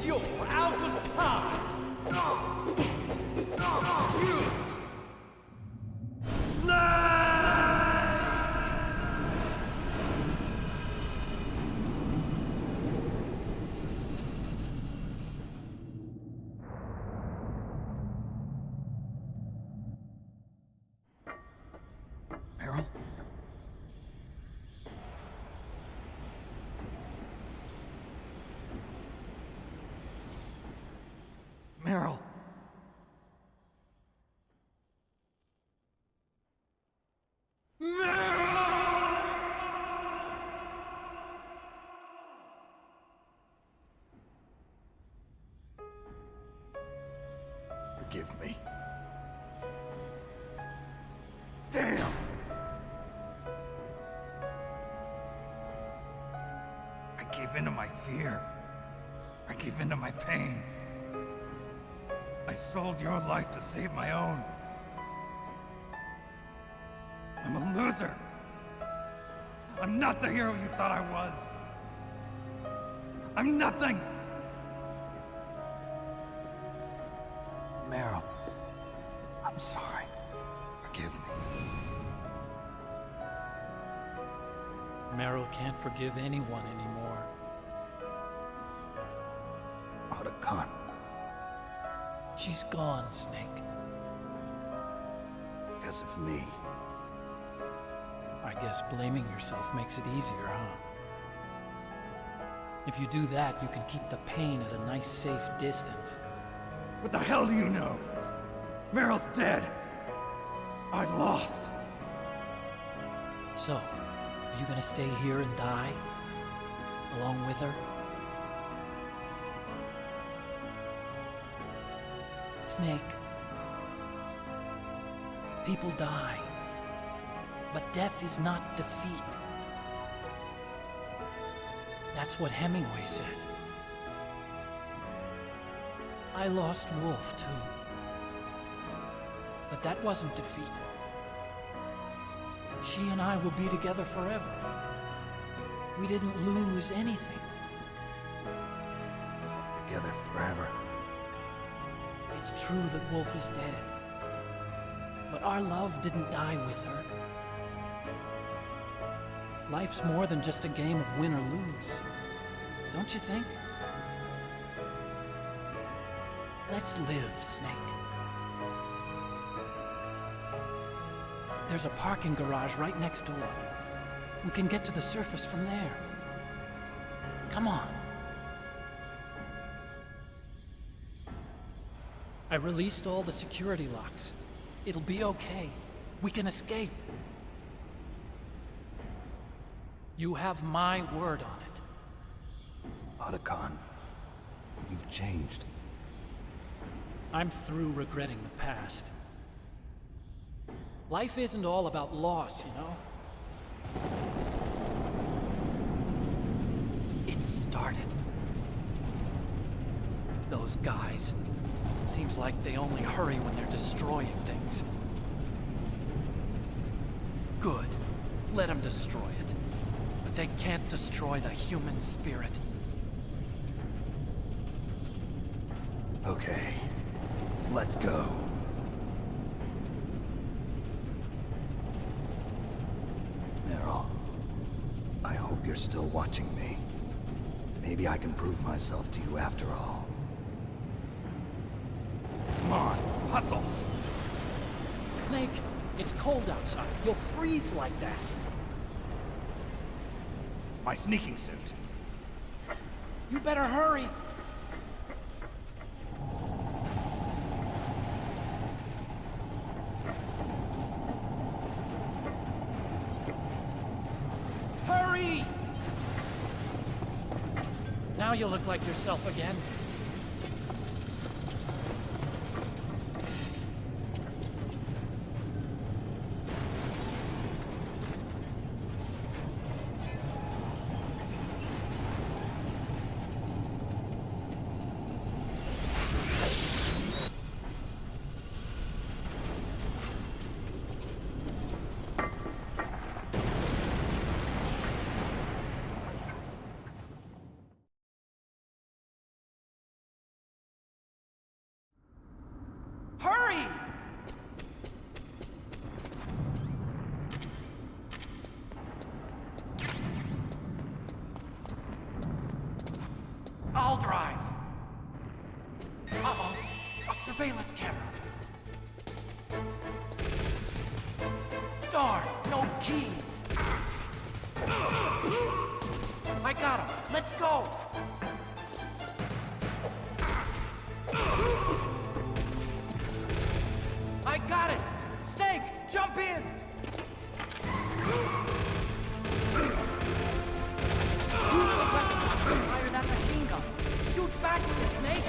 You're out of time! Meryl? Meryl! Forgive me. Damn! I gave in to my fear. I gave in to my pain. I sold your life to save my own. I'm a loser. I'm not the hero you thought I was. I'm nothing. Meryl, I'm sorry. Forgive me. Meryl can't forgive anyone anymore. Otacon. She's gone, Snake. Because of me. I guess blaming yourself makes it easier, huh? If you do that, you can keep the pain at a nice, safe distance. What the hell do you know? Meryl's dead. I lost. So, are you gonna stay here and die? Along with her? Snake. People die. But death is not defeat. That's what Hemingway said. I lost Wolf, too. But that wasn't defeat. She and I will be together forever. We didn't lose anything. Together forever. It's true that Wolf is dead. But our love didn't die with her. Life's more than just a game of win or lose. Don't you think? Let's live, Snake. There's a parking garage right next door. We can get to the surface from there. Come on. I released all the security locks. It'll be okay. We can escape. You have my word on it. Otacon, you've changed. I'm through regretting the past. Life isn't all about loss, you know? It started. Those guys. Seems like they only hurry when they're destroying things. Good. Let them destroy it. But they can't destroy the human spirit. Okay. Let's go. Meryl, I hope you're still watching me. Maybe I can prove myself to you after all. Come on, hustle! Snake, it's cold outside. You'll freeze like that. My sneaking suit. You better hurry. Hurry! Now you look like yourself again. Hurry! I'll drive. Uh-oh. A surveillance camera. Darn, no keys. I got him. Let's go. I got it! Snake, jump in! Use the weapon to fire that machine gun. Shoot back with it, Snake!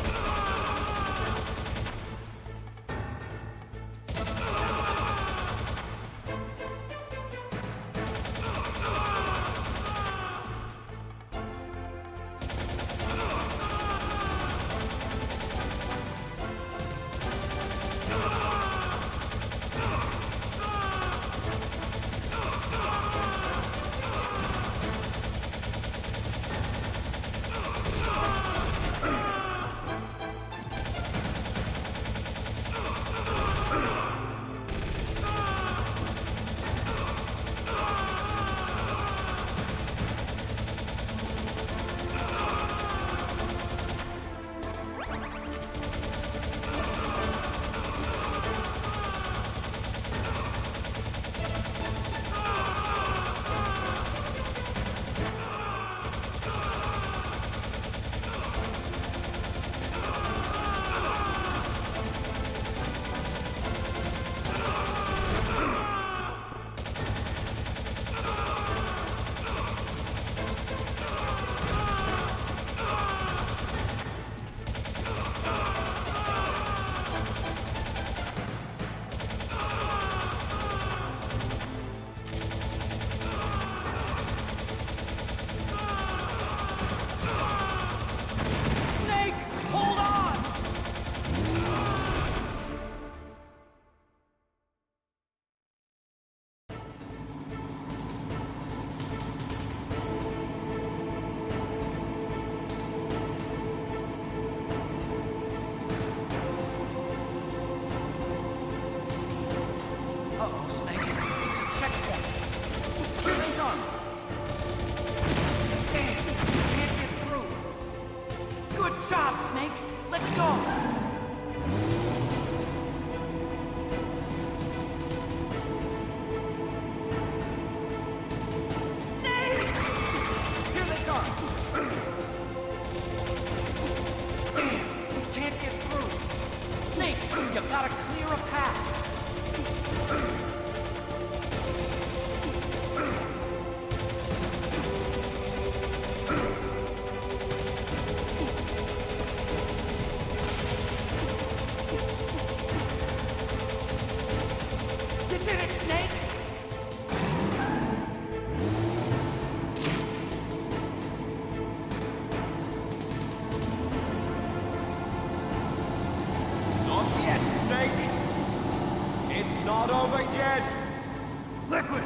not over yet! Liquid!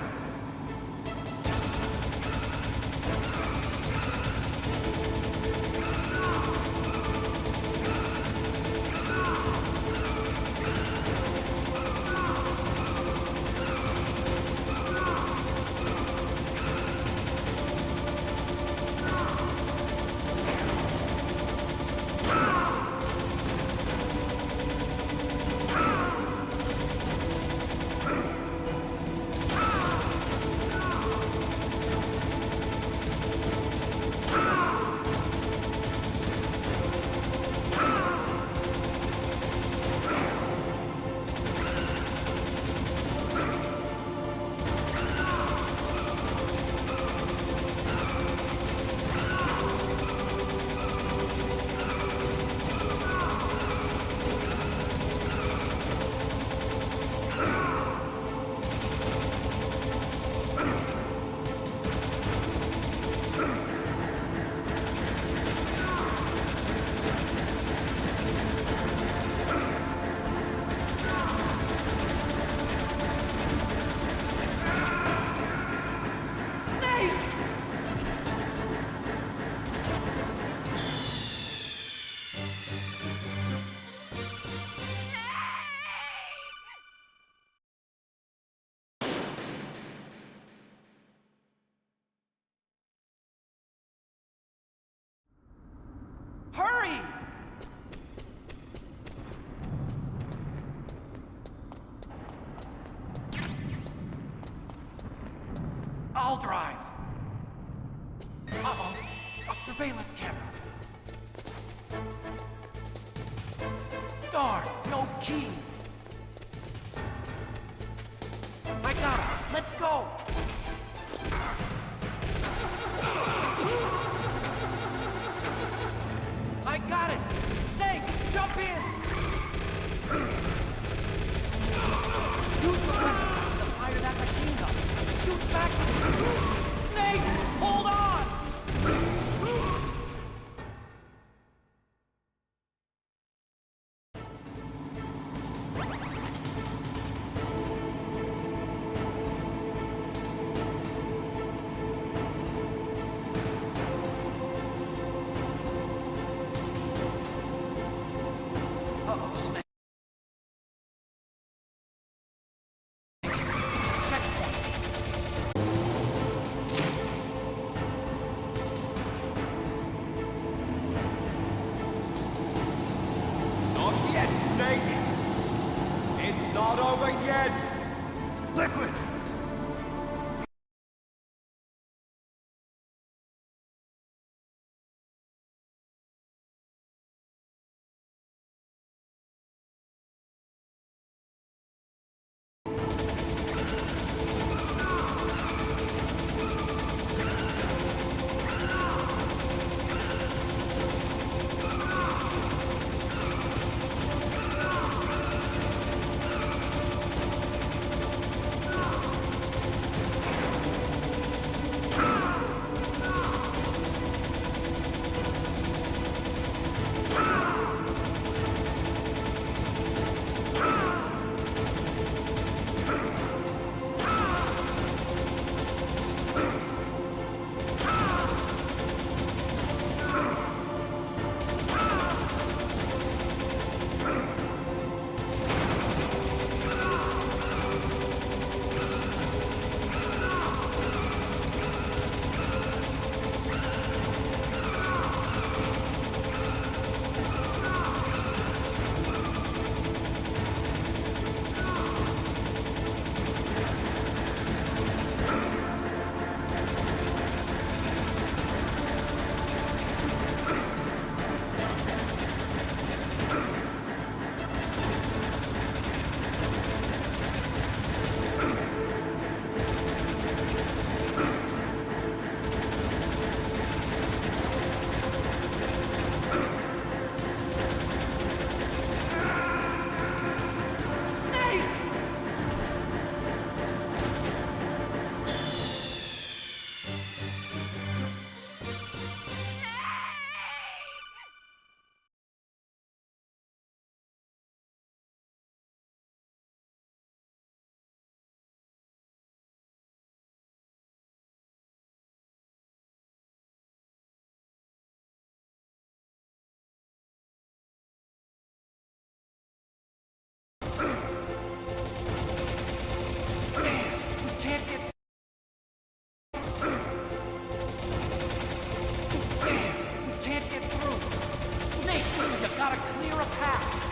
Hurry! I'll drive. Uh-oh. A surveillance camera. Darn, no keys. I got it. Let's go. I got it! Snake, jump in! Use the weapon to fire that machine gun. Shoot back with it. Snake, hold on! Not over yet! Liquid! gotta clear a path.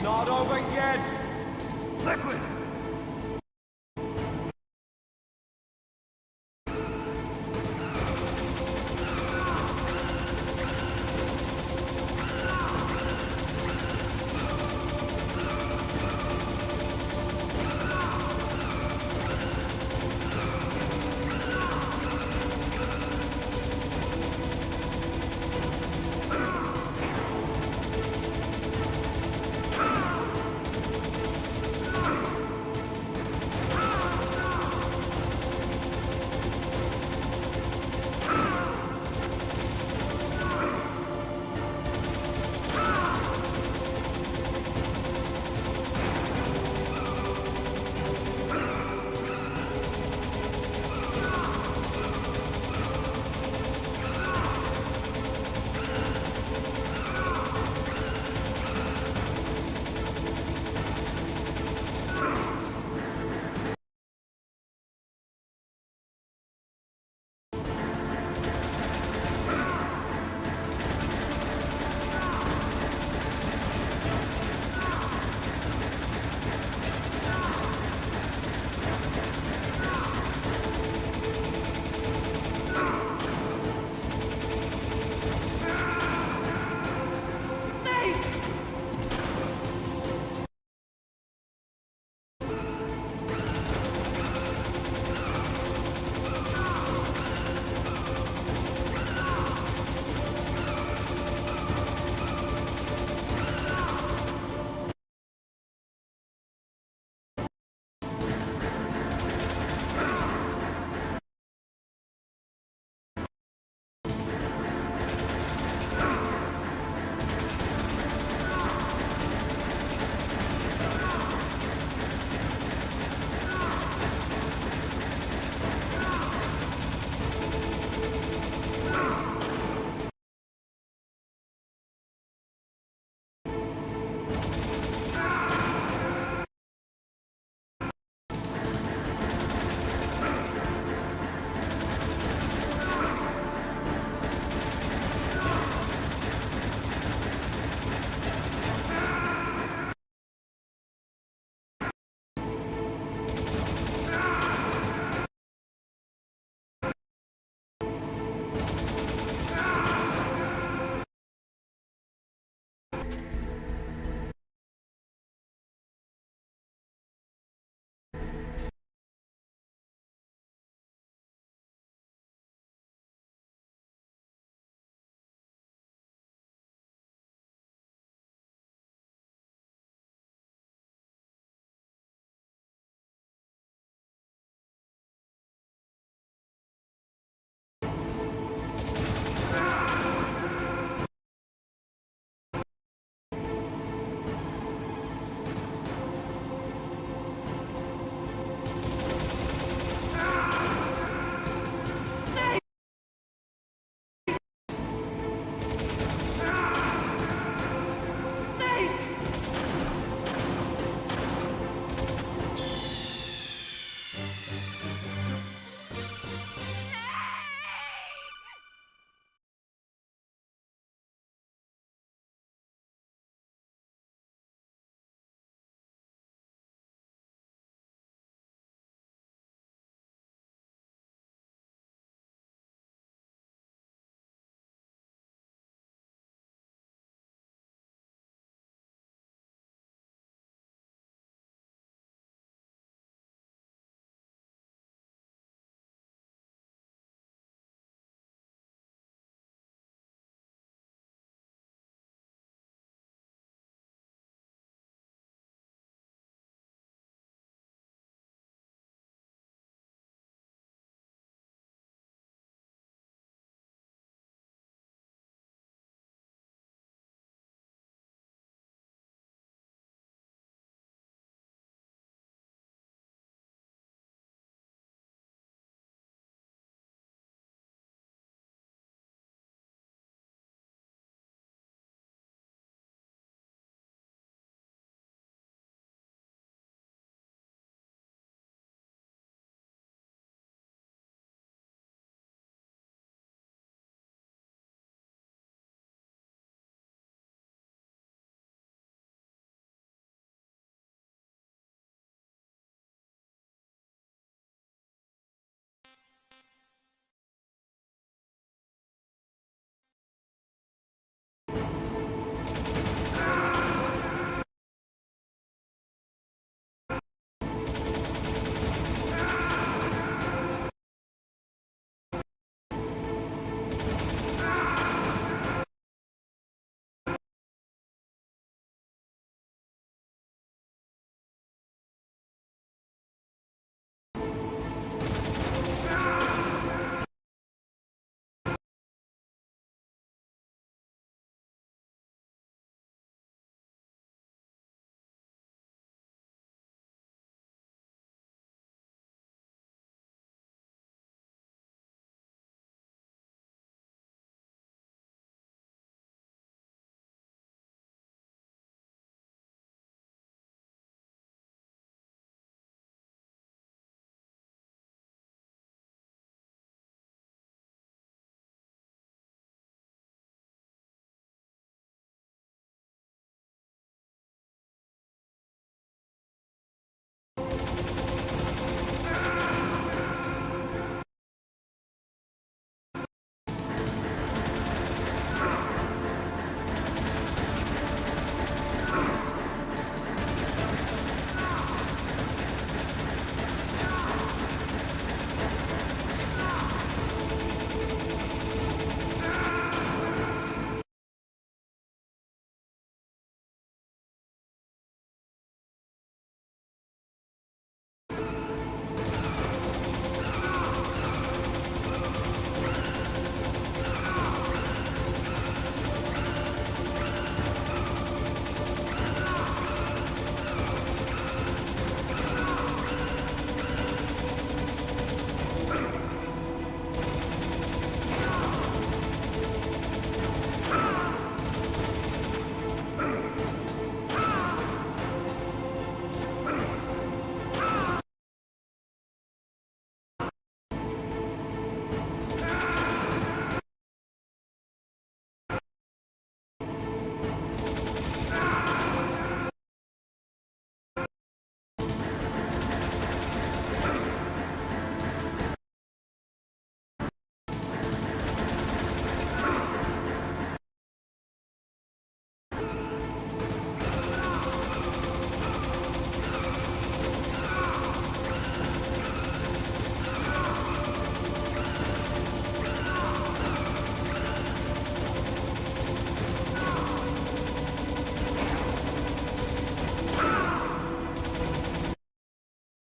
Not over yet! Liquid!